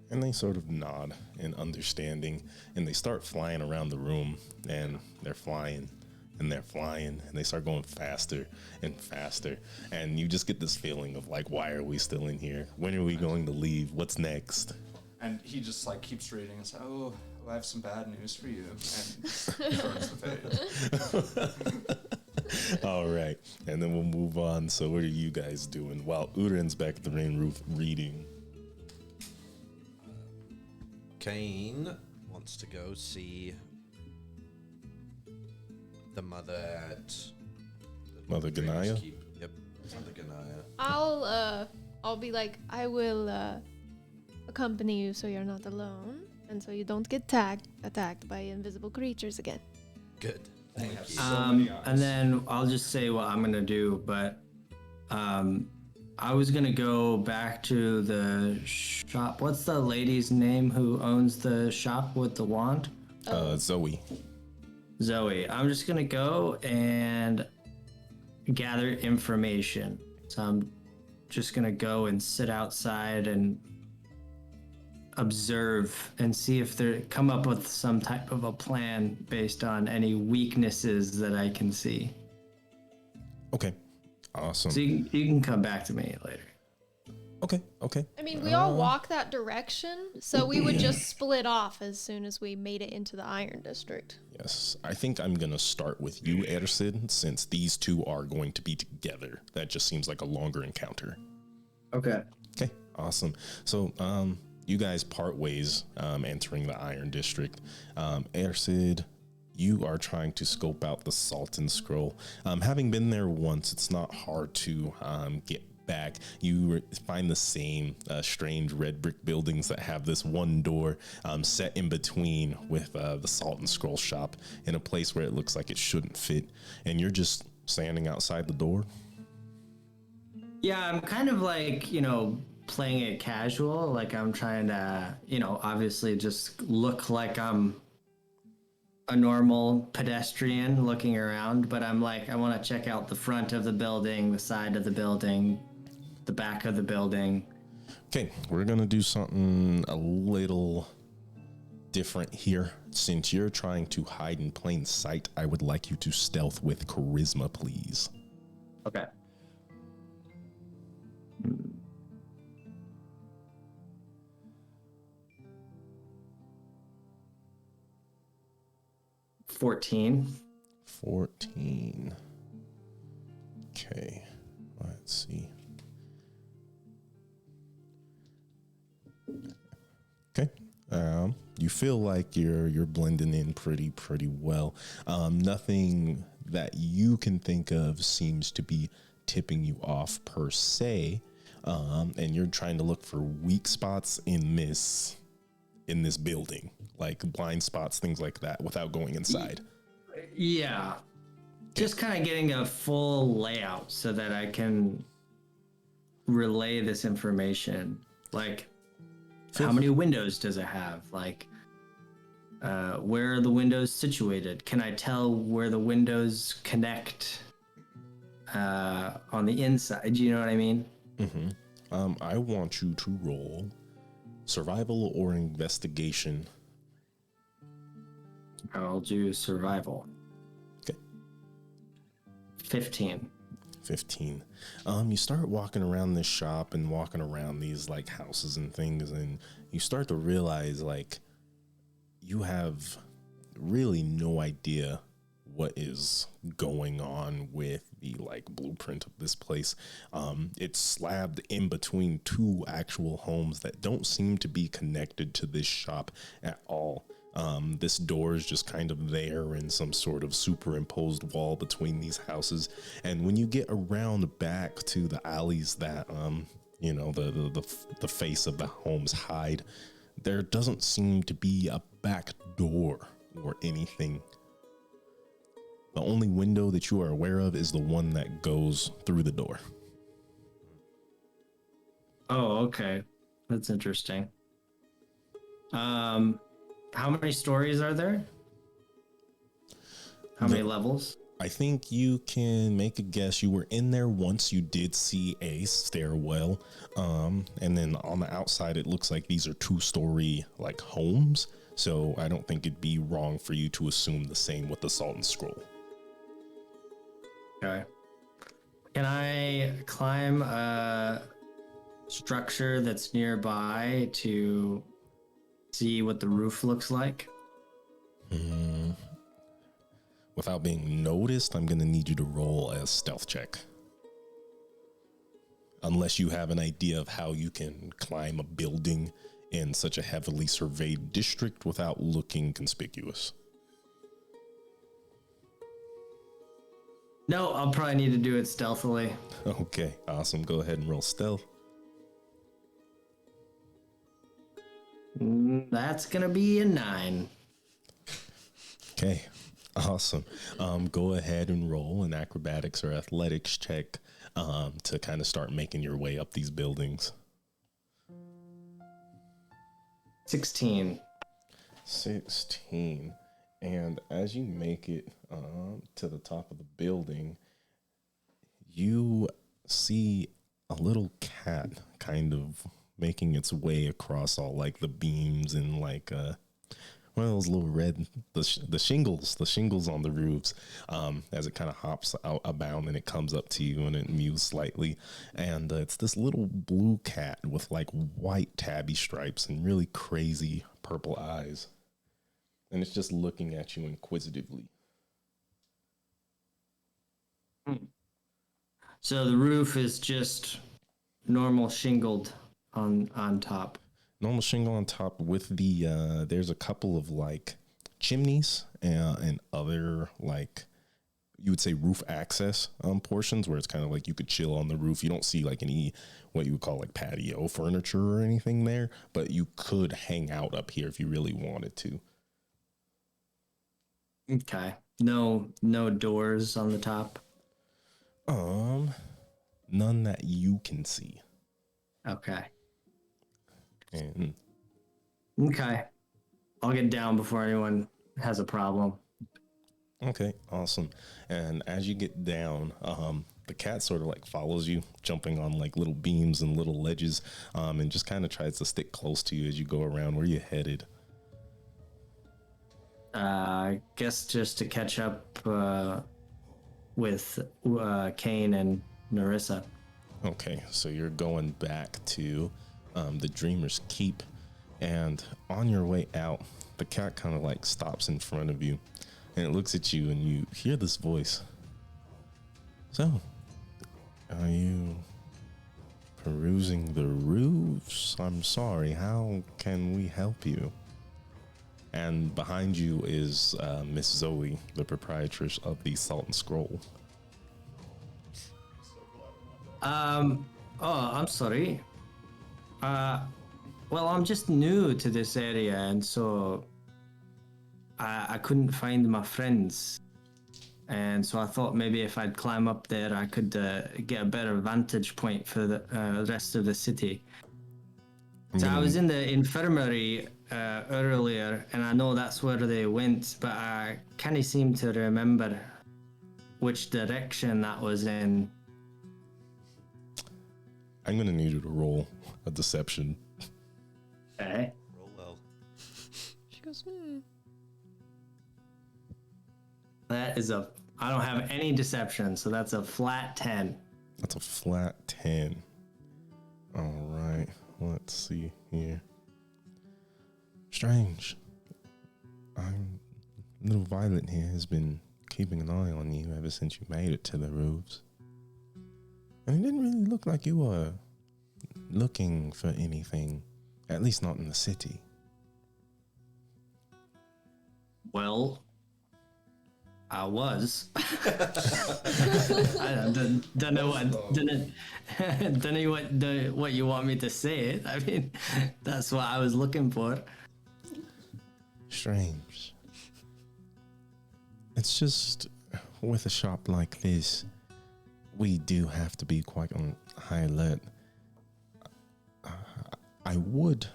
And they sort of nod in understanding, and they start flying around the room, and they're flying, and they're flying, and they start going faster and faster. And you just get this feeling of like, why are we still in here? When are we going to leave? What's next? And he just like keeps reading and says, "Oh, I have some bad news for you," and turns the page. All right. And then we'll move on. So what are you guys doing? While Uren's back at the main roof reading. Kane wants to go see the mother at Mother Dreamer's Ganaya? Keep. Yep, Mother Ganaya. I'll be like, I will accompany you so you're not alone, and so you don't get attacked by invisible creatures again. Good. Thank you. So many eyes. And then I'll just say what I'm gonna do, but I was gonna go back to the shop. What's the lady's name who owns the shop with the wand? Zoe. Zoe. I'm just gonna go and gather information. So I'm just gonna go and sit outside and observe and see if they come up with some type of a plan based on any weaknesses that I can see. Okay. Awesome. So you can come back to me later. Okay. I mean, we all walk that direction, so we would just split off as soon as we made it into the Iron District. Yes. I think I'm going to start with you, Ersid, since these two are going to be together. That just seems like a longer encounter. Okay. Okay. Awesome. So, you guys part ways entering the Iron District. Ersid, you are trying to scope out the Salton Scroll. Having been there once, it's not hard to get back. You find the same strange red brick buildings that have this one door set in between with the Salton Scroll shop in a place where it looks like it shouldn't fit. And you're just standing outside the door. Yeah, I'm kind of like, playing it casual. Like I'm trying to, obviously just look like I'm a normal pedestrian looking around, but I'm like, I want to check out the front of the building, the side of the building, the back of the building. Okay, we're going to do something a little different here. Since you're trying to hide in plain sight, I would like you to stealth with charisma, please. Okay. $14. 14. Okay, let's see. You feel like you're blending in pretty well. Nothing that you can think of seems to be tipping you off per se. And you're trying to look for weak spots in this building, like blind spots, things like that, without going inside. Yeah. Just kind of getting a full layout so that I can relay this information. Like, how many windows does it have? Like, where are the windows situated? Can I tell where the windows connect on the inside? Do you know what I mean? I want you to roll survival or investigation. I'll do survival. Okay. 15. 15. You start walking around this shop and walking around these like houses and things, and you start to realize like you have really no idea what is going on with the like blueprint of this place. It's slabbed in between two actual homes that don't seem to be connected to this shop at all. This door is just kind of there in some sort of superimposed wall between these houses. And when you get around back to the alleys that, the face of the homes hide, there doesn't seem to be a back door or anything. The only window that you are aware of is the one that goes through the door. Oh, okay. That's interesting. How many stories are there? How many levels? I think you can make a guess. You were in there once. You did see a stairwell. And then on the outside, it looks like these are 2-story like homes. So I don't think it'd be wrong for you to assume the same with the Salt and Scroll. Okay. Can I climb a structure that's nearby to see what the roof looks like? Without being noticed, I'm going to need you to roll a stealth check. Unless you have an idea of how you can climb a building in such a heavily surveyed district without looking conspicuous. No, I'll probably need to do it stealthily. Okay, awesome. Go ahead and roll stealth. That's gonna be a 9. Okay, awesome. Go ahead and roll an acrobatics or athletics check to kind of start making your way up these buildings. 16. 16. And as you make it to the top of the building, you see a little cat kind of making its way across all like the beams and like one of those little red the shingles on the roofs, as it kind of hops out about and it comes up to you and it mews slightly, and it's this little blue cat with like white tabby stripes and really crazy purple eyes, and it's just looking at you inquisitively. So the roof is just normal shingled on top. Normal shingle on top with the there's a couple of like chimneys and other like you would say roof access portions where it's kind of like you could chill on the roof. You don't see like any what you would call like patio furniture or anything there, but you could hang out up here if you really wanted to. Okay. No doors on the top. None that you can see. Okay. And Okay. I'll get down before anyone has a problem. okay, awesome. And as you get down, the cat sort of like follows you, jumping on like little beams and little ledges, and just kind of tries to stick close to you as you go around. Where you headed? I guess just to catch up with Kane and Narissa. Okay, so you're going back to the Dreamer's Keep, and on your way out, the cat kind of like stops in front of you, and it looks at you, and you hear this voice. So, are you perusing the roofs? I'm sorry, how can we help you? And behind you is Miss Zoe, the proprietress of the Salt and Scroll. Oh, I'm sorry. Well, I'm just new to this area, and so I couldn't find my friends. And so I thought maybe if I'd climb up there, I could get a better vantage point for the rest of the city. So I was in the infirmary earlier, and I know that's where they went, but I can't seem to remember which direction that was in. I'm going to need you to roll a deception. Okay. Roll well. She goes, That is I don't have any deception, so that's a flat 10. That's a flat 10. All right. Let's see here. Strange. Little Violet here has been keeping an eye on you ever since you made it to the roofs. And it didn't really look like you were looking for anything, at least not in the city. Well, I was. I don't know what you want me to say. I mean, that's what I was looking for. Strange. It's just, with a shop like this, we do have to be quite on high alert. I would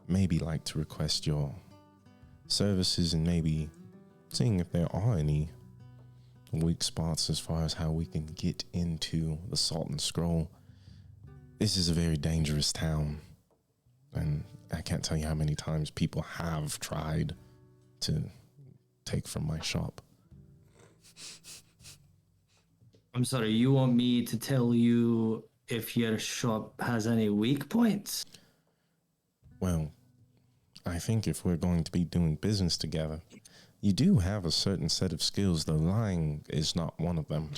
maybe like to request your services and maybe seeing if there are any weak spots as far as how we can get into the Salt and Scroll. This is a very dangerous town, and I can't tell you how many times people have tried to take from my shop. I'm sorry, you want me to tell you if your shop has any weak points? Well, I think if we're going to be doing business together, you do have a certain set of skills, though lying is not one of them.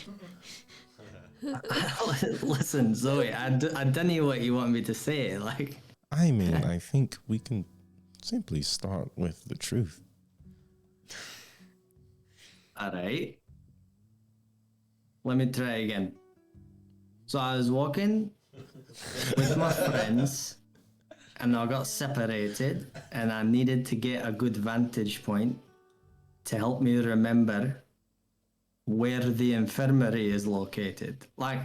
Listen, Zoe, I don't know what you want me to say. Like, I mean, I think we can simply start with the truth. all right. Let me try again. So I was walking with my friends, and I got separated, and I needed to get a good vantage point to help me remember where the infirmary is located. Like,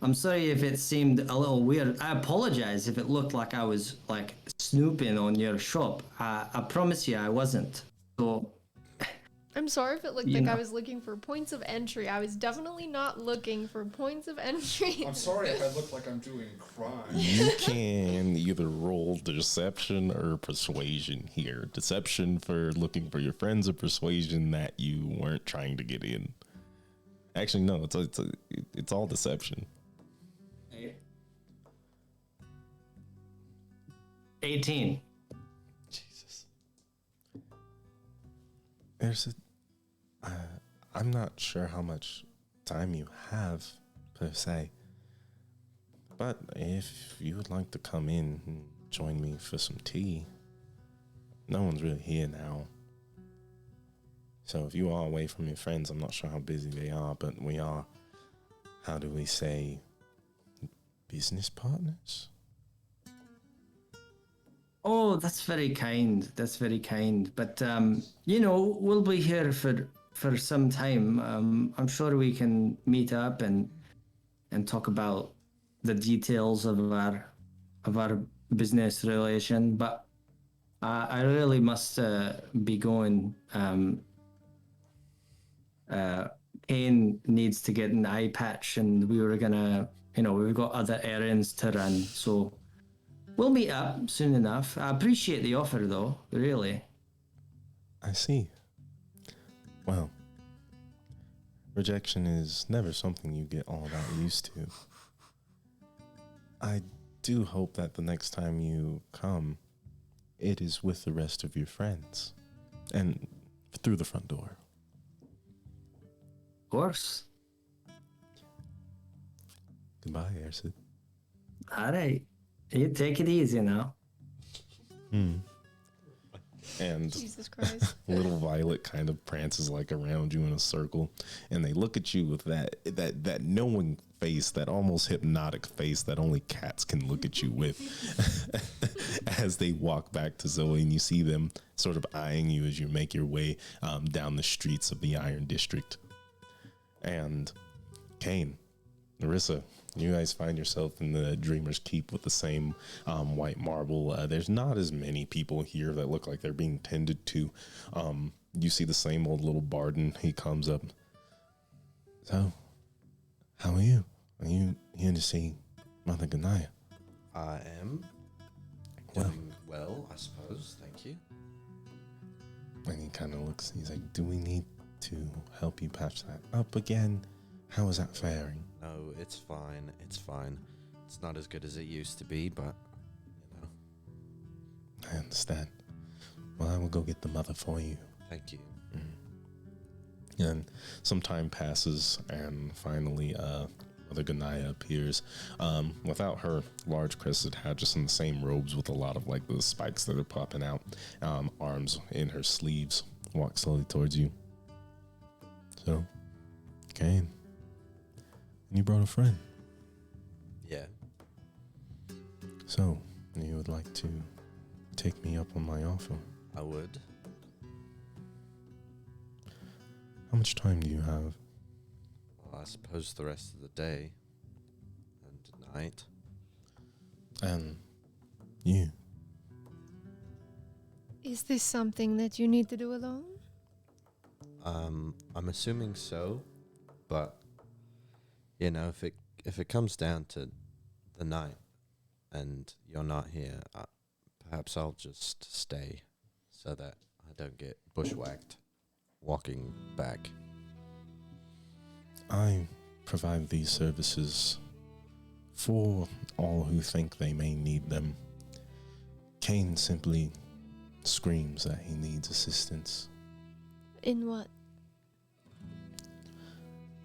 I'm sorry if it seemed a little weird. I apologize if it looked like I was like snooping on your shop. I promise you I wasn't. So I'm sorry if it looked You like know. I was looking for points of entry. I was definitely not looking for points of entry. I'm sorry if I look like I'm doing crime. You can either roll deception or persuasion here. Deception for looking for your friends, or persuasion that you weren't trying to get in. Actually, no, it's all deception. 18. Jesus. There's I'm not sure how much time you have, per se. But if you would like to come in and join me for some tea, no one's really here now. So if you are away from your friends, I'm not sure how busy they are, but we are, how do we say, business partners? Oh, that's very kind. That's very kind. But you know, we'll be here for some time. I'm sure we can meet up and talk about the details of our business relation. But I really must be going. Kane needs to get an eye patch, and we were gonna, we've got other errands to run, so. We'll meet up soon enough. I appreciate the offer, though, really. I see. Well, rejection is never something you get all that used to. I do hope that the next time you come, it is with the rest of your friends. And through the front door. Of course. Goodbye, Ersid. All right. You take it easy now. And Jesus Christ. little Violet kind of prances like around you in a circle, and they look at you with that knowing face, that almost hypnotic face that only cats can look at you with. As they walk back to Zoe, and you see them sort of eyeing you as you make your way down the streets of the Iron District. And Kane, Narissa, you guys find yourself in the Dreamer's Keep with the same white marble. There's not as many people here that look like they're being tended to. You see the same old little Barden. He comes up. So, how are you? Are you here to see Mother Ganaya? I am doing well, I suppose. Thank you. And he kind of looks, he's like, do we need to help you patch that up again? How is that faring? No, it's fine. It's fine. It's not as good as it used to be, but, you know. I understand. Well, I will go get the mother for you. Thank you. And some time passes, and finally, Mother Ganaya appears without her large crested hat, just in the same robes with a lot of like the spikes that are popping out, arms in her sleeves, walks slowly towards you. So, Kane, you brought a friend. Yeah. So, you would like to take me up on my offer? I would. How much time do you have? Well, I suppose the rest of the day and night. And you? Is this something that you need to do alone? I'm assuming so, but you know, if it comes down to the night and you're not here, perhaps I'll just stay so that I don't get bushwhacked walking back. I provide these services for all who think they may need them. Kane simply screams that he needs assistance. In what?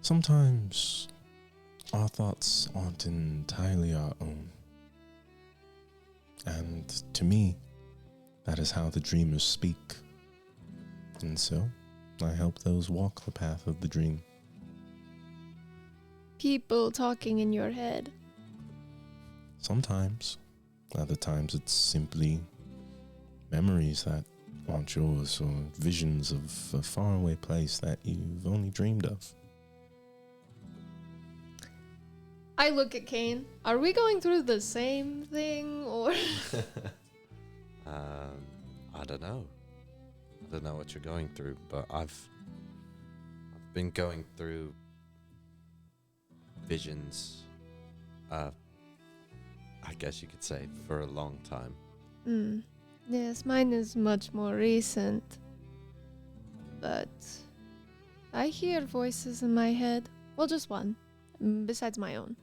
Sometimes our thoughts aren't entirely our own. And to me, that is how the dreamers speak. And so, I help those walk the path of the dream. People talking in your head. Sometimes. Other times it's simply memories that aren't yours, or visions of a faraway place that you've only dreamed of. I look at Kane. Are we going through the same thing, or? I don't know. I don't know what you're going through, but I've been going through visions, I guess you could say, for a long time. Yes, mine is much more recent. But I hear voices in my head. Well, just one, besides my own.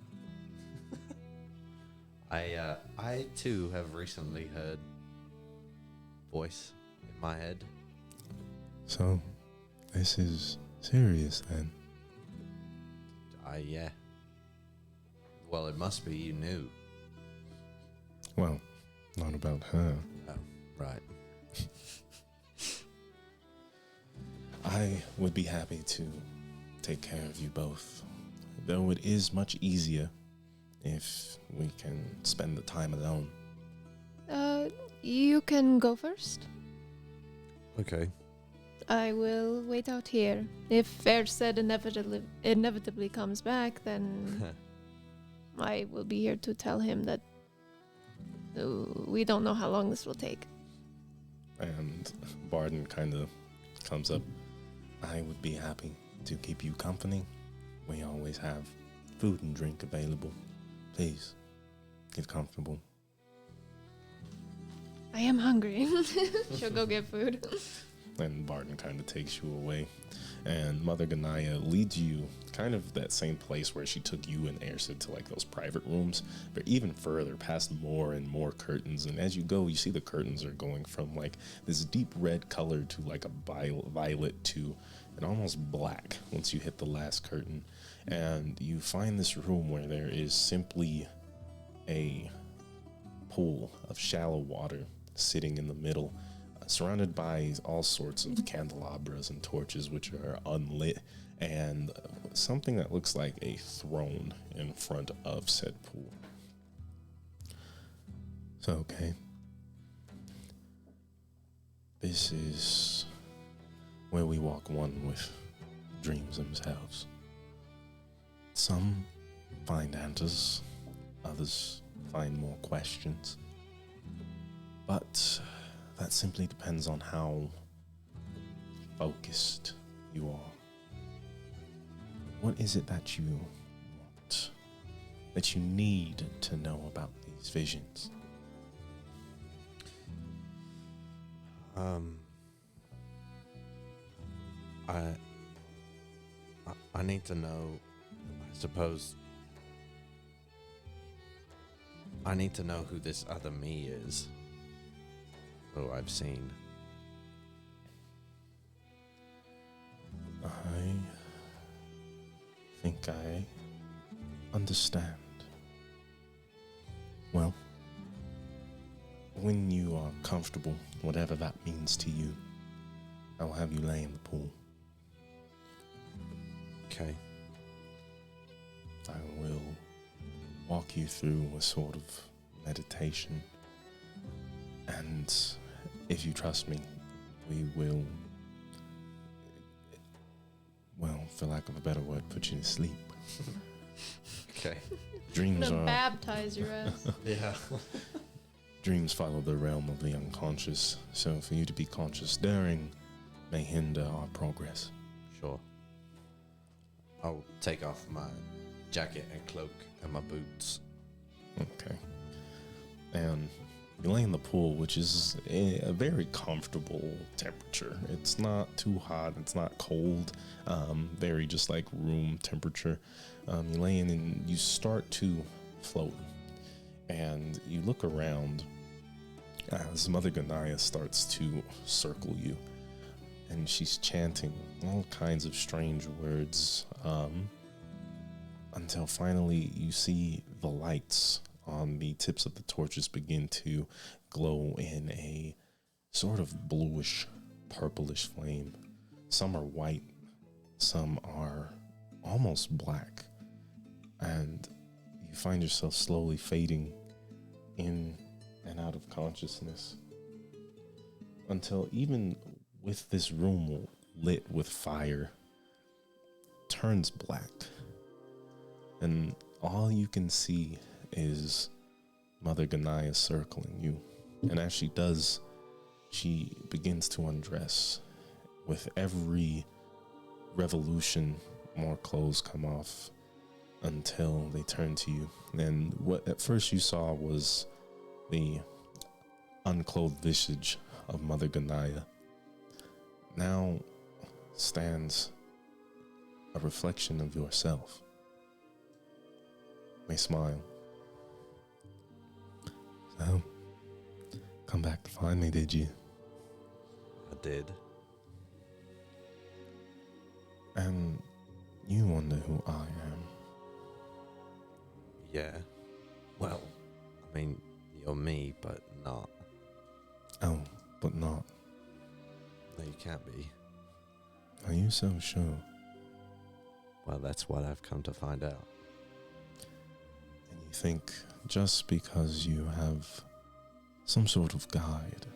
I too have recently heard voice in my head. So, this is serious then? Yeah. Well, it must be. You knew. Well, not about her. Oh, right. I would be happy to take care of you both, though it is much easier if we can spend the time alone. You can go first. Okay. I will wait out here. If Erced inevitably comes back, then I will be here to tell him that we don't know how long this will take. And Barden kind of comes up. I would be happy to keep you company. We always have food and drink available. Please, get comfortable. I am hungry. She'll go get food. And Barton kind of takes you away. And Mother Ganaya leads you kind of that same place where she took you and Ercid to like those private rooms, but even further, past more and more curtains. And as you go, you see the curtains are going from like this deep red color to like a violet to an almost black once you hit the last curtain. And you find this room where there is simply a pool of shallow water sitting in the middle. surrounded by all sorts of candelabras and torches which are unlit, and something that looks like a throne in front of said pool. So, okay. This is where we walk one with dreams themselves. Some find answers, others find more questions. But that simply depends on how focused you are. What is it that you want, that you need to know about these visions? I need to know, I suppose, I need to know who this other me is, who I've seen. I think I understand. Well, when you are comfortable, whatever that means to you, I'll have you lay in the pool. Okay. I will walk you through a sort of meditation. And if you trust me, we will, well, for lack of a better word, put you to sleep. Okay. Dreams Gonna are baptize your ass. Yeah. dreams follow the realm of the unconscious, so for you to be conscious during may hinder our progress. Sure. I'll take off my jacket and cloak and my boots. Okay. And you lay in the pool, which is a very comfortable temperature. It's not too hot, it's not cold, very just like room temperature. You lay in and you start to float. And you look around as Mother Ganaya starts to circle you. And she's chanting all kinds of strange words until finally you see the lights on the tips of the torches begin to glow in a sort of bluish, purplish flame. Some are white, some are almost black, and you find yourself slowly fading in and out of consciousness until even with this room lit with fire turns black, and all you can see is Mother Ganaya circling you. And as she does, she begins to undress. With every revolution, more clothes come off until they turn to you. And what at first you saw was the unclothed visage of Mother Ganaya. Now stands a reflection of yourself. May smile. So, come back to find me, did you? I did. And you wonder who I am. Yeah. Well, I mean, you're me, but not. Oh, but not. No, you can't be. Are you so sure? Well, that's what I've come to find out. And you think just because you have some sort of guide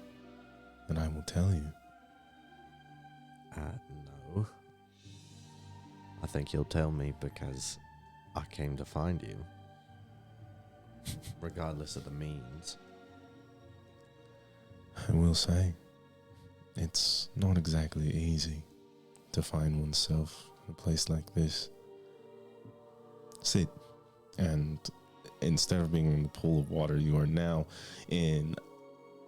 that I will tell you? No. I think you'll tell me because I came to find you. Regardless of the means. I will say, it's not exactly easy to find oneself in a place like this. Sit, and instead of being in the pool of water, you are now in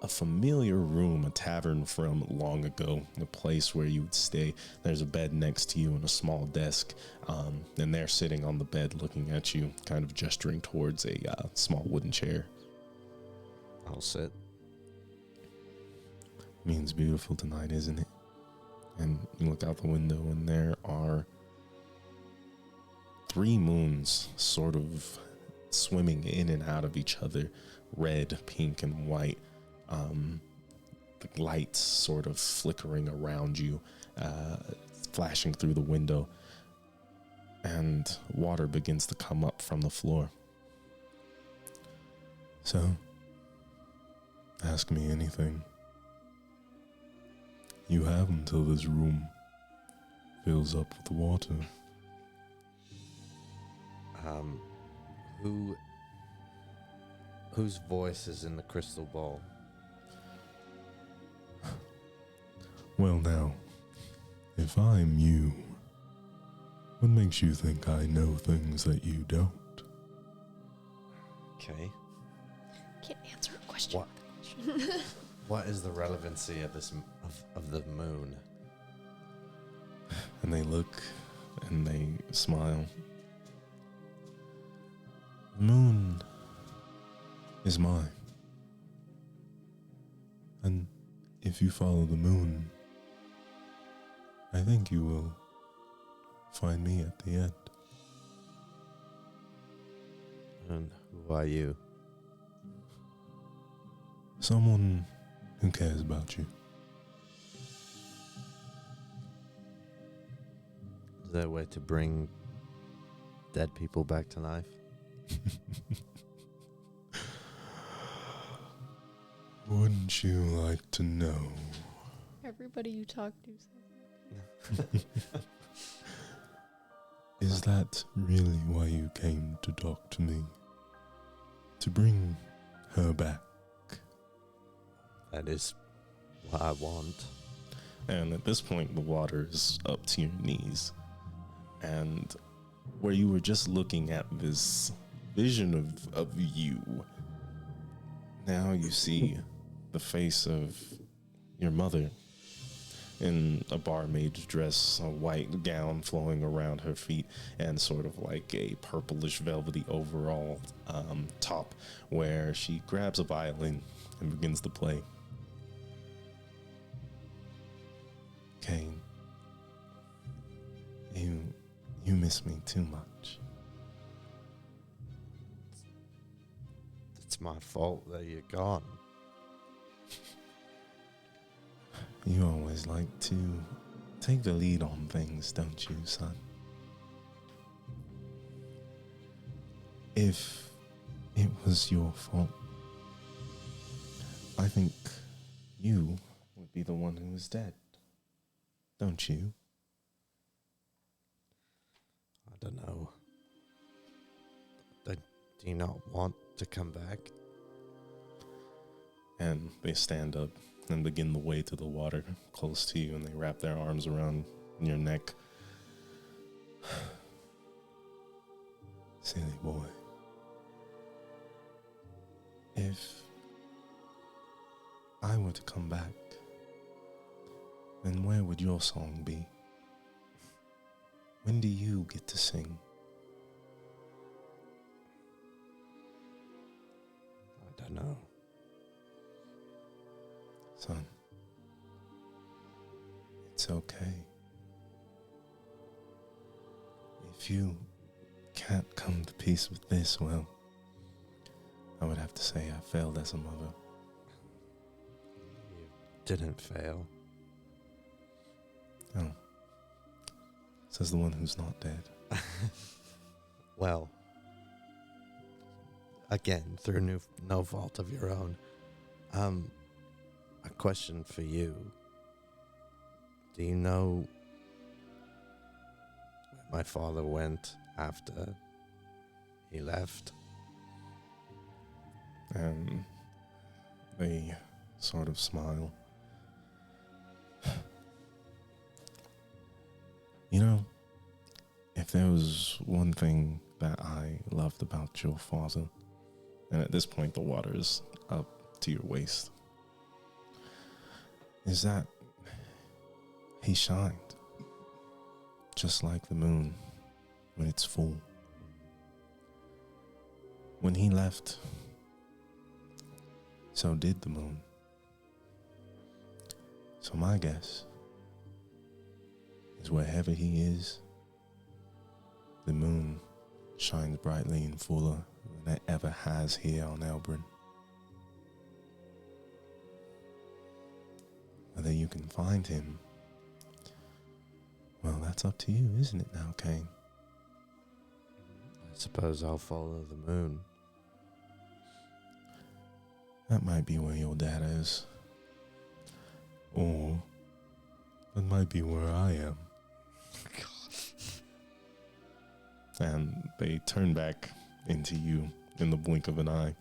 a familiar room, a tavern from long ago, a place where you would stay. There's a bed next to you and a small desk, and they're sitting on the bed looking at you, kind of gesturing towards a small wooden chair. I'll sit. Means beautiful tonight, isn't it? And you look out the window and there are 3 moons sort of swimming in and out of each other, red, pink, and white, like lights sort of flickering around you, flashing through the window, and water begins to come up from the floor. So, ask me anything. You have until this room fills up with water. Whose voice is in the crystal ball? Well now, if I'm you, what makes you think I know things that you don't? Okay. Can't answer a question. What? What is the relevancy of this of the moon? And they look and they smile. The moon is mine. And if you follow the moon, I think you will find me at the end. And who are you? Someone who cares about you. Is there a way to bring dead people back to life? Wouldn't you like to know? Everybody you talk to says that. Is that really why you came to talk to me? To bring her back? That is what I want. And at this point, the water is up to your knees. And where you were just looking at this vision of you, now you see the face of your mother in a barmaid's dress, a white gown flowing around her feet, and sort of like a purplish velvety overall top, where she grabs a violin and begins to play. Kane, you miss me too much. It's my fault that you're gone. You always like to take the lead on things, don't you, son? If it was your fault, I think you would be the one who is dead. Don't you? I don't know. Do you not want to come back? And they stand up and begin the way to the water close to you, and they wrap their arms around your neck. Silly boy. If I were to come back, then where would your song be? When do you get to sing? I don't know. Son, it's okay. If you can't come to peace with this, well, I would have to say I failed as a mother. You didn't fail. Oh. Says the one who's not dead. Well, again, through no fault of your own. A question for you. Do you know where my father went after he left? And they sort of smile. You know, if there was one thing that I loved about your father, and at this point the water is up to your waist, is that he shined just like the moon when it's full. When he left, so did the moon. So my guess is wherever he is, the moon shines brightly and fuller than it ever has here on Elbrin. whether you can find him, well, that's up to you, isn't it now, Kane? I suppose I'll follow the moon. That might be where your dad is. Or that might be where I am. And they turn back into you in the blink of an eye.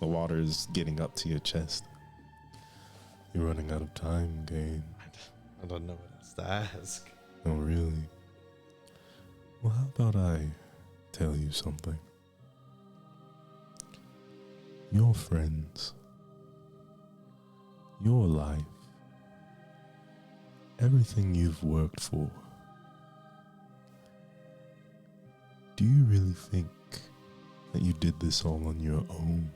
The water is getting up to your chest. You're running out of time, Kane. I don't know what else to ask. Oh, really? Well, how about I tell you something? Your friends, your life, everything you've worked for, do you really think that you did this all on your own?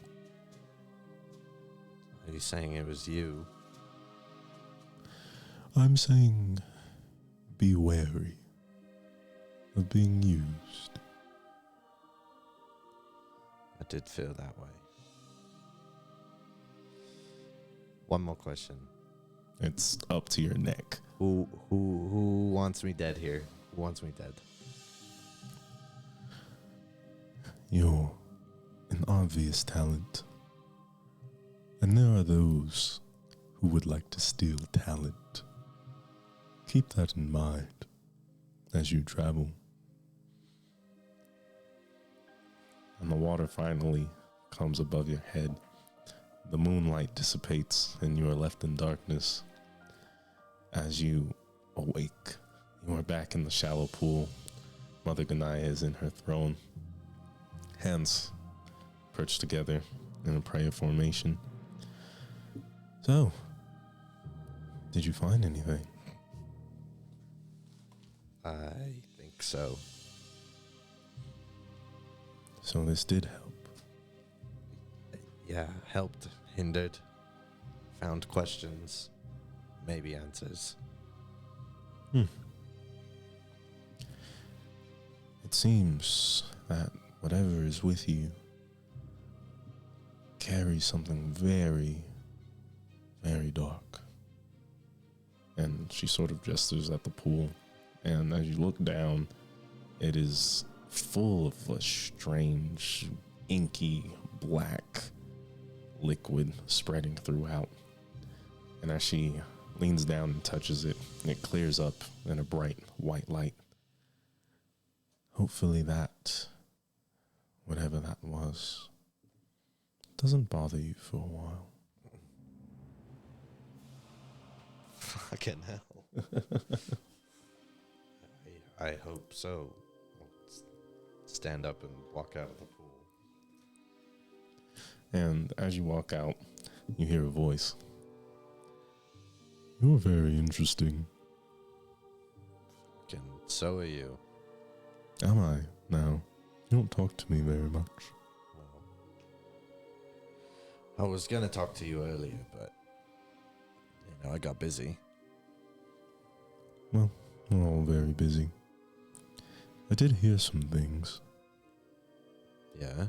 Are you saying it was you? I'm saying be wary of being used. I did feel that way. One more question. It's up to your neck. Who wants me dead here? Who wants me dead? You're an obvious talent. And there are those who would like to steal talent. Keep that in mind as you travel. And the water finally comes above your head. The moonlight dissipates and you are left in darkness. As you awake, you are back in the shallow pool. Mother Ganaya is in her throne, hands perched together in a prayer formation. So, did you find anything? I think so. So this did help. Yeah, helped, hindered, found questions, maybe answers. It seems that whatever is with you carries something very, very dark. And she sort of gestures at the pool. And as you look down, it is full of a strange, inky, black liquid spreading throughout. And as she leans down and touches it, it clears up in a bright white light. Hopefully that, whatever that was, doesn't bother you for a while. Fucking hell. I hope so. I'll stand up and walk out of the pool. And as you walk out, you hear a voice. You're very interesting. And so are you. Am I? Now, you don't talk to me very much. Well, I was going to talk to you earlier, but, I got busy. Well, we're all very busy. I did hear some things. Yeah?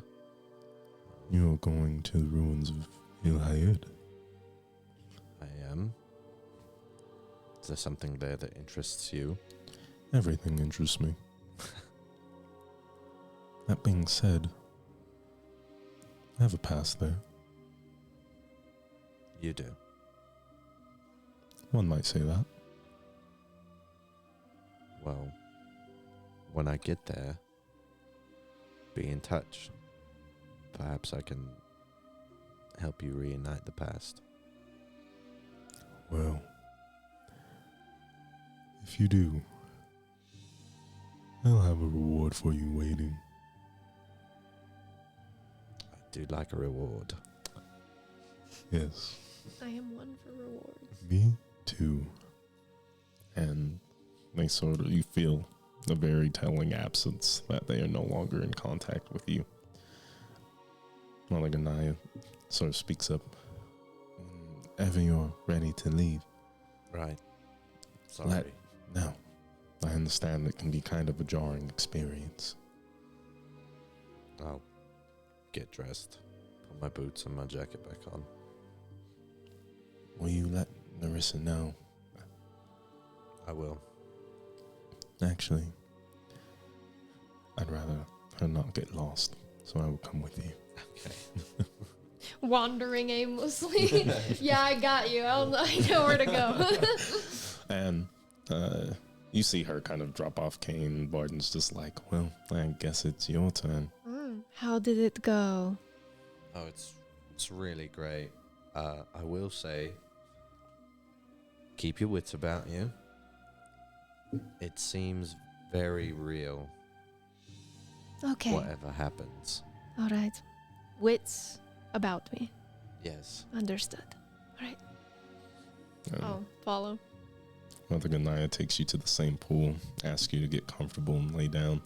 You're going to the ruins of Il-Hayed. I am. Is there something there that interests you? Everything interests me. That being said, I have a past there. You do. One might say that. Well, when I get there, be in touch. Perhaps I can help you reunite the past. Well, if you do, I'll have a reward for you waiting. I do like a reward. Yes. I am one for rewards. Me too. And they sort of, you feel a very telling absence that they are no longer in contact with you. Mother Ganaya sort of speaks up. Whenever you're ready to leave. Right. Sorry. No. I understand it can be kind of a jarring experience. I'll get dressed, put my boots and my jacket back on. Will you let Narissa, no. I will. Actually, I'd rather her not get lost, so I will come with you. Okay. Wandering aimlessly. Yeah, I got you. I know where to go. And you see her kind of drop off Kane. Barton's just like, well, I guess it's your turn. How did it go? Oh, it's really great. I will say, keep your wits about you. It seems very real, Okay. whatever happens. All right. Wits about me. Yes. Understood. All right. And Oh, follow. Mother Ganaya takes you to the same pool, asks you to get comfortable and lay down.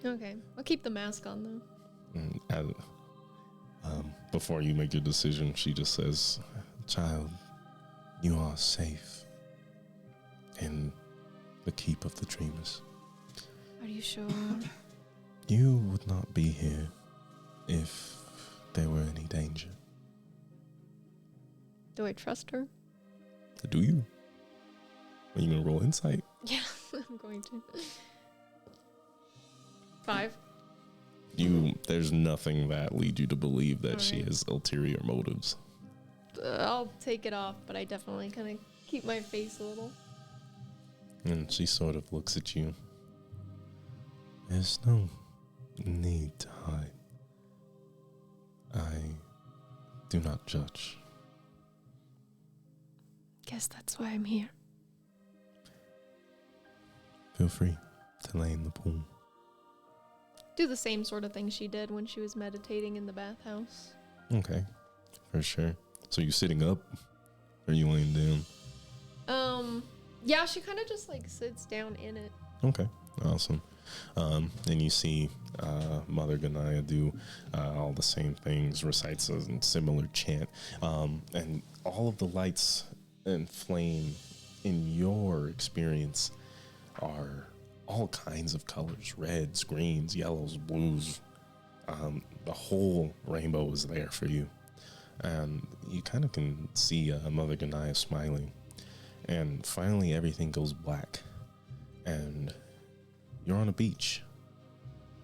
Okay. I'll keep the mask on, though. And before you make your decision, she just says, child, you are safe in the keep of the dreamers. Are you sure? You would not be here if there were any danger. Do I trust her? Do you? Are you going to roll insight? Yeah, I'm going to. 5. There's nothing that leads you to believe that she Alright. has ulterior motives. I'll take it off, but I definitely kind of keep my face a little. And she sort of looks at you. There's no need to hide. I do not judge. Guess that's why I'm here. Feel free to lay in the pool. Do the same sort of thing she did when she was meditating in the bathhouse. Okay, for sure. So you sitting up? Or are you laying down? Yeah, she kind of just like sits down in it. Okay, awesome. And you see Mother Ganaya do all the same things, recites a similar chant. And all of the lights and flame in your experience are all kinds of colors, reds, greens, yellows, blues. The whole rainbow is there for you. And you kind of can see Mother Ganaya smiling. And finally everything goes black. And you're on a beach.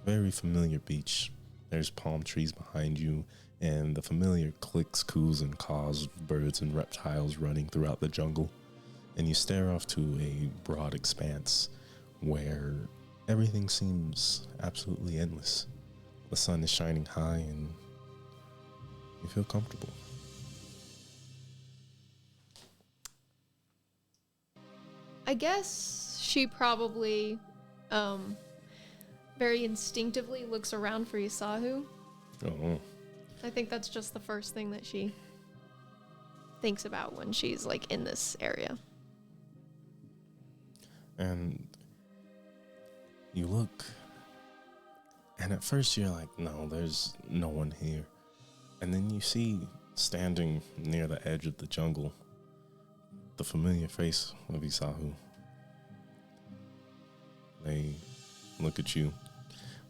Very familiar beach. There's palm trees behind you, and the familiar clicks, coos, and caws of birds and reptiles running throughout the jungle. And you stare off to a broad expanse where everything seems absolutely endless. The sun is shining high, and you feel comfortable. I guess she probably, very instinctively looks around for Isahu. Oh, I think that's just the first thing that she thinks about when she's like in this area. and you look, and at first you're like, no, there's no one here. And then you see, standing near the edge of the jungle, the familiar face of Isahu. They look at you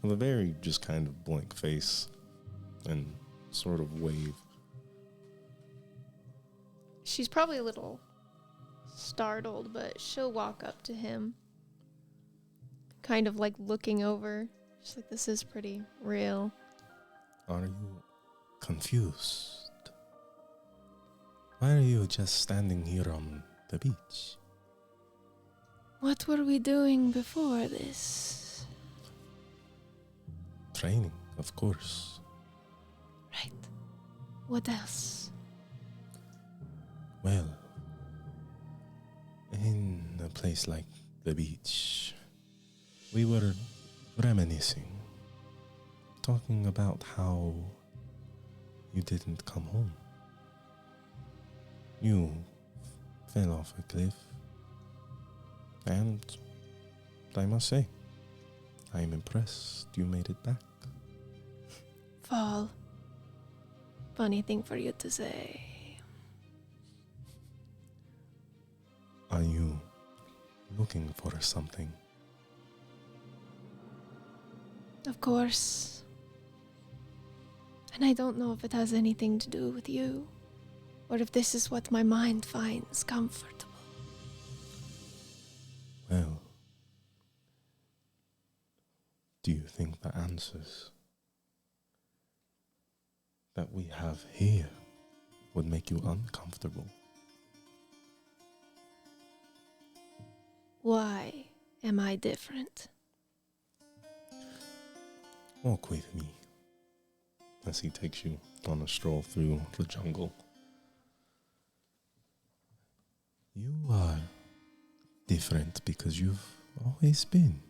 with a very just kind of blank face and sort of wave. She's probably a little startled, but she'll walk up to him, kind of like looking over. She's like, this is pretty real. Are you confused? Why are you just standing here on the beach? What were we doing before this? Training, of course. Right. What else? Well, in a place like the beach, we were reminiscing, talking about how you didn't come home. You fell off a cliff, and I must say, I am impressed you made it back. Fall. Funny thing for you to say. Are you looking for something? Of course. And I don't know if it has anything to do with you. or if this is what my mind finds comfortable. Well, do you think the answers that we have here would make you uncomfortable? Why am I different? Walk with me as he takes you on a stroll through the jungle. You are different because you've always been.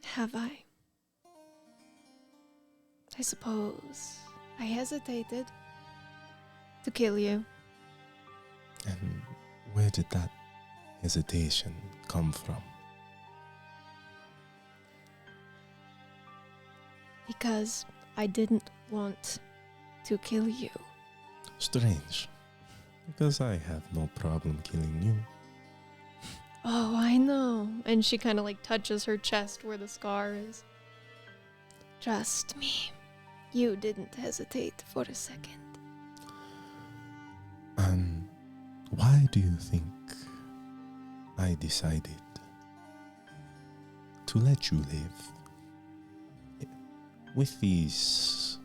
Have I? I suppose I hesitated to kill you. And where did that hesitation come from? Because I didn't want to kill you. Strange, because I have no problem killing you. Oh, I know. And she kind of like touches her chest where the scar is. Trust me, you didn't hesitate for a second. And why do you think I decided to let you live with these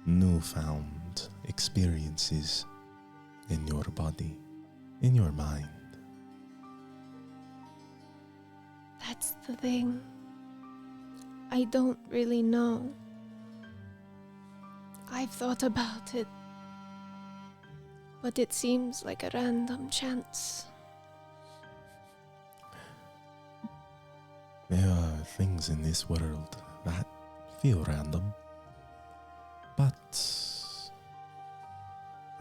newfound experiences in your body, in your mind? That's the thing. I don't really know. I've thought about it, but it seems like a random chance. There are things in this world that feel random, but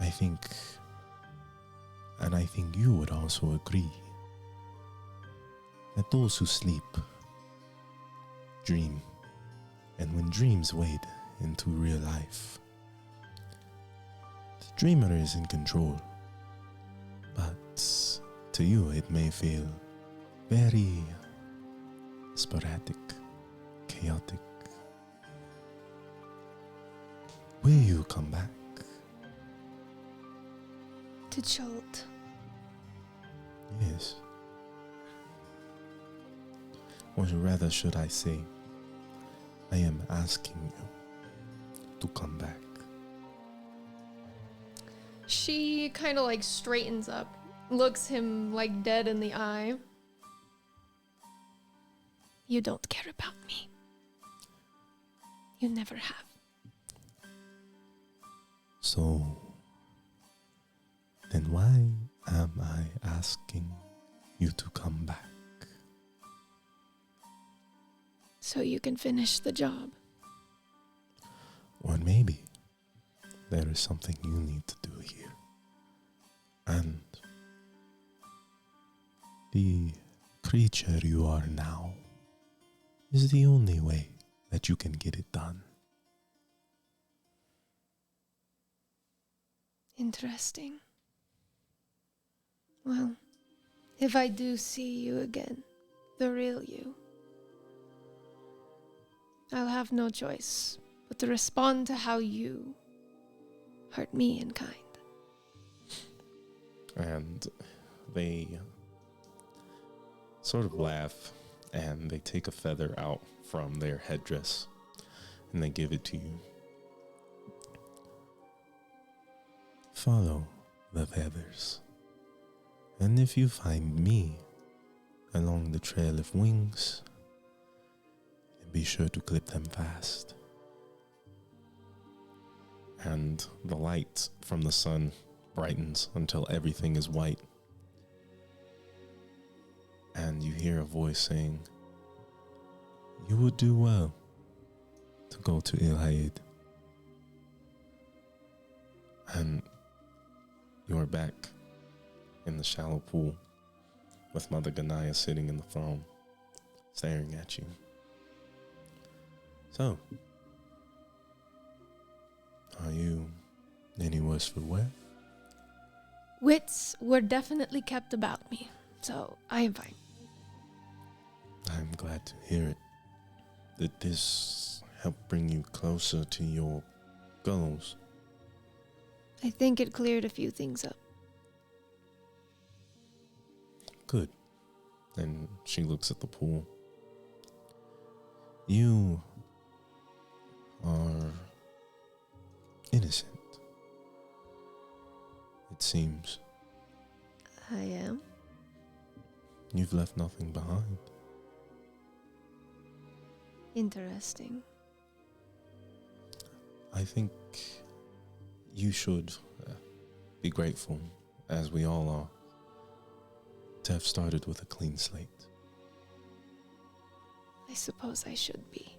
I think you would also agree that those who sleep dream, and when dreams wade into real life, the dreamer is in control, but to you it may feel very sporadic, chaotic. Will you come back? To Jolt. Yes. Or rather, should I say, I am asking you to come back. She kind of like straightens up, looks him like dead in the eye. You don't care about me. You never have. So, then why am I asking you to come back? So you can finish the job. Or maybe there is something you need to do here. And the creature you are now is the only way that you can get it done. Interesting. Well, if I do see you again, the real you, I'll have no choice but to respond to how you hurt me in kind. And they sort of laugh, and they take a feather out from their headdress and they give it to you. Follow the feathers, and if you find me along the trail of wings, then be sure to clip them fast. And the light from the sun brightens until everything is white. And you hear a voice saying, "You would do well to go to Ilhaid." And you're back in the shallow pool with Mother Ganaya sitting in the throne, staring at you. So, are you any worse for wear? Wits were definitely kept about me, so I am fine. I'm glad to hear it. Did this help bring you closer to your goals? I think it cleared a few things up. Good. And she looks at the pool. You are innocent, it seems. I am. You've left nothing behind. Interesting. I think you should be grateful, as we all are, to have started with a clean slate. I suppose I should be.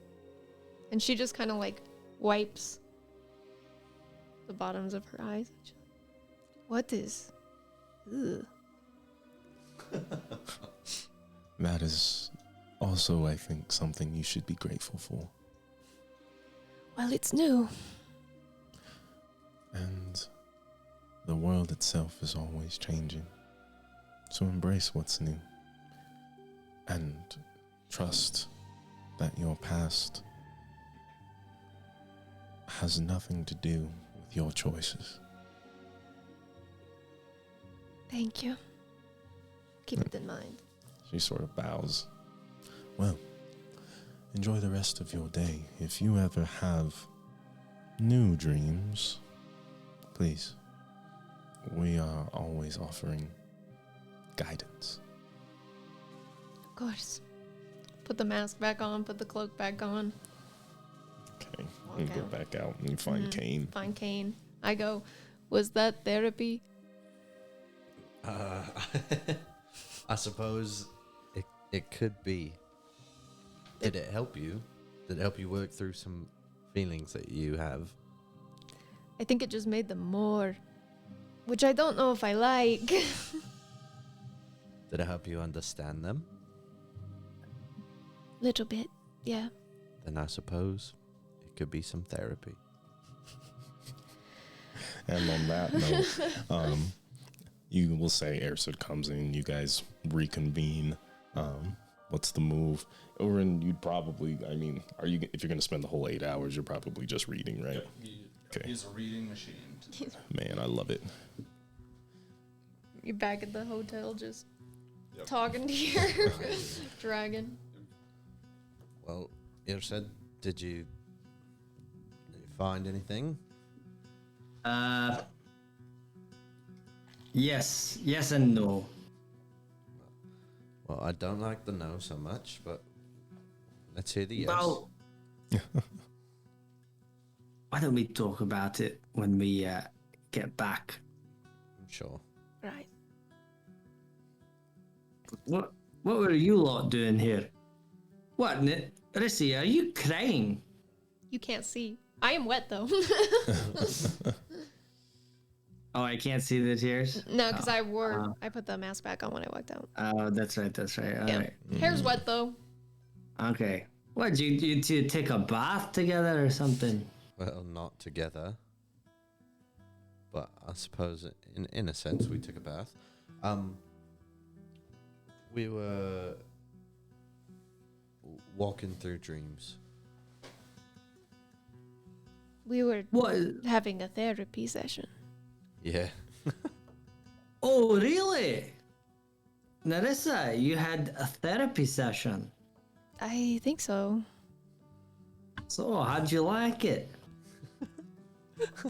And she just kind of like wipes the bottoms of her eyes. What is? Ugh. That is also, I think, something you should be grateful for. Well, it's new. And the world itself is always changing. So embrace what's new. And trust that your past has nothing to do with your choices. Thank you. Keep it in mind. She sort of bows. Well, enjoy the rest of your day. If you ever have new dreams, please, we are always offering guidance. Of course. Put the mask back on, put the cloak back on. Okay, you Walk go out. back out and you find Kane. Find Kane. I go, was that therapy? I suppose it could be. Did it help you? Did it help you work through some feelings that you have? I think it just made them more. Which I don't know if I like. Did it help you understand them? Little bit, yeah. Then I suppose it could be some therapy. And on that note, you will say Ersid comes in, you guys reconvene. What's the move? Oren, you'd probably, I mean, if you're going to spend the whole 8 hours, you're probably just reading, right? Okay. He's a reading machine. Man, I love it. You're back at the hotel just Yep. talking to your dragon. Well, Irshad, did you find anything? Yes and no. Well, I don't like the no so much, but let's hear the yes. Well, why don't we talk about it when we get back? I'm sure. Right. What were you lot doing here? What, Rissy, are you crying? You can't see. I am wet though. Oh, I can't see the tears? No, because I put the mask back on when I walked out. Oh, that's right. All Yeah. right. Hair's wet though. Okay. What, you two take a bath together or something? Well, not together, but I suppose in a sense we took a bath. We were walking through dreams. We were What? having a therapy session. Yeah. Oh, really? Narissa, you had a therapy session. I think so. So, how'd you like it?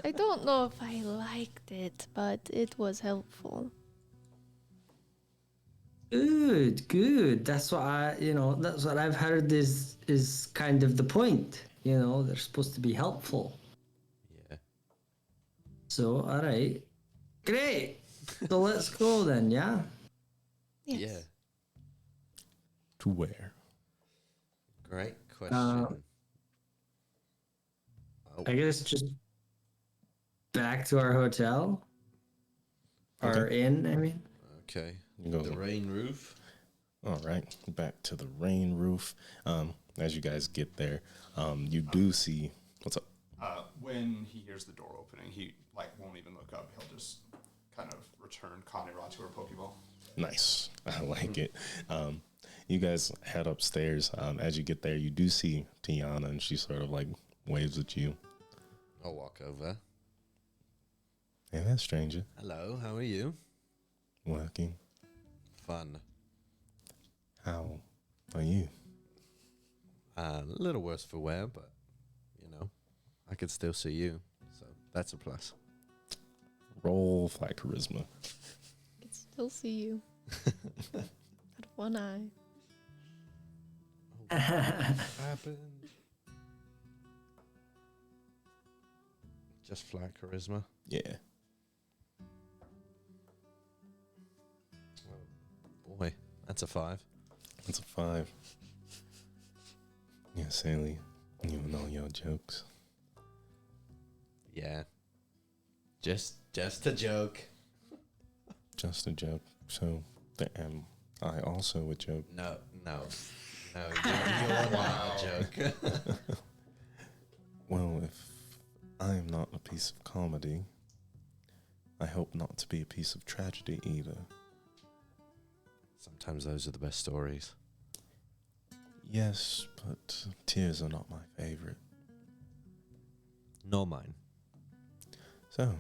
I don't know if I liked it, but it was helpful. Good. That's what that's what I've heard is kind of the point. They're supposed to be helpful. Yeah. So, all right. Great. So let's go then, yeah? Yes. Yeah. To where? Great question. I guess just back to our hotel. Our inn, I mean. Okay. You go. The rain roof. All right, back to the rain roof. As you guys get there, you do see what's up. When he hears the door opening, he won't even look up. He'll just kind of return Kanira to her Pokeball. Nice, I like it. You guys head upstairs. As you get there, you do see Tiana, and she sort of waves at you. I'll walk over. Hey there, stranger. Hello, how are you? Working. Fun. How are you? A little worse for wear, but, I could still see you. So that's a plus. Roll flat charisma. I can still see you. Out of one eye. What happened? Just flat charisma. Yeah. Oh, boy, that's a 5. It's a 5. Yeah, Sally, you and all your jokes. Yeah. Just a joke. Just a joke. So, am I also a joke? No, you're not a joke. Well, if I am not a piece of comedy, I hope not to be a piece of tragedy either. Sometimes those are the best stories. Yes, but tears are not my favorite. Nor mine. So,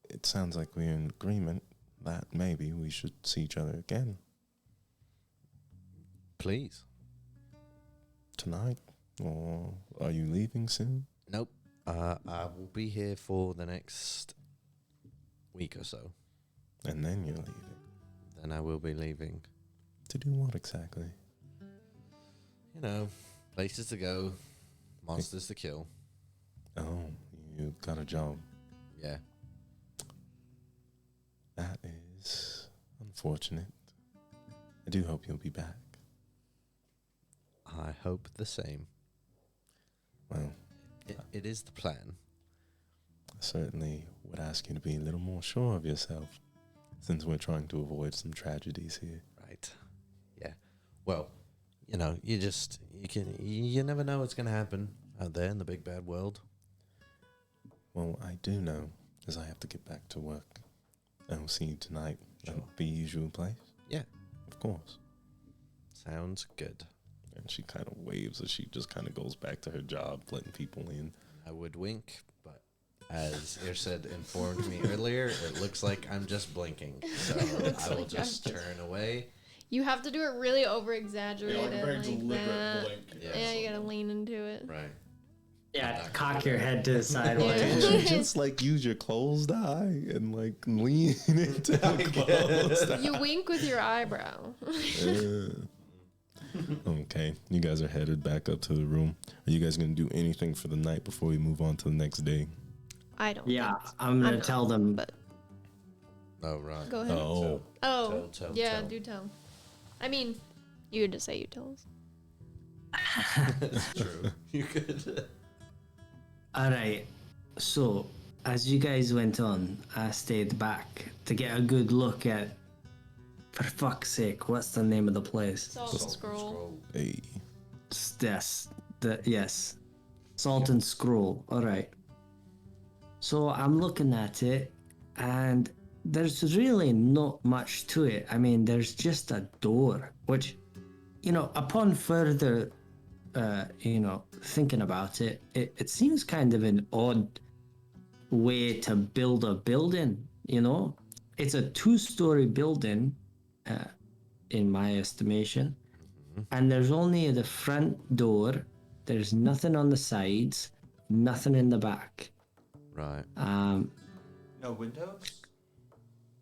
it sounds like we're in agreement that maybe we should see each other again Please. tonight. Or are you leaving soon? Nope. I will be here for the next week or so. And then you're leaving. Then I will be leaving. To do what exactly? Places to go, monsters to kill. Oh, you got a job. Yeah. That is unfortunate. I do hope you'll be back. I hope the same. Well, It is the plan. I certainly would ask you to be a little more sure of yourself, since we're trying to avoid some tragedies here. Right. Yeah. Well, you never know what's going to happen out there in the big bad world. Well, I do know, as I have to get back to work. I will see you tonight Sure. at the usual place. Yeah. Of course. Sounds good. And she kind of waves as she just kind of goes back to her job, letting people in. I would wink, but as Irsed informed me earlier, it looks like I'm just blinking. So I will just turn away. You have to do it really over Yeah, exaggerated like a very deliberate that. blink. Yeah, you gotta lean into it. Right. Yeah, cock your head to the side while Yeah. you're You just use your closed eye and lean into the closed eye. You wink with your eyebrow. Okay, you guys are headed back up to the room. Are you guys going to do anything for the night before we move on to the next day? I don't. Yeah, think so. I'm gonna not, tell them. But Oh, right. go ahead. Oh, Oh, Tell, yeah, tell. do tell. I mean, you could just say you tell us. That's true. You could. All right. So, as you guys went on, I stayed back to get a good look at. For fuck's sake, what's the name of the place? Salt and scroll. hey. Yes. Salt and Scroll. All right. So I'm looking at it, and there's really not much to it. I mean, there's just a door, which, upon further, thinking about it, it seems kind of an odd way to build a building. It's a 2-story building, in my estimation, and there's only the front door. There's nothing on the sides, nothing in the back. Right. No windows?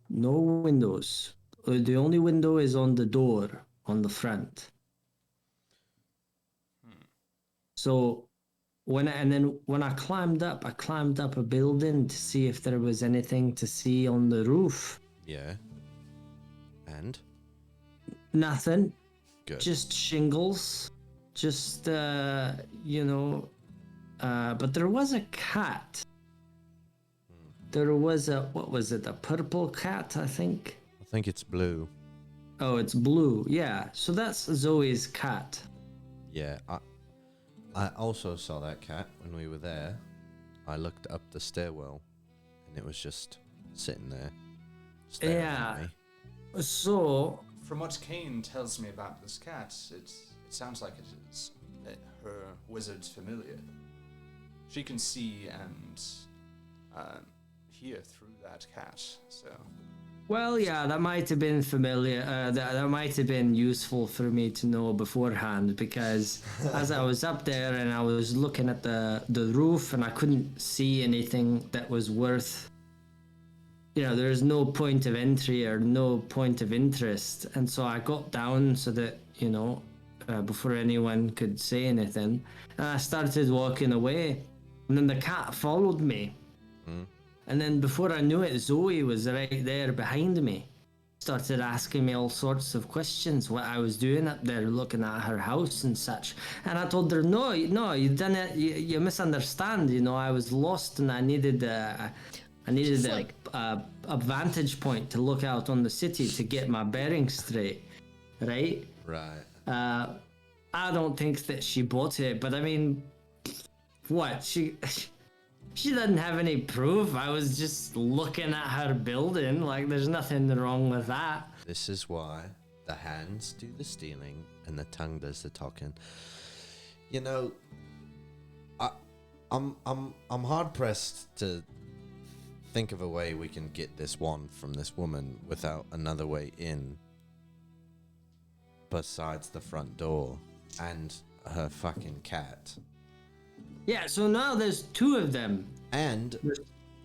No windows. The only window is on the door on the front. So when I climbed up a building to see if there was anything to see on the roof. Yeah. And? Nothing. Good. Just shingles. Just but there was a cat. There was a purple cat, I think. I think it's blue. Oh, it's blue. Yeah. So that's Zoe's cat. Yeah. I also saw that cat when we were there. I looked up the stairwell, and it was just sitting there, staring at me. So From what Kane tells me about this cat, it sounds like it is her wizard's familiar. She can see and hear through that cat. So Well, yeah, that might have been familiar. That might have been useful for me to know beforehand, because as I was up there and I was looking at the roof and I couldn't see anything that was worth, there's no point of entry or no point of interest, and so I got down so that before anyone could say anything, and I started walking away, and then the cat followed me. And then before I knew it, Zoe was right there behind me. Started asking me all sorts of questions, what I was doing up there, looking at her house and such. And I told her, no, you didn't, you misunderstand. I was lost and I needed a vantage point to look out on the city to get my bearings straight, right? Right. I don't think that she bought it, but I mean, what? She didn't have any proof. I was just looking at her building. Like, there's nothing wrong with that. This is why the hands do the stealing and the tongue does the talking. I'm hard pressed to think of a way we can get this wand from this woman without another way in besides the front door and her fucking cat. Yeah, so now there's two of them. And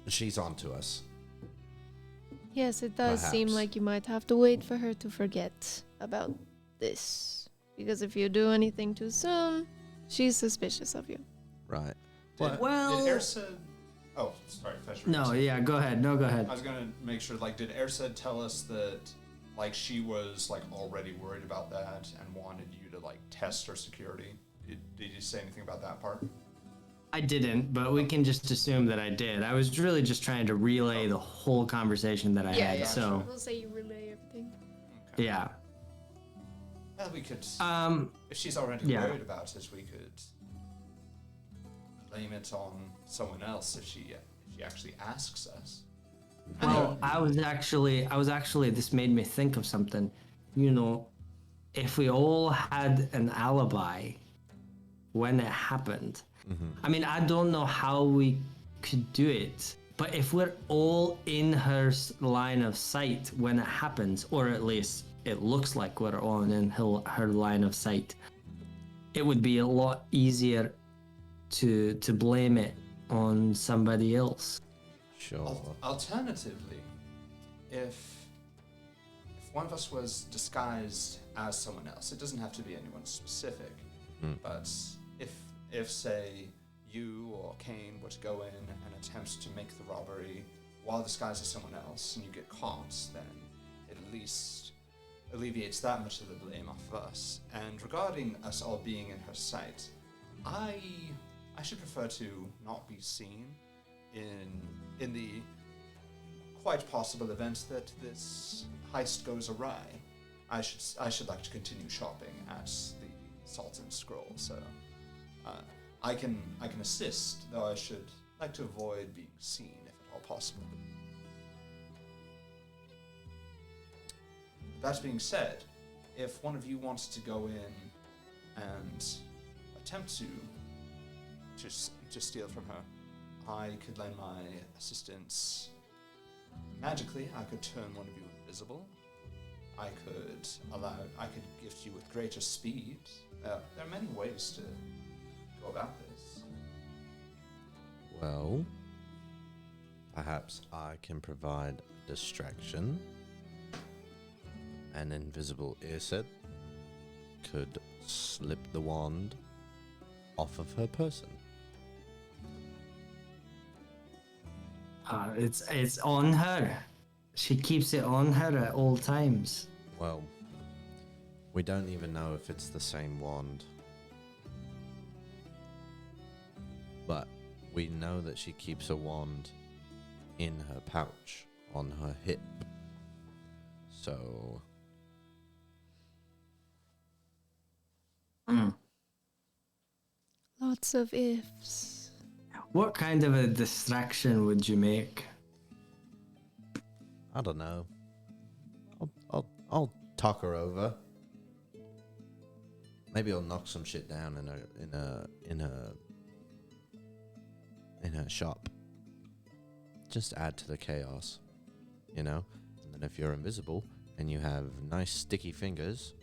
she's onto us. Yes, it does seem Perhaps. like you might have to wait for her to forget about this. Because if you do anything too soon, she's suspicious of you. Right. did Ersid... Oh, sorry, Fesher. No, yeah, go ahead. No, go ahead. I was gonna make sure, did Ersid tell us that, she was, already worried about that and wanted you to, test her security? Did you say anything about that part? I didn't, but we can just assume that I did. I was really just trying to relay the whole conversation that I had. So, We'll say you relay everything. Okay. yeah. Well, we could... if she's already yeah. worried about it, we could blame it on someone else if she actually asks us. Well, I was actually, this made me think of something. If we all had an alibi when it happened, I mean, I don't know how we could do it, but if we're all in her line of sight when it happens, or at least it looks like we're all in her line of sight, it would be a lot easier to blame it on somebody else. Sure. Alternatively, if one of us was disguised as someone else, it doesn't have to be anyone specific, but if say you or Kane were to go in and attempt to make the robbery while disguised as someone else and you get caught, then it at least alleviates that much of the blame off of us. And regarding us all being in her sight, I should prefer to not be seen in the quite possible event that this heist goes awry. I should like to continue shopping at the Salt and Scroll, so I can assist, though I should like to avoid being seen if at all possible. That being said, if one of you wants to go in and attempt to steal from her, I could lend my assistance magically. I could turn one of you invisible. I could gift you with greater speed. There are many ways to go about this. Well, perhaps I can provide distraction. An invisible earset could slip the wand off of her person. It's on her. She keeps it on her at all times. Well, we don't even know if it's the same wand. But we know that she keeps a wand in her pouch on her hip. So... Lots of ifs. What kind of a distraction would you make? I don't know. I'll talk her over. Maybe I'll knock some shit down in her shop. just add to the chaos, you know? And then if you're invisible and you have nice sticky fingers,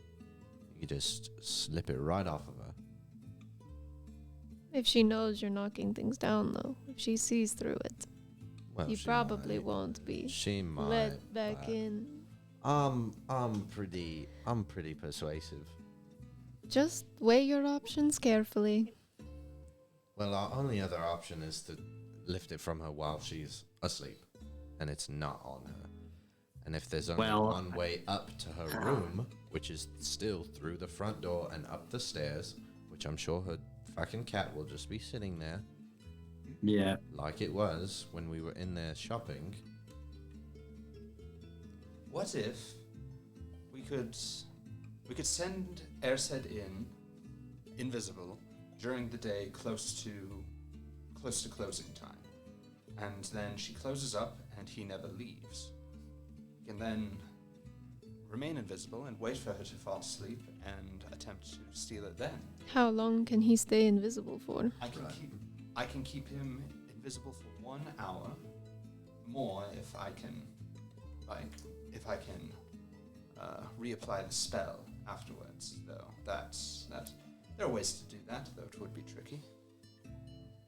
you just slip it right off of her. If she knows you're knocking things down, though, if she sees through it, Well, you she probably might. won't be She might. let back but in. I'm pretty persuasive. Just weigh your options carefully. Well, our only other option is to lift it from her while she's asleep, and it's not on her. And if there's only Well, one way up to her room, which is still through the front door and up the stairs, which I'm sure her fucking cat will just be sitting there Yeah. like it was when we were in there shopping. What if we could send Erset in invisible during the day close to closing time, and then she closes up and he never leaves. We can then remain invisible and wait for her to fall asleep and attempt to steal it then. How long can he stay invisible for? I can keep him invisible for 1 hour. More if I can reapply the spell afterwards. Though that there are ways to do that, though it would be tricky.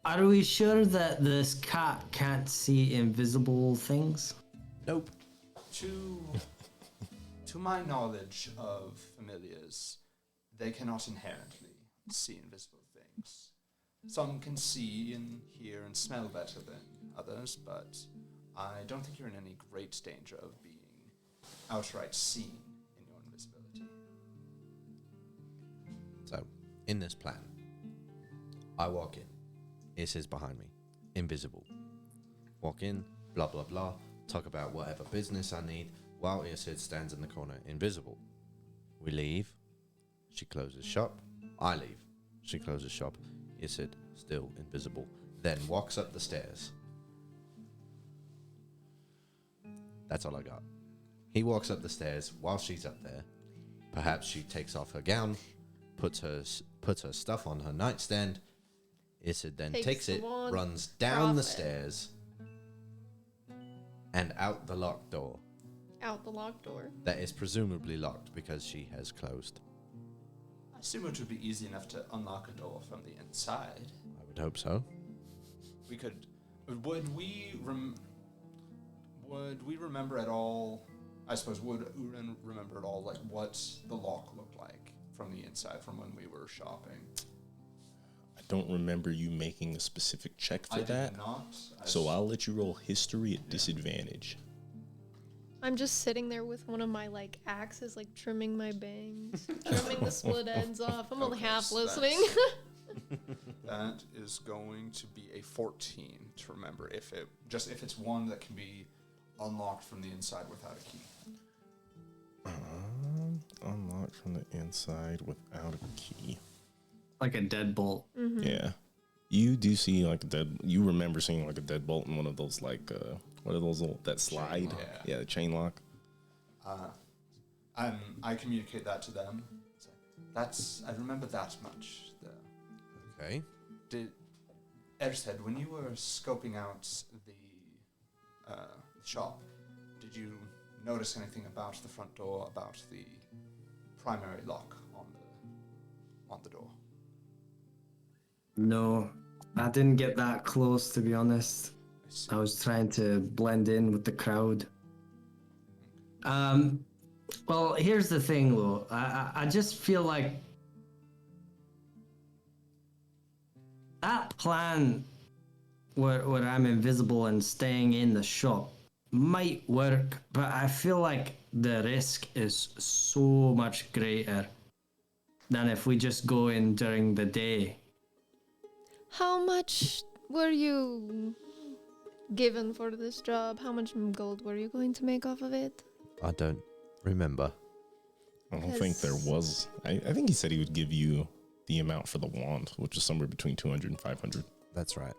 Are we sure that this cat can't see invisible things? Nope. To my knowledge of familiars, they cannot inherently see invisible things. Some can see and hear and smell better than others, but I don't think you're in any great danger of being outright seen in your invisibility. So, in this plan, I walk in. Is his behind me, invisible. Walk in, blah blah blah, talk about whatever business I need, while Isid stands in the corner, invisible. We leave, she closes shop, I leave, she closes shop, Isid still invisible, then walks up the stairs. That's all I got. He walks up the stairs while she's up there. Perhaps she takes off her gown, puts her stuff on her nightstand. Isid then takes the it, wand, runs down the profit. stairs, and out the locked door. Out the locked door. That is presumably locked because she has closed. I assume it would be easy enough to unlock a door from the inside. I would hope so. We could. Would we remember at all? I suppose would Uren remember at all, like what the lock looked like from the inside from when we were shopping? I don't remember you making a specific check for I that. did not. So I'll let you roll history at disadvantage. I'm just sitting there with one of my axes, trimming my bangs, trimming the split ends off. I'm only Okay, half so listening. That is going to be a 14 to remember if it's one that can be unlocked from the inside without a key. Unlocked from the inside without a key. Like a deadbolt. Yeah. You do see you remember seeing a deadbolt in one of those what are those that slide? lock. Yeah, the chain lock. I communicate that to them. I remember that much. Okay. Did Erstead, when you were scoping out the shop, did you notice anything about the front door, about the primary lock on the door? No, I didn't get that close, to be honest. I was trying to blend in with the crowd. Well, here's the thing, though. I just feel like that plan where I'm invisible and staying in the shop might work, but I feel like the risk is so much greater than if we just go in during the day. How much were you given for this job? How much gold were you going to make off of it? I don't remember. I don't think there was. I think he said he would give you the amount for the wand, which is somewhere between 200 and 500. That's right.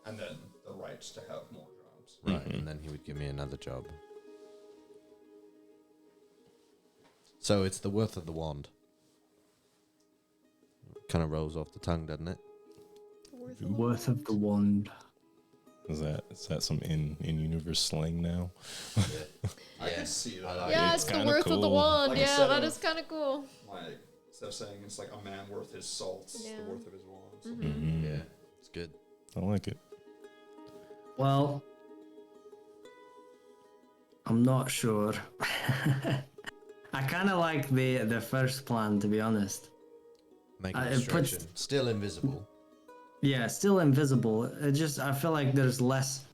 And then the rights to have more jobs. Right, and then he would give me another job. So it's the worth of the wand. Kind of rolls off the tongue, doesn't it? Worth of the wand. Is that some in universe slang now? I can see that. I like Yeah, it. it's the kinda worth of the cool. wand. Like Yeah, instead that of- is kind of cool. Like, instead of saying it's like a man worth his salt, Yeah. the worth of his wand. Mhm. Yeah, it's good. I like it. Well, I'm not sure. I kind of like the first plan, to be honest. Make a It puts- distraction. Still invisible. Yeah, still invisible. I feel like there's less.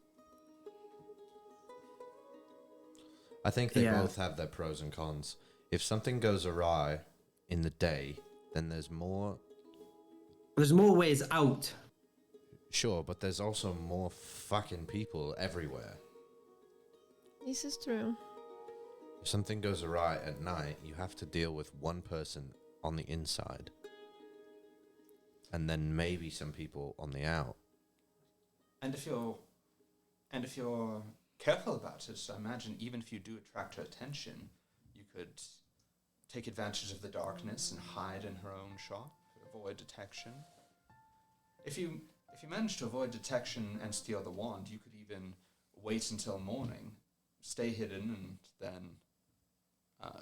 I think they Yeah. both have their pros and cons. If something goes awry in the day, then there's more. There's more ways out. Sure, but there's also more fucking people everywhere. This is true. If something goes awry at night, you have to deal with one person on the inside. And then maybe some people on the out. And if you're careful about it, I imagine even if you do attract her attention, you could take advantage of the darkness and hide in her own shop, avoid detection. If you manage to avoid detection and steal the wand, you could even wait until morning, stay hidden, and then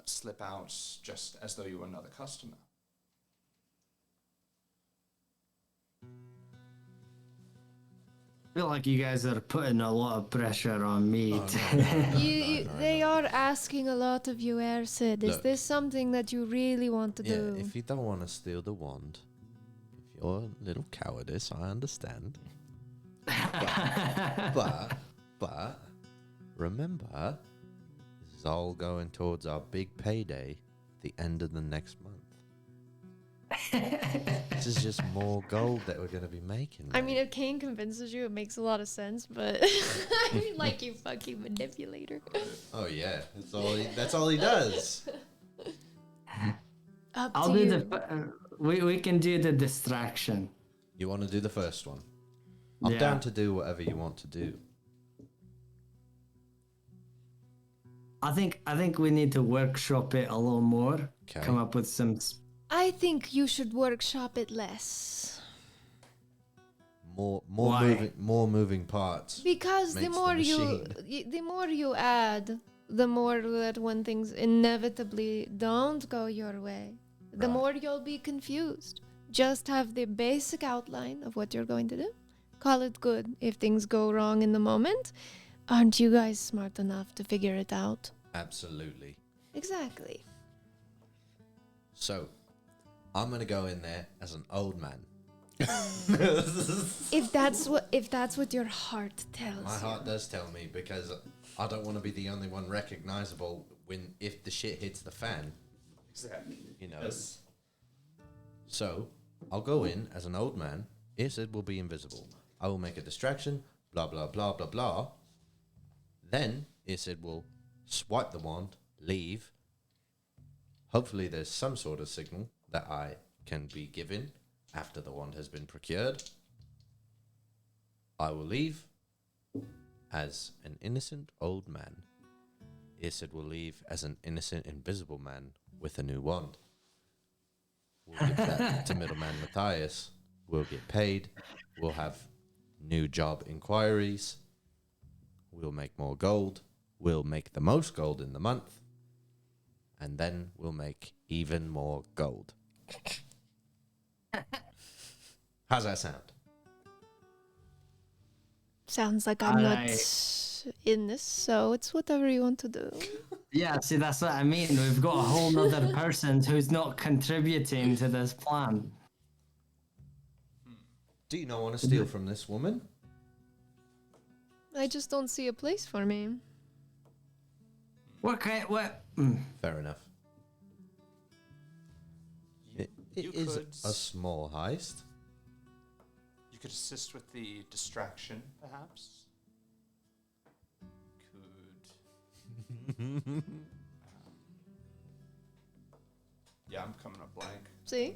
slip out just as though you were another customer. I feel like you guys are putting a lot of pressure on me. They are asking a lot of you, Ersid. Is Look. this something that you really want to Yeah, do? if you don't want to steal the wand, if you're a little cowardice, I understand. But remember, this is all going towards our big payday, the end of the next month. This is just more gold that we're going to be making. I mate. mean, if Kane convinces you, it makes a lot of sense, but like you fucking manipulator. Oh yeah, that's all he does. Up I'll to do you. we can do the distraction. You want to do the first one? I'm Yeah. down to do whatever you want to do. I think we need to workshop it a little more. Okay. Come up with some. I think you should workshop it less. More Why? moving parts. Because the Makes the more machine. the more you add, the more that when things inevitably don't go your way, the Right. more you'll be confused. Just have the basic outline of what you're going to do. Call it good if things go wrong in the moment. Aren't you guys smart enough to figure it out? Absolutely. Exactly. So, I'm gonna go in there as an old man. If that's what your heart tells My you. heart does tell me because I don't want to be the only one recognizable if the shit hits the fan. Exactly. You know. Yes. So, I'll go in as an old man. Isid will be invisible. I will make a distraction. Blah blah blah blah blah. Then Isid will swipe the wand, leave. Hopefully, there's some sort of signal that I can be given after the wand has been procured. I will leave as an innocent old man. Isid will leave as an innocent invisible man with a new wand. We'll give that to middleman Matthias. We'll get paid. We'll have new job inquiries. We'll make more gold. We'll make the most gold in the month. And then we'll make even more gold. How's that sound? Sounds like I'm Alright. not in this, so it's whatever you want to do. Yeah, see, that's what I mean. We've got a whole nother person who's not contributing to this plan. Do you not want to steal from this woman? I just don't see a place for me. What kind? What? Fair enough. It You is could a small heist. You could assist with the distraction, perhaps. Could. Yeah, I'm coming up blank. See?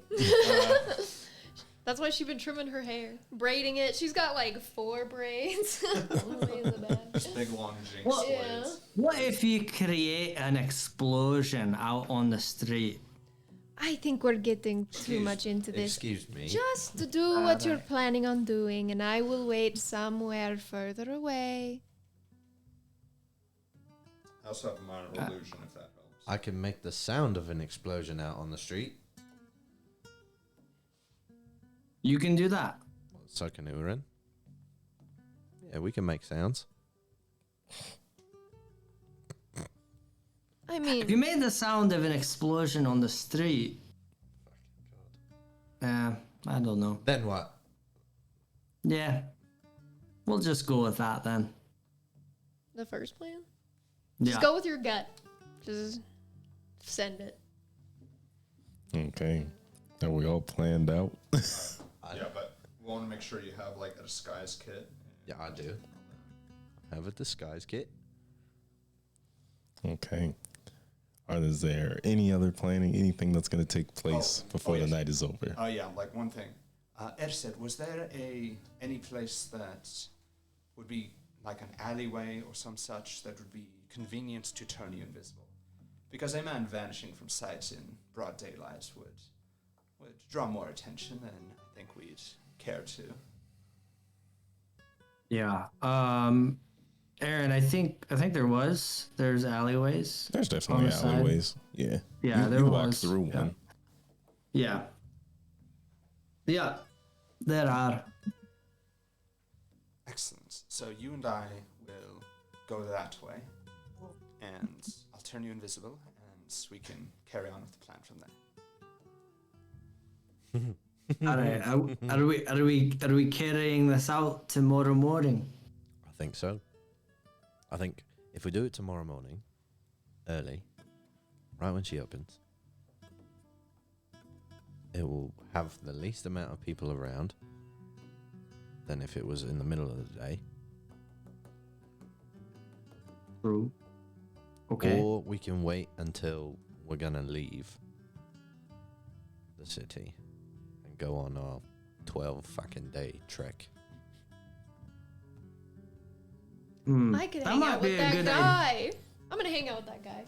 That's why she's been trimming her hair, braiding it. She's got like 4 braids all the way in the back. Big long jinx What? Yeah. blades. What if you create an explosion out on the street? I think we're getting too much into this. Excuse me. Just do what you're planning on doing, and I will wait somewhere further away. I also have a minor illusion if that helps. I can make the sound of an explosion out on the street. You can do that. So can Uren. Yeah, we can make sounds. I If mean, you made the sound of an explosion on the street, I don't know. Then what? Yeah, we'll just go with that then. the first plan? Yeah. Just go with your gut. Just send it. Okay. Are we all planned out? Yeah, but we want to make sure you have like a disguise kit. Yeah, I do. Have a disguise kit. Okay. Is there any other planning, anything that's going to take place before the yes. night is over? Oh yeah, like one thing. Ersed, was there any place that would be like an alleyway or some such that would be convenient to turn you invisible? Because a man vanishing from sight in broad daylight would draw more attention than I think we'd care to. Yeah. Aaron, I think there's alleyways. There's on definitely the side. alleyways. Yeah. Yeah, you, there you was. walk through Yeah. one. Yeah. Yeah, there are. Excellent. So you and I will go that way, and I'll turn you invisible, and we can carry on with the plan from there. All right. Are we carrying this out tomorrow morning? I think so. I think if we do it tomorrow morning, early, right when she opens, it will have the least amount of people around than if it was in the middle of the day. True. Okay. Or we can wait until we're going to leave the city and go on our 12 fucking day trek. I could That hang might out be with a that good guy. I'm gonna hang out with that guy.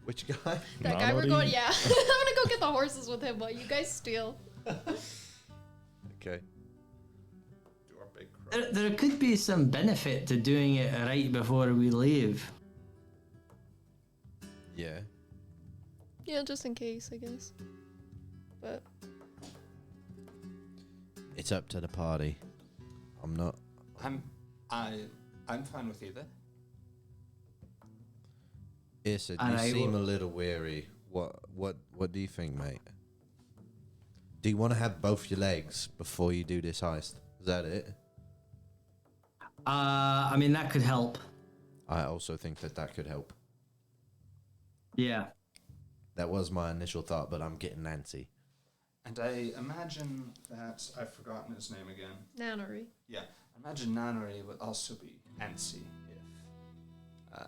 Which guy? That Not guy we're already? going. Yeah, I'm gonna go get the horses with him while you guys steal. Okay. Do our big crow. There could be some benefit to doing it right before we leave. Yeah. Yeah, just in case, I guess. But It's up to the party. I'm not. I'm fine with either. Issa, you Alright, seem well- a little weary. What do you think, mate? Do you want to have both your legs before you do this heist? Is that it? I mean, that could help. I also think that could help. Yeah. That was my initial thought, but I'm getting antsy. And I imagine that I've forgotten his name again. Nannery. Yeah, I imagine Nannery would also be antsy if.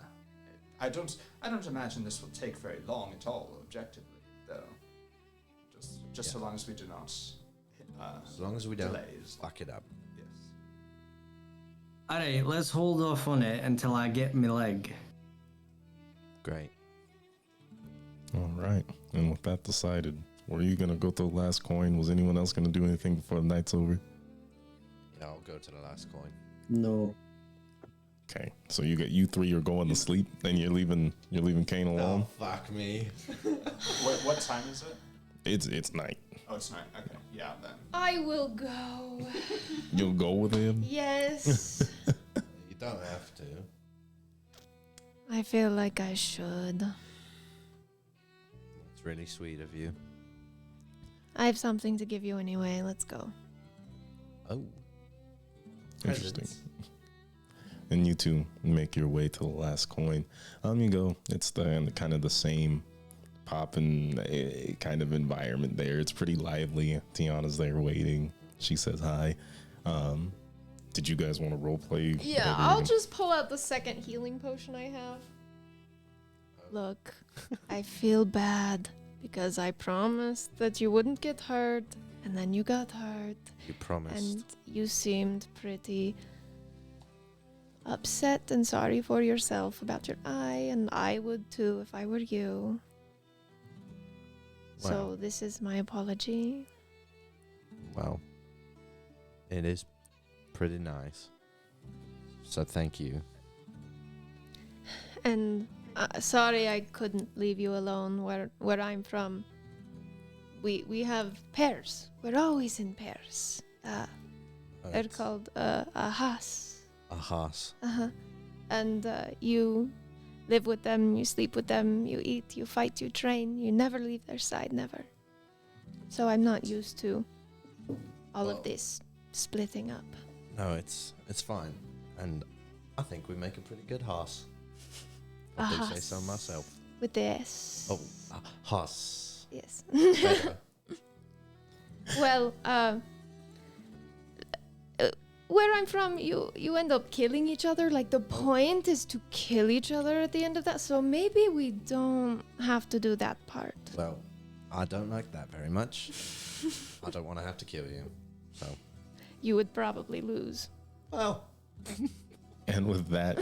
I don't imagine this will take very long at all, objectively, though. Just so long as we do not. As long as we don't delays. fuck it up. Yes. All right, let's hold off on it until I get my leg. Great. All right. And with that decided, were you going to go to the last coin? Was anyone else going to do anything before the night's over? Yeah, I'll go to the last coin. No. Okay. So you three are going to sleep and you're leaving Kane alone? Fuck me. What time is it? It's night. Oh, it's 9. Okay, yeah, then. I will go. You'll go with him? Yes. You don't have to. I feel like I should. It's really sweet of you. I have something to give you anyway. Let's go. Oh. Interesting. Presents. And you two make your way to the last coin. You go. It's the kind of the same poppin' kind of environment there. It's pretty lively. Tiana's there waiting. She says hi. Did you guys want to role play? Yeah, whatever I'll you're just pull out the second healing potion I have. Look, I feel bad because I promised that you wouldn't get hurt, and then you got hurt, You promised. and you seemed pretty upset and sorry for yourself about your eye, and I would too if I were you. So this is my apology. Well, it is pretty nice. So thank you. And sorry I couldn't leave you alone where I'm from. We have pairs. We're always in pairs. They're called ahas. Ahas. Uh-huh. And you live with them, you sleep with them, you eat, you fight, you train. You never leave their side, never. So I'm not used to all of this splitting up. No, it's fine. And I think we make a pretty good Haas. I do say so myself. With the S. Oh, Haas. Yes. Better. Well, where I'm from, you end up killing each other. Like, the point is to kill each other at the end of that. So maybe we don't have to do that part. Well, I don't like that very much. I don't want to have to kill you. So. You would probably lose. Well. And with that,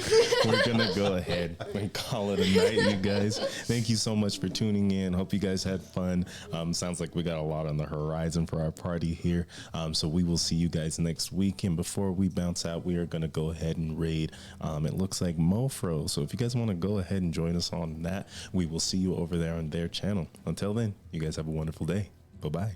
we're going to go ahead and call it a night, you guys. Thank you so much for tuning in. Hope you guys had fun. Sounds like we got a lot on the horizon for our party here. So we will see you guys next week. And before we bounce out, we are going to go ahead and raid. It looks like Mofro. So if you guys want to go ahead and join us on that, we will see you over there on their channel. Until then, you guys have a wonderful day. Bye-bye.